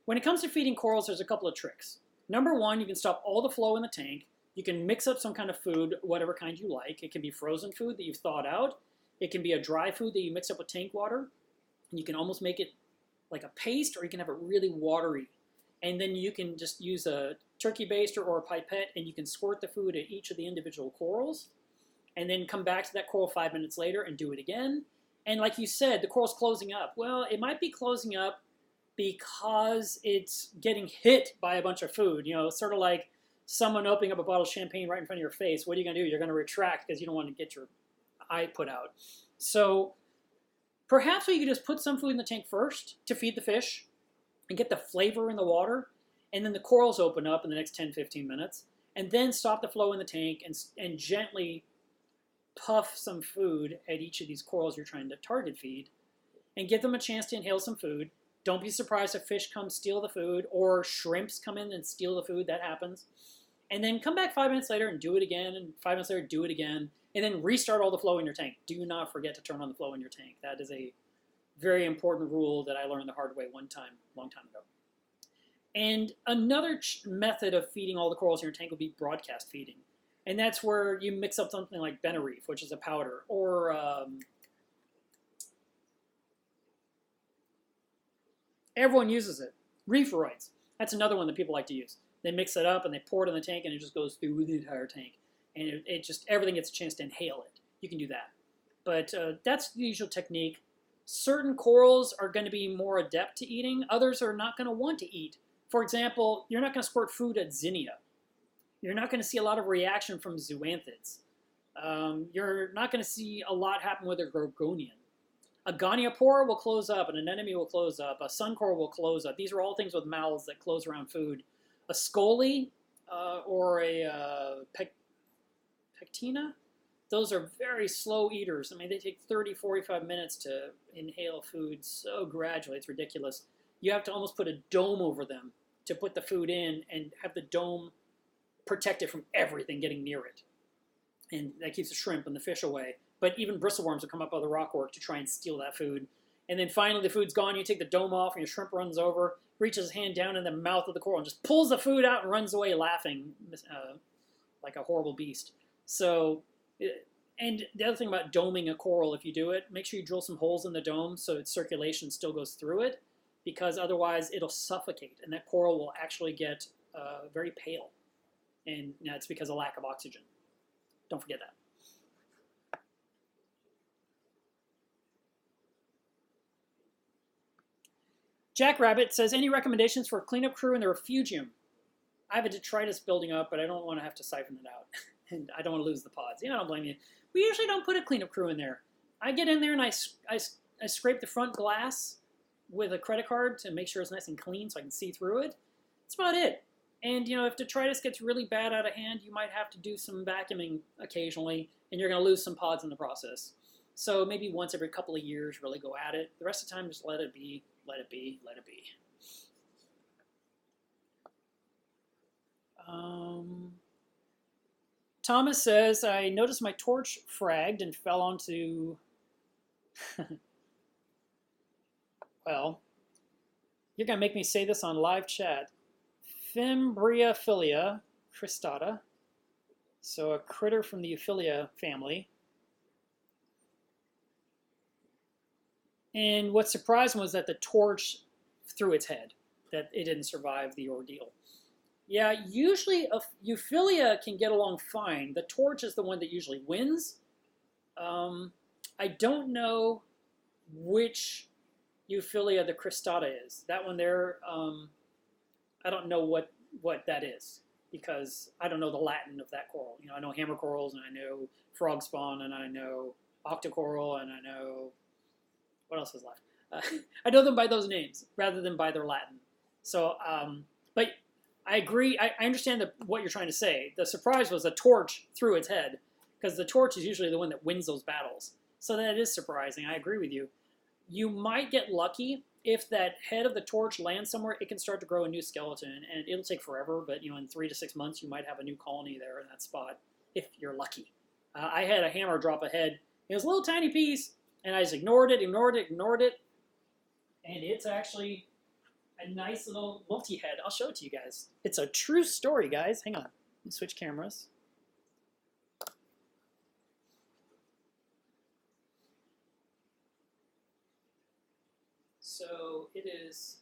When it comes to feeding corals, there's a couple of tricks. Number 1, you can stop all the flow in the tank. You can mix up some kind of food, whatever kind you like. It can be frozen food that you've thawed out. It can be a dry food that you mix up with tank water. And you can almost make it like a paste, or you can have it really watery. And then you can just use a turkey baster or a pipette, and you can squirt the food at each of the individual corals, and then come back to that coral 5 minutes later and do it again. And like you said, the coral's closing up. Well, it might be closing up because it's getting hit by a bunch of food. You know, sort of like someone opening up a bottle of champagne right in front of your face. What are you going to do? You're going to retract because you don't want to get your eye put out. So perhaps we could just put some food in the tank first to feed the fish and get the flavor in the water, and then the corals open up in the next 10-15 minutes, and then stop the flow in the tank and gently puff some food at each of these corals you're trying to target feed and give them a chance to inhale some food. Don't be surprised if fish come steal the food or shrimps come in and steal the food. That happens. And then come back 5 minutes later and do it again, and 5 minutes later do it again, and then restart all the flow in your tank. Do not forget to turn on the flow in your tank. That is a very important rule that I learned the hard way one time, long time ago. And another method of feeding all the corals in your tank would be broadcast feeding. And that's where you mix up something like Benereef, which is a powder, or everyone uses it. Reeferoids. That's another one that people like to use. They mix it up and they pour it in the tank, and it just goes through the entire tank. And it just, everything gets a chance to inhale it. You can do that. But that's the usual technique. Certain corals are going to be more adept to eating. Others are not going to want to eat. For example, you're not going to squirt food at Zinnia. You're not going to see a lot of reaction from zoanthids. You're not going to see a lot happen with a gorgonian. A goniopora will close up, an anemone will close up, a sun coral will close up. These are all things with mouths that close around food. A scoli or a pectina, those are very slow eaters. I mean, they take 30, 45 minutes to inhale food so gradually, it's ridiculous. You have to almost put a dome over them to put the food in and have the dome protect it from everything getting near it. And that keeps the shrimp and the fish away. But even bristleworms will come up out of the rockwork to try and steal that food. And then finally the food's gone, you take the dome off and your shrimp runs over, reaches his hand down in the mouth of the coral and just pulls the food out and runs away laughing like a horrible beast. So, and the other thing about doming a coral, if you do it, make sure you drill some holes in the dome so its circulation still goes through it, because otherwise it'll suffocate and that coral will actually get very pale. And that's because of lack of oxygen. Don't forget that. Jackrabbit says, any recommendations for a cleanup crew in the Refugium? I have a detritus building up, but I don't want to have to siphon it out. And I don't want to lose the pods. I don't blame you. We usually don't put a cleanup crew in there. I get in there and I scrape the front glass with a credit card to make sure it's nice and clean so I can see through it. That's about it. And, you know, if detritus gets really bad out of hand, you might have to do some vacuuming occasionally, and you're going to lose some pods in the process. So maybe once every couple of years, really go at it. The rest of the time, just let it be, let it be, let it be. Thomas says, I noticed my torch fragged and fell onto... Well, you're going to make me say this on live chat. Fimbriaphilia cristata, so a critter from the Euphilia family. And what surprised me was that the torch threw its head, that it didn't survive the ordeal. Yeah, usually Euphilia can get along fine. The torch is the one that usually wins. I don't know which Euphilia the cristata is. That one there, I don't know what that is, because I don't know the Latin of that coral. You know, I know hammer corals, and I know frog spawn, and I know octocoral, and I know, what else is left? I know them by those names rather than by their Latin. So, but I agree. I understand what you're trying to say. The surprise was the torch threw its head, because the torch is usually the one that wins those battles. So that is surprising. I agree with you. You might get lucky. If that head of the torch lands somewhere, it can start to grow a new skeleton, and it'll take forever, but, you know, in 3 to 6 months, you might have a new colony there in that spot, if you're lucky. I had a hammer drop a head. It was a little tiny piece, and I just ignored it, and it's actually a nice little multi-head. I'll show it to you guys. It's a true story, guys. Hang on. Let me switch cameras. So it is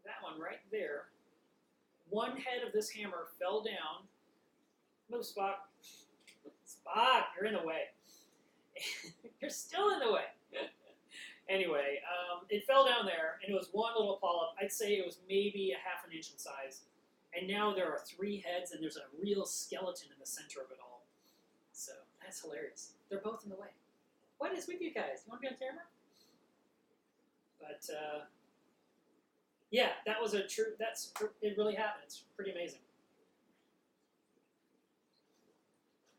that one right there. One head of this hammer fell down. Move, Spock. Spock, you're in the way. You're still in the way. Anyway, it fell down there, and it was one little polyp. I'd say it was maybe a half an inch in size. And now there are 3 heads, and there's a real skeleton in the center of it all. So that's hilarious. They're both in the way. What is with you guys? You want to be on camera? But yeah, that was a true. It really happened. It's pretty amazing.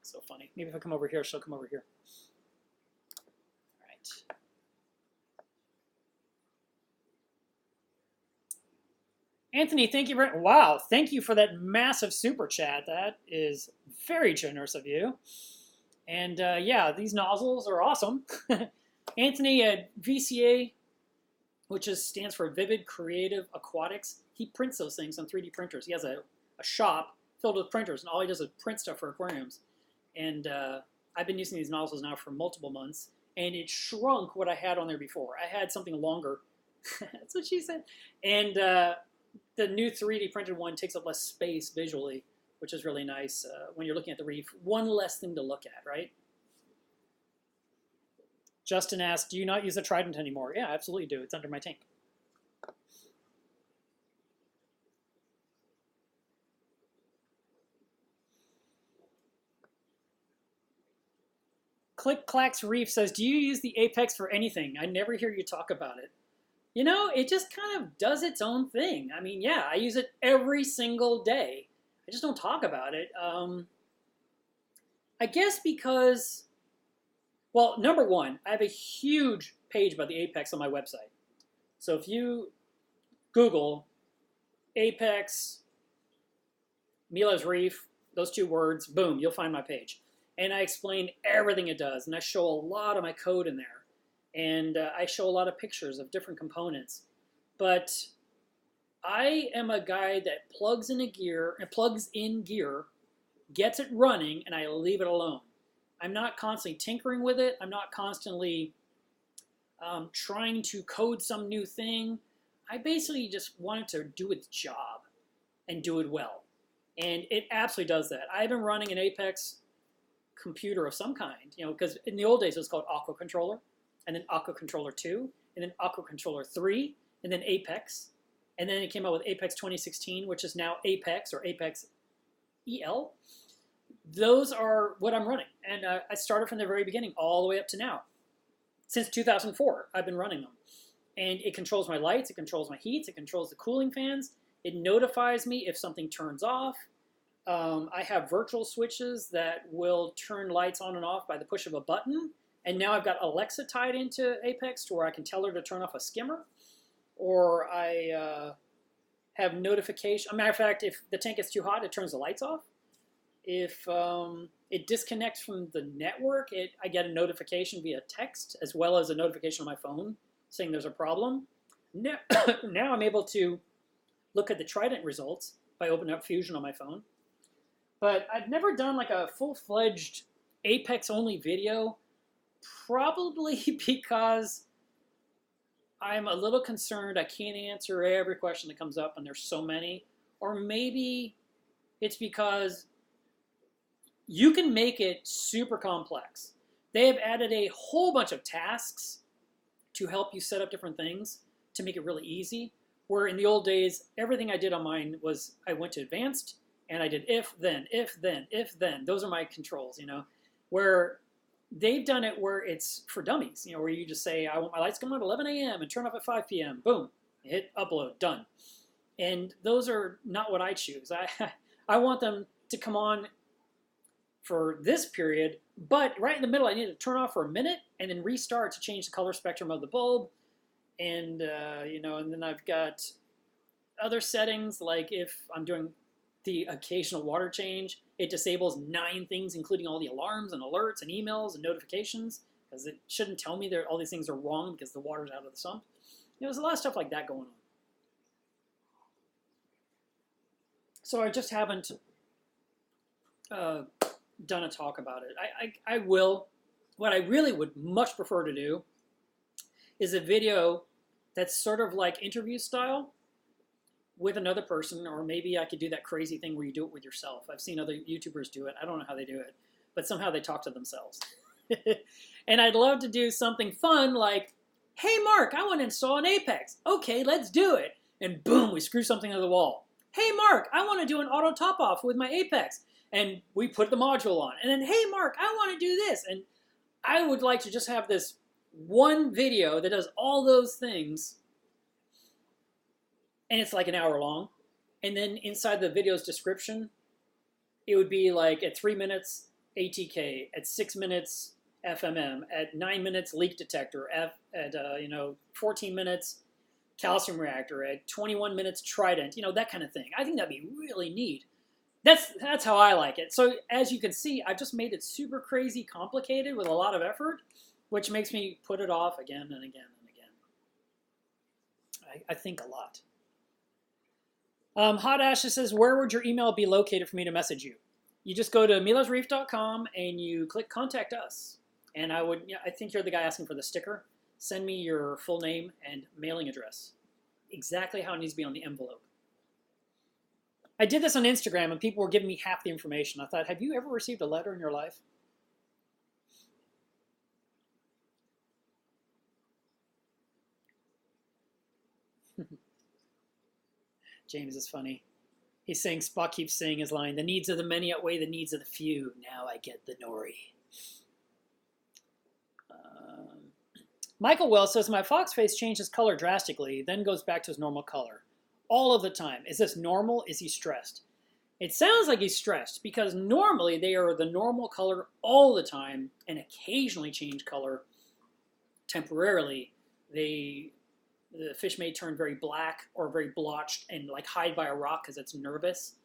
So funny. Maybe if I come over here, she'll come over here. All right. Anthony, thank you very wow, thank you for that massive super chat. That is very generous of you. And yeah, these nozzles are awesome. Anthony at VCA, which stands for Vivid Creative Aquatics, he prints those things on 3D printers. He has a shop filled with printers, and all he does is print stuff for aquariums. And I've been using these nozzles now for multiple months, and it shrunk what I had on there before. I had something longer. That's what she said. And the new 3D printed one takes up less space visually, which is really nice when you're looking at the reef. One less thing to look at, right? Justin asked, do you not use the Triton anymore? Yeah, I absolutely do. It's under my tank. Click Clacks Reef says, do you use the Apex for anything? I never hear you talk about it. You know, it just kind of does its own thing. I mean, yeah, I use it every single day. I just don't talk about it. I guess because, well, number one, I have a huge page about the Apex on my website. So if you Google Apex, Mila's Reef, those 2 words, boom, you'll find my page. And I explain everything it does, and I show a lot of my code in there. And I show a lot of pictures of different components. But I am a guy that plugs in gear, gets it running, and I leave it alone. I'm not constantly tinkering with it. I'm not constantly trying to code some new thing. I basically just want it to do its job and do it well. And it absolutely does that. I've been running an Apex computer of some kind, you know, because in the old days it was called Aqua Controller, and then Aqua Controller 2, and then Aqua Controller 3, and then Apex. And then it came out with Apex 2016, which is now Apex, or Apex EL. Those are what I'm running. And I started from the very beginning all the way up to now. Since 2004, I've been running them. And it controls my lights, it controls my heats, it controls the cooling fans. It notifies me if something turns off. I have virtual switches that will turn lights on and off by the push of a button. And now I've got Alexa tied into Apex to where I can tell her to turn off a skimmer. Or I have notification. As a matter of fact, if the tank gets too hot, it turns the lights off. If it disconnects from the network, I get a notification via text as well as a notification on my phone saying there's a problem. Now I'm able to look at the Triton results by opening up Fusion on my phone. But I've never done like a full-fledged Apex-only video, probably because I'm a little concerned I can't answer every question that comes up, and there's so many. Or maybe it's because you can make it super complex. They have added a whole bunch of tasks to help you set up different things to make it really easy. Where in the old days, everything I did on mine was I went to advanced, and I did if, then, if, then, if, then. Those are my controls, you know. Where they've done it where it's for dummies, you know, where you just say, I want my lights to come on at 11 a.m. and turn off at 5 p.m. Boom, hit upload, done. And those are not what I choose. I want them to come on for this period, but right in the middle I need to turn off for a minute and then restart to change the color spectrum of the bulb. And, you know, and then I've got other settings, like if I'm doing the occasional water change, it disables 9 things, including all the alarms and alerts and emails and notifications, because it shouldn't tell me that all these things are wrong because the water's out of the sump. You know, there's a lot of stuff like that going on. So I just haven't done a talk about it. I will. What I really would much prefer to do is a video that's sort of like interview style with another person, or maybe I could do that crazy thing where you do it with yourself. I've seen other YouTubers do it. I don't know how they do it, but somehow they talk to themselves. And I'd love to do something fun like Hey, Mark, I want to install an Apex. Okay, let's do it. And boom, we screw something to the wall. Hey, Mark, I want to do an auto top off with my Apex. And we put the module on. And then, hey, Mark, I want to do this. And I would like to just have this one video that does all those things. And it's like an hour long. And then inside the video's description, it would be like at 3 minutes ATK, at 6 minutes FMM, at 9 minutes leak detector, at 14 minutes calcium reactor, at 21 minutes Triton, that kind of thing. I think that'd be really neat. That's how I like it. So as you can see, I've just made it super crazy complicated with a lot of effort, which makes me put it off again and again and again. I think a lot. Hot Ashes says, where would your email be located for me to message you? You just go to milasreef.com and you click Contact Us. And I think you're the guy asking for the sticker. Send me your full name and mailing address. Exactly how it needs to be on the envelope. I did this on Instagram and people were giving me half the information. I thought, have you ever received a letter in your life? James is funny. He's saying, Spock keeps saying his line, the needs of the many outweigh the needs of the few. Now I get the nori. Michael Wells says, my fox face changes color drastically, then goes back to his normal color. All of the time. Is this normal? Is he stressed? It sounds like he's stressed because normally they are the normal color all the time and occasionally change color temporarily. The fish may turn very black or very blotched and like hide by a rock because it's nervous.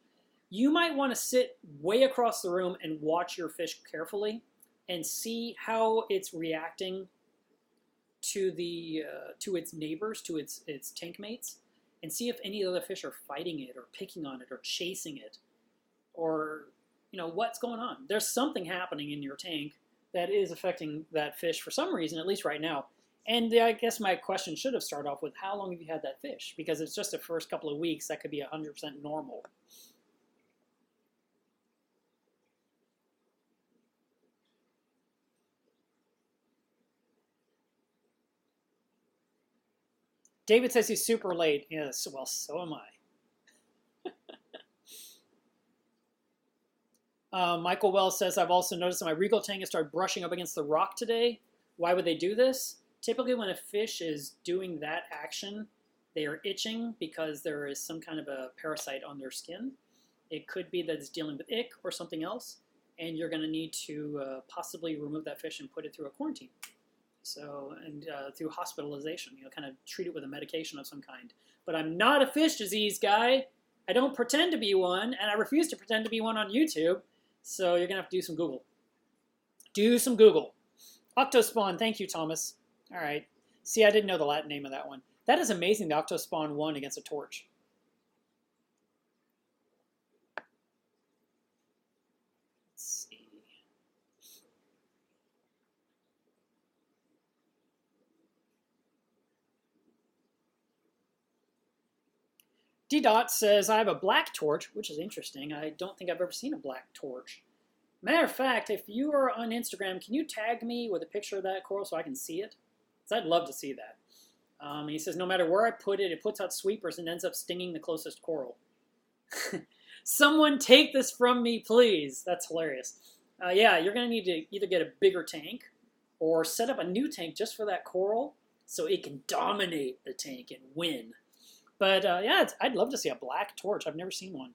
You might want to sit way across the room and watch your fish carefully and see how it's reacting to its neighbors, to its tank mates, and see if any of the fish are fighting it or picking on it or chasing it, or what's going on. There's something happening in your tank that is affecting that fish for some reason, at least right now. And I guess my question should have started off with, how long have you had that fish? Because it's just the first couple of weeks, that could be 100% normal. David says he's super late. Yes, well, so am I. Michael Wells says, I've also noticed that my Regal tank has started brushing up against the rock today. Why would they do this? Typically when a fish is doing that action, they are itching because there is some kind of a parasite on their skin. It could be that it's dealing with ick or something else, and you're going to need to possibly remove that fish and put it through a quarantine. So, and through hospitalization, kind of treat it with a medication of some kind. But I'm not a fish disease guy. I don't pretend to be one, and I refuse to pretend to be one on YouTube. So you're going to have to do some Google. Do some Google. Octospawn, thank you, Thomas. All right. See, I didn't know the Latin name of that one. That is amazing, the Octospawn won against a torch. Let's see. D-Dot says, I have a black torch, which is interesting. I don't think I've ever seen a black torch. Matter of fact, if you are on Instagram, can you tag me with a picture of that coral so I can see it? Because I'd love to see that. He says, no matter where I put it, it puts out sweepers and ends up stinging the closest coral. Someone take this from me, please. That's hilarious. Yeah, you're going to need to either get a bigger tank or set up a new tank just for that coral so it can dominate the tank and win. But yeah, I'd love to see a black torch. I've never seen one.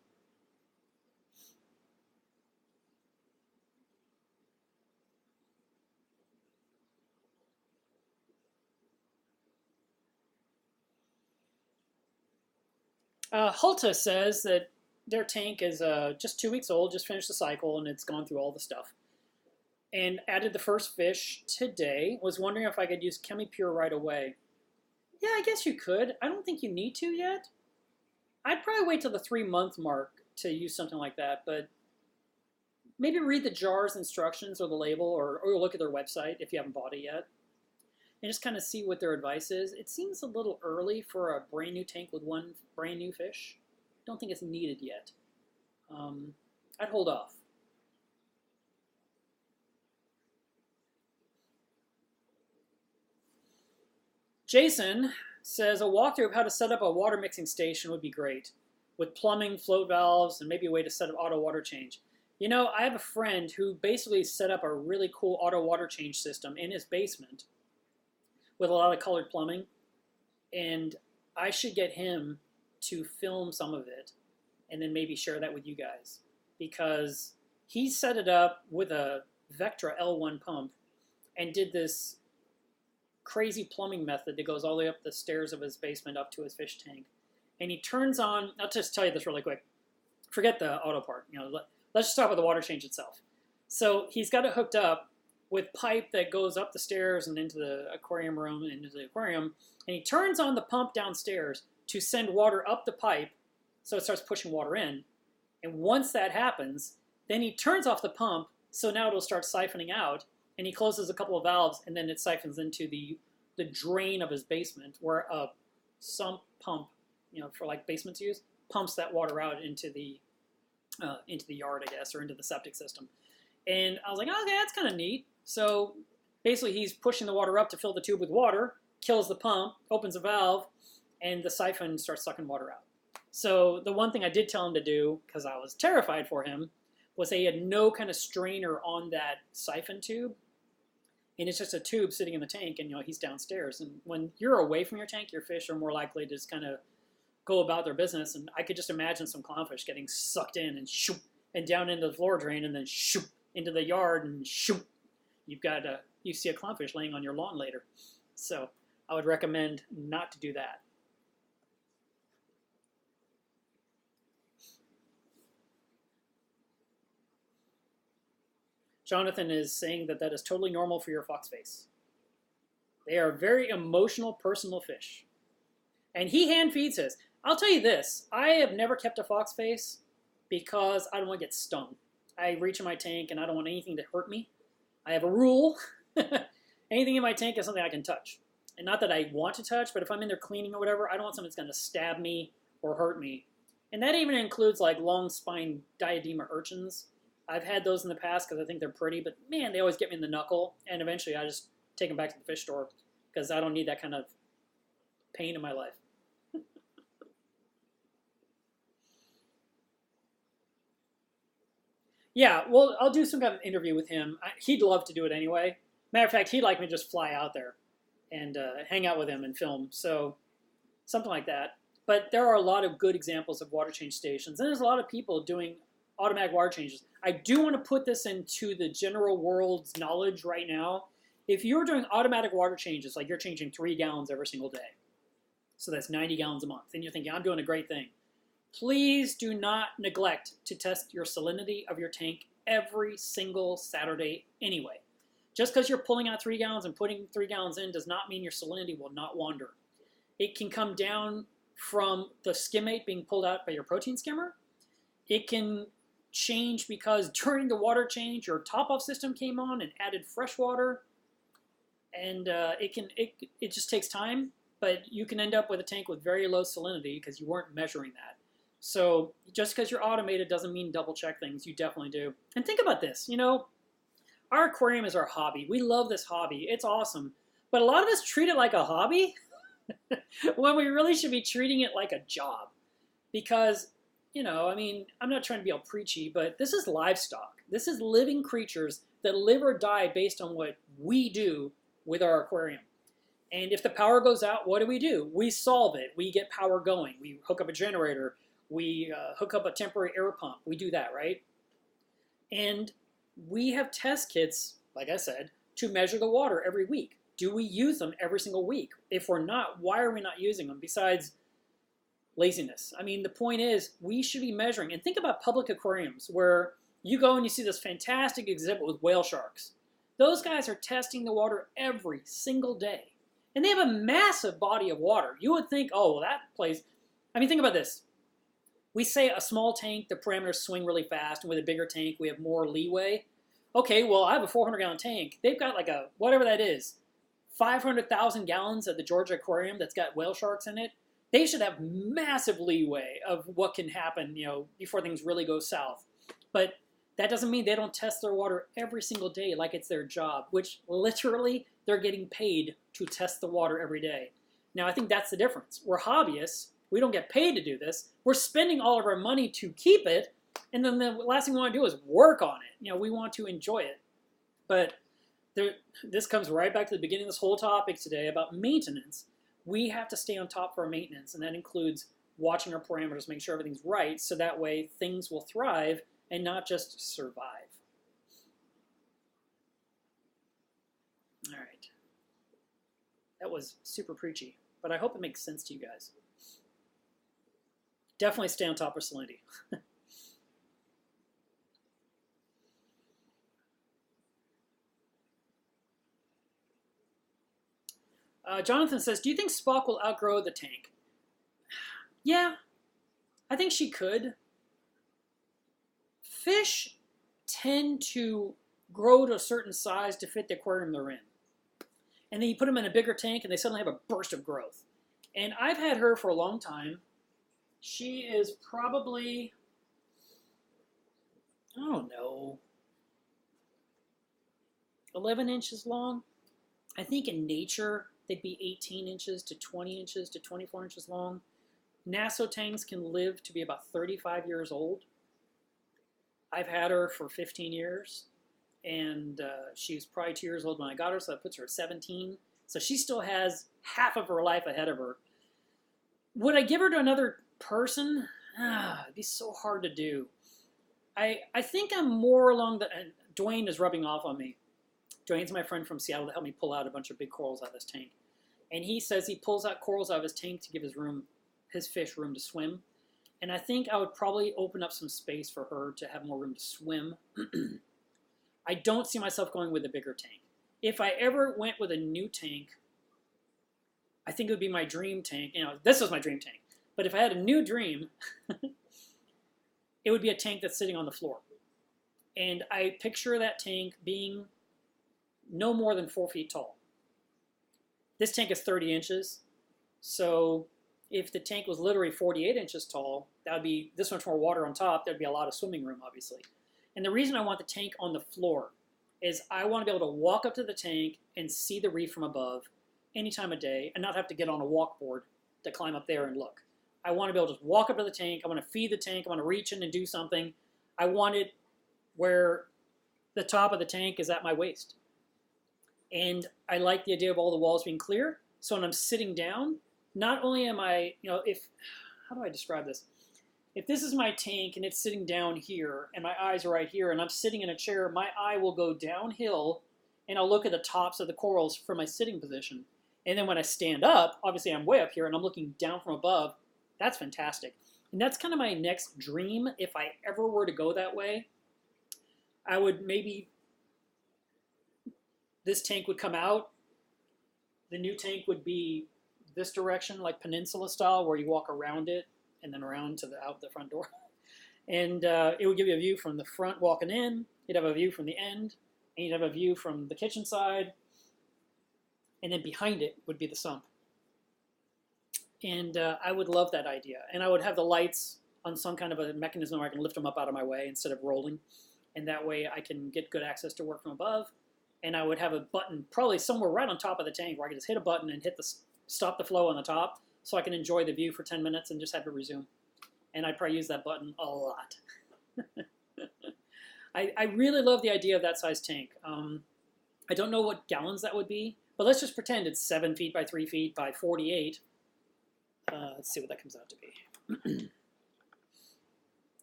Hulta says that their tank is just 2 weeks old, just finished the cycle, and it's gone through all the stuff. And added the first fish today. Was wondering if I could use ChemiPure right away. Yeah, I guess you could. I don't think you need to yet. I'd probably wait till the 3-month mark to use something like that, but maybe read the jar's instructions or the label, or look at their website if you haven't bought it yet, and just kind of see what their advice is. It seems a little early for a brand new tank with one brand new fish. Don't think it's needed yet. I'd hold off. Jason says a walkthrough of how to set up a water mixing station would be great, with plumbing, float valves, and maybe a way to set up auto water change. You know, I have a friend who basically set up a really cool auto water change system in his basement with a lot of colored plumbing, and I should get him to film some of it and then maybe share that with you guys, because he set it up with a Vectra L1 pump and did this crazy plumbing method that goes all the way up the stairs of his basement up to his fish tank. And he turns on, I'll just tell you this really quick. Forget the auto part. You know, let's just talk about the water change itself. So he's got it hooked up with pipe that goes up the stairs and into the aquarium room and into the aquarium. And he turns on the pump downstairs to send water up the pipe so it starts pushing water in. And once that happens, then he turns off the pump, so now it'll start siphoning out. And he closes a couple of valves, and then it siphons into the drain of his basement, where a sump pump, you know, for like basements use, pumps that water out into the yard, I guess, or into the septic system. And I was like, okay, that's kind of neat. So basically, he's pushing the water up to fill the tube with water, kills the pump, opens a valve, and the siphon starts sucking water out. So the one thing I did tell him to do, because I was terrified for him, was he had no kind of strainer on that siphon tube. And it's just a tube sitting in the tank, and you know he's downstairs. And when you're away from your tank, your fish are more likely to just kind of go about their business. And I could just imagine some clownfish getting sucked in and shoop, and down into the floor drain, and then shoop into the yard, and shoop. You see a clownfish laying on your lawn later. So I would recommend not to do that. Jonathan is saying that is totally normal for your fox face. They are very emotional, personal fish. And he hand feeds his. I'll tell you this, I have never kept a fox face because I don't want to get stung. I reach in my tank and I don't want anything to hurt me. I have a rule. Anything in my tank is something I can touch. And not that I want to touch, but if I'm in there cleaning or whatever, I don't want something that's going to stab me or hurt me. And that even includes like long spine diadema urchins. I've had those in the past because I think they're pretty, but man, they always get me in the knuckle, and eventually I just take them back to the fish store because I don't need that kind of pain in my life. Yeah, well, I'll do some kind of interview with him. He'd love to do it anyway. Matter of fact, he'd like me to just fly out there and hang out with him and film, so something like that. But there are a lot of good examples of water change stations, and there's a lot of people doing automatic water changes. I do want to put this into the general world's knowledge right now. If you're doing automatic water changes, like you're changing 3 gallons every single day, so that's 90 gallons a month, and you're thinking, I'm doing a great thing, please do not neglect to test your salinity of your tank every single Saturday anyway. Just because you're pulling out 3 gallons and putting 3 gallons in does not mean your salinity will not wander. It can come down from the skimmate being pulled out by your protein skimmer. It can change because during the water change your top-off system came on and added fresh water, and it just takes time, but you can end up with a tank with very low salinity because you weren't measuring that. So just because you're automated doesn't mean double check things. You definitely do. And think about this, you know, our aquarium is our hobby. We love this hobby. It's awesome. But a lot of us treat it like a hobby when we really should be treating it like a job. Because, you know, I mean, I'm not trying to be all preachy, but this is livestock. This is living creatures that live or die based on what we do with our aquarium. And if the power goes out, what do? We solve it. We get power going. We hook up a generator. We hook up a temporary air pump. We do that, right? And we have test kits, like I said, to measure the water every week. Do we use them every single week? If we're not, why are we not using them besides laziness? I mean, the point is we should be measuring. And think about public aquariums where you go and you see this fantastic exhibit with whale sharks. Those guys are testing the water every single day. And they have a massive body of water. You would think, oh, well, that place, I mean, think about this. We say a small tank, the parameters swing really fast, and with a bigger tank, we have more leeway. Okay, well, I have a 400-gallon tank. They've got like a, whatever that is, 500,000 gallons at the Georgia Aquarium that's got whale sharks in it. They should have massive leeway of what can happen, you know, before things really go south. But that doesn't mean they don't test their water every single day like it's their job, which literally they're getting paid to test the water every day. Now, I think that's the difference. We're hobbyists. We don't get paid to do this. We're spending all of our money to keep it, and then the last thing we want to do is work on it. You know, we want to enjoy it. But this comes right back to the beginning of this whole topic today about maintenance. We have to stay on top of our maintenance, and that includes watching our parameters, make sure everything's right, so that way things will thrive and not just survive. All right. That was super preachy, but I hope it makes sense to you guys. Definitely stay on top of salinity. Jonathan says, do you think Spock will outgrow the tank? Yeah, I think she could. Fish tend to grow to a certain size to fit the aquarium they're in. And then you put them in a bigger tank and they suddenly have a burst of growth. And I've had her for a long time. She is probably, I don't know, 11 inches long. I think in nature, they'd be 18 inches to 20 inches to 24 inches long. NASA tanks can live to be about 35 years old. I've had her for 15 years, and she was probably 2 years old when I got her, so that puts her at 17. So she still has half of her life ahead of her. Would I give her to another person? It'd be so hard to do. I think I'm more along the... Dwayne is rubbing off on me. Dwayne's my friend from Seattle that helped me pull out a bunch of big corals out of his tank. And he says he pulls out corals out of his tank to give his fish room to swim. And I think I would probably open up some space for her to have more room to swim. I don't see myself going with a bigger tank. If I ever went with a new tank, I think it would be my dream tank. You know, this was my dream tank. But if I had a new dream, it would be a tank that's sitting on the floor. And I picture that tank being no more than 4 feet tall. This tank is 30 inches. So if the tank was literally 48 inches tall, that would be this much more water on top. There'd be a lot of swimming room, obviously. And the reason I want the tank on the floor is I want to be able to walk up to the tank and see the reef from above any time of day and not have to get on a walkboard to climb up there and look. I want to be able to just walk up to the tank. I want to feed the tank. I want to reach in and do something. I want it where the top of the tank is at my waist. And I like the idea of all the walls being clear. So when I'm sitting down, not only am I, how do I describe this? If this is my tank and it's sitting down here and my eyes are right here and I'm sitting in a chair, my eye will go downhill and I'll look at the tops of the corals from my sitting position. And then when I stand up, obviously I'm way up here and I'm looking down from above. That's fantastic. And that's kind of my next dream. If I ever were to go that way, I would maybe, this tank would come out. The new tank would be this direction, like peninsula style, where you walk around it and then around to out the front door. And it would give you a view from the front walking in. You'd have a view from the end. And you'd have a view from the kitchen side. And then behind it would be the sump. And I would love that idea. And I would have the lights on some kind of a mechanism where I can lift them up out of my way instead of rolling. And that way I can get good access to work from above. And I would have a button probably somewhere right on top of the tank where I can just hit a button and hit the stop the flow on the top so I can enjoy the view for 10 minutes and just have it resume. And I'd probably use that button a lot. I really love the idea of that size tank. I don't know what gallons that would be, but let's just pretend it's 7 feet by 3 feet by 48. Let's see what that comes out to be.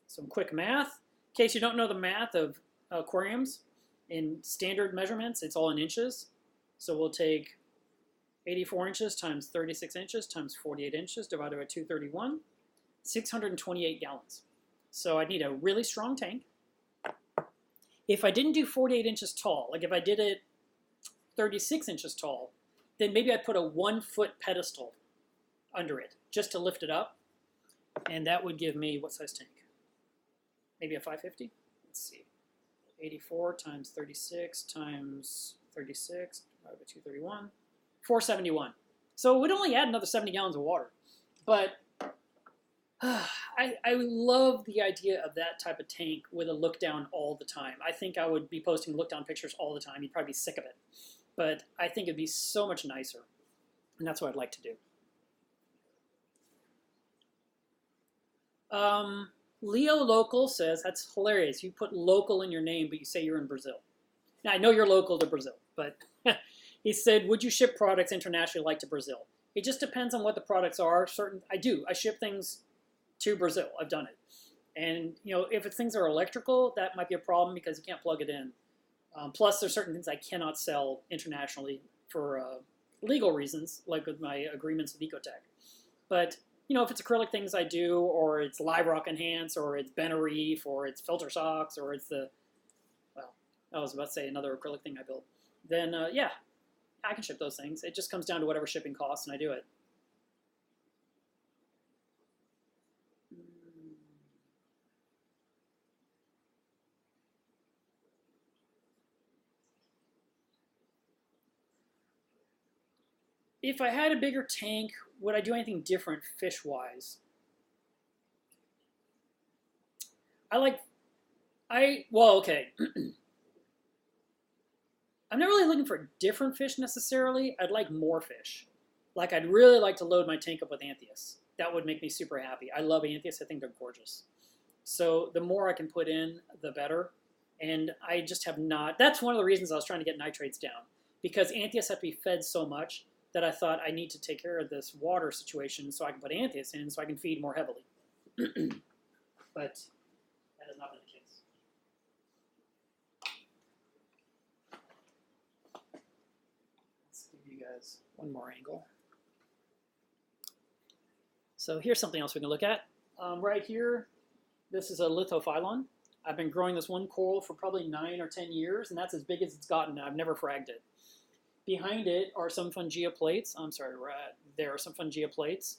Some quick math. In case you don't know the math of aquariums, in standard measurements, it's all in inches. So we'll take 84 inches times 36 inches times 48 inches divided by 231, 628 gallons. So I'd need a really strong tank. If I didn't do 48 inches tall, like if I did it 36 inches tall, then maybe I'd put a 1 foot pedestal under it just to lift it up. And that would give me what size tank? Maybe a 550? Let's see. 84 times 36 times 36 divided by 231. 471. So it would only add another 70 gallons of water. But I love the idea of that type of tank with a look down all the time. I think I would be posting look down pictures all the time. You'd probably be sick of it. But I think it'd be so much nicer. And that's what I'd like to do. Leo Local says, that's hilarious. You put local in your name, but you say you're in Brazil. Now, I know you're local to Brazil, but he said, would you ship products internationally like to Brazil? It just depends on what the products are. I do. I ship things to Brazil. I've done it. And, you know, if things are electrical, that might be a problem because you can't plug it in. Plus, there's certain things I cannot sell internationally for legal reasons, like with my agreements with Ecotech. But, you know, if it's acrylic things I do, or it's Live Rock Enhance, or it's Benareef, or it's Filter Socks, or it's well, I was about to say another acrylic thing I built, then, yeah, I can ship those things. It just comes down to whatever shipping costs, and I do it. If I had a bigger tank, would I do anything different fish-wise? Well, okay. I'm not really looking for different fish necessarily. I'd like more fish. Like, I'd really like to load my tank up with Anthias. That would make me super happy. I love Anthias. I think they're gorgeous. So the more I can put in, the better. And I just have not. That's one of the reasons I was trying to get nitrates down. Because Anthias have to be fed so much that I thought I need to take care of this water situation so I can put Anthias in so I can feed more heavily. But that has not been the case. Let's give you guys one more angle. So here's something else we can look at. Right here, this is a lithophyllon. I've been growing this one coral for probably 9 or 10 years, and that's as big as it's gotten. I've never fragged it. Behind it are some Fungia plates. I'm sorry, there are some Fungia plates.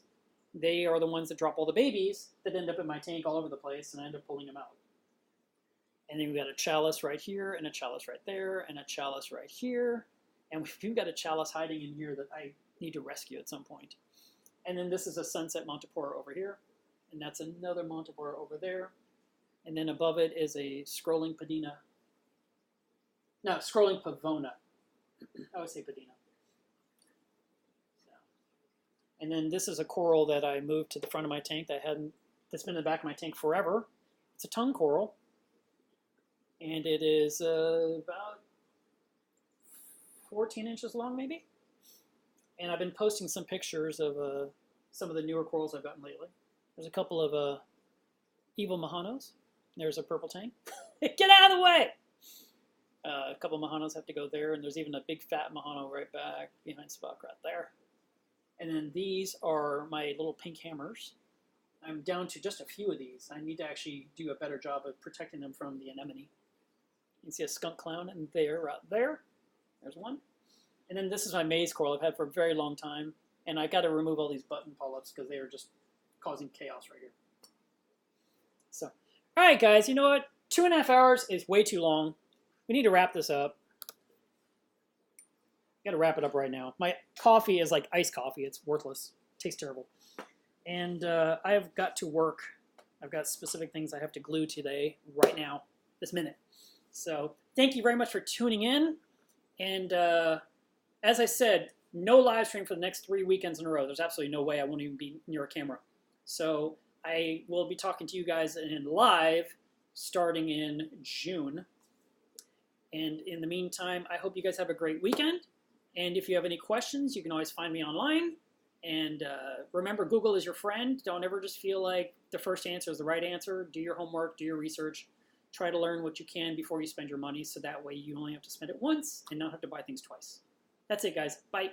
They are the ones that drop all the babies that end up in my tank all over the place, and I end up pulling them out. And then we've got a chalice right here, and a chalice right there, and a chalice right here. And we've got a chalice hiding in here that I need to rescue at some point. And then this is a sunset Montipora over here, and that's another Montipora over there. And then above it is a scrolling Padina. No, scrolling Pavona. I would say Padina. So. And then this is a coral that I moved to the front of my tank that's been in the back of my tank forever. It's a tongue coral. And it is about 14 inches long, maybe. And I've been posting some pictures of some of the newer corals I've gotten lately. There's a couple of evil Mahanos. There's a purple tank. Get out of the way! A couple of Mahanos have to go there, and there's even a big fat Mahano right back behind Spock right there. And then these are my little pink hammers. I'm down to just a few of these. I need to actually do a better job of protecting them from the anemone. You can see a skunk clown in there, right there. There's one. And then this is my maze coral I've had for a very long time, and I got to remove all these button polyps because they are just causing chaos right here. So, all right, guys, you know what? 2.5 hours is way too long. We need to wrap this up. Got to wrap it up right now. My coffee is like iced coffee. It's worthless. It tastes terrible. And I have got to work. I've got specific things I have to glue today, right now, this minute. So thank you very much for tuning in. And as I said, no live stream for the next 3 weekends in a row. There's absolutely no way I won't even be near a camera. So I will be talking to you guys in live starting in June. And in the meantime, I hope you guys have a great weekend. And if you have any questions, you can always find me online. And remember, Google is your friend. Don't ever just feel like the first answer is the right answer. Do your homework, do your research. Try to learn what you can before you spend your money, so that way you only have to spend it once and not have to buy things twice. That's it, guys. Bye.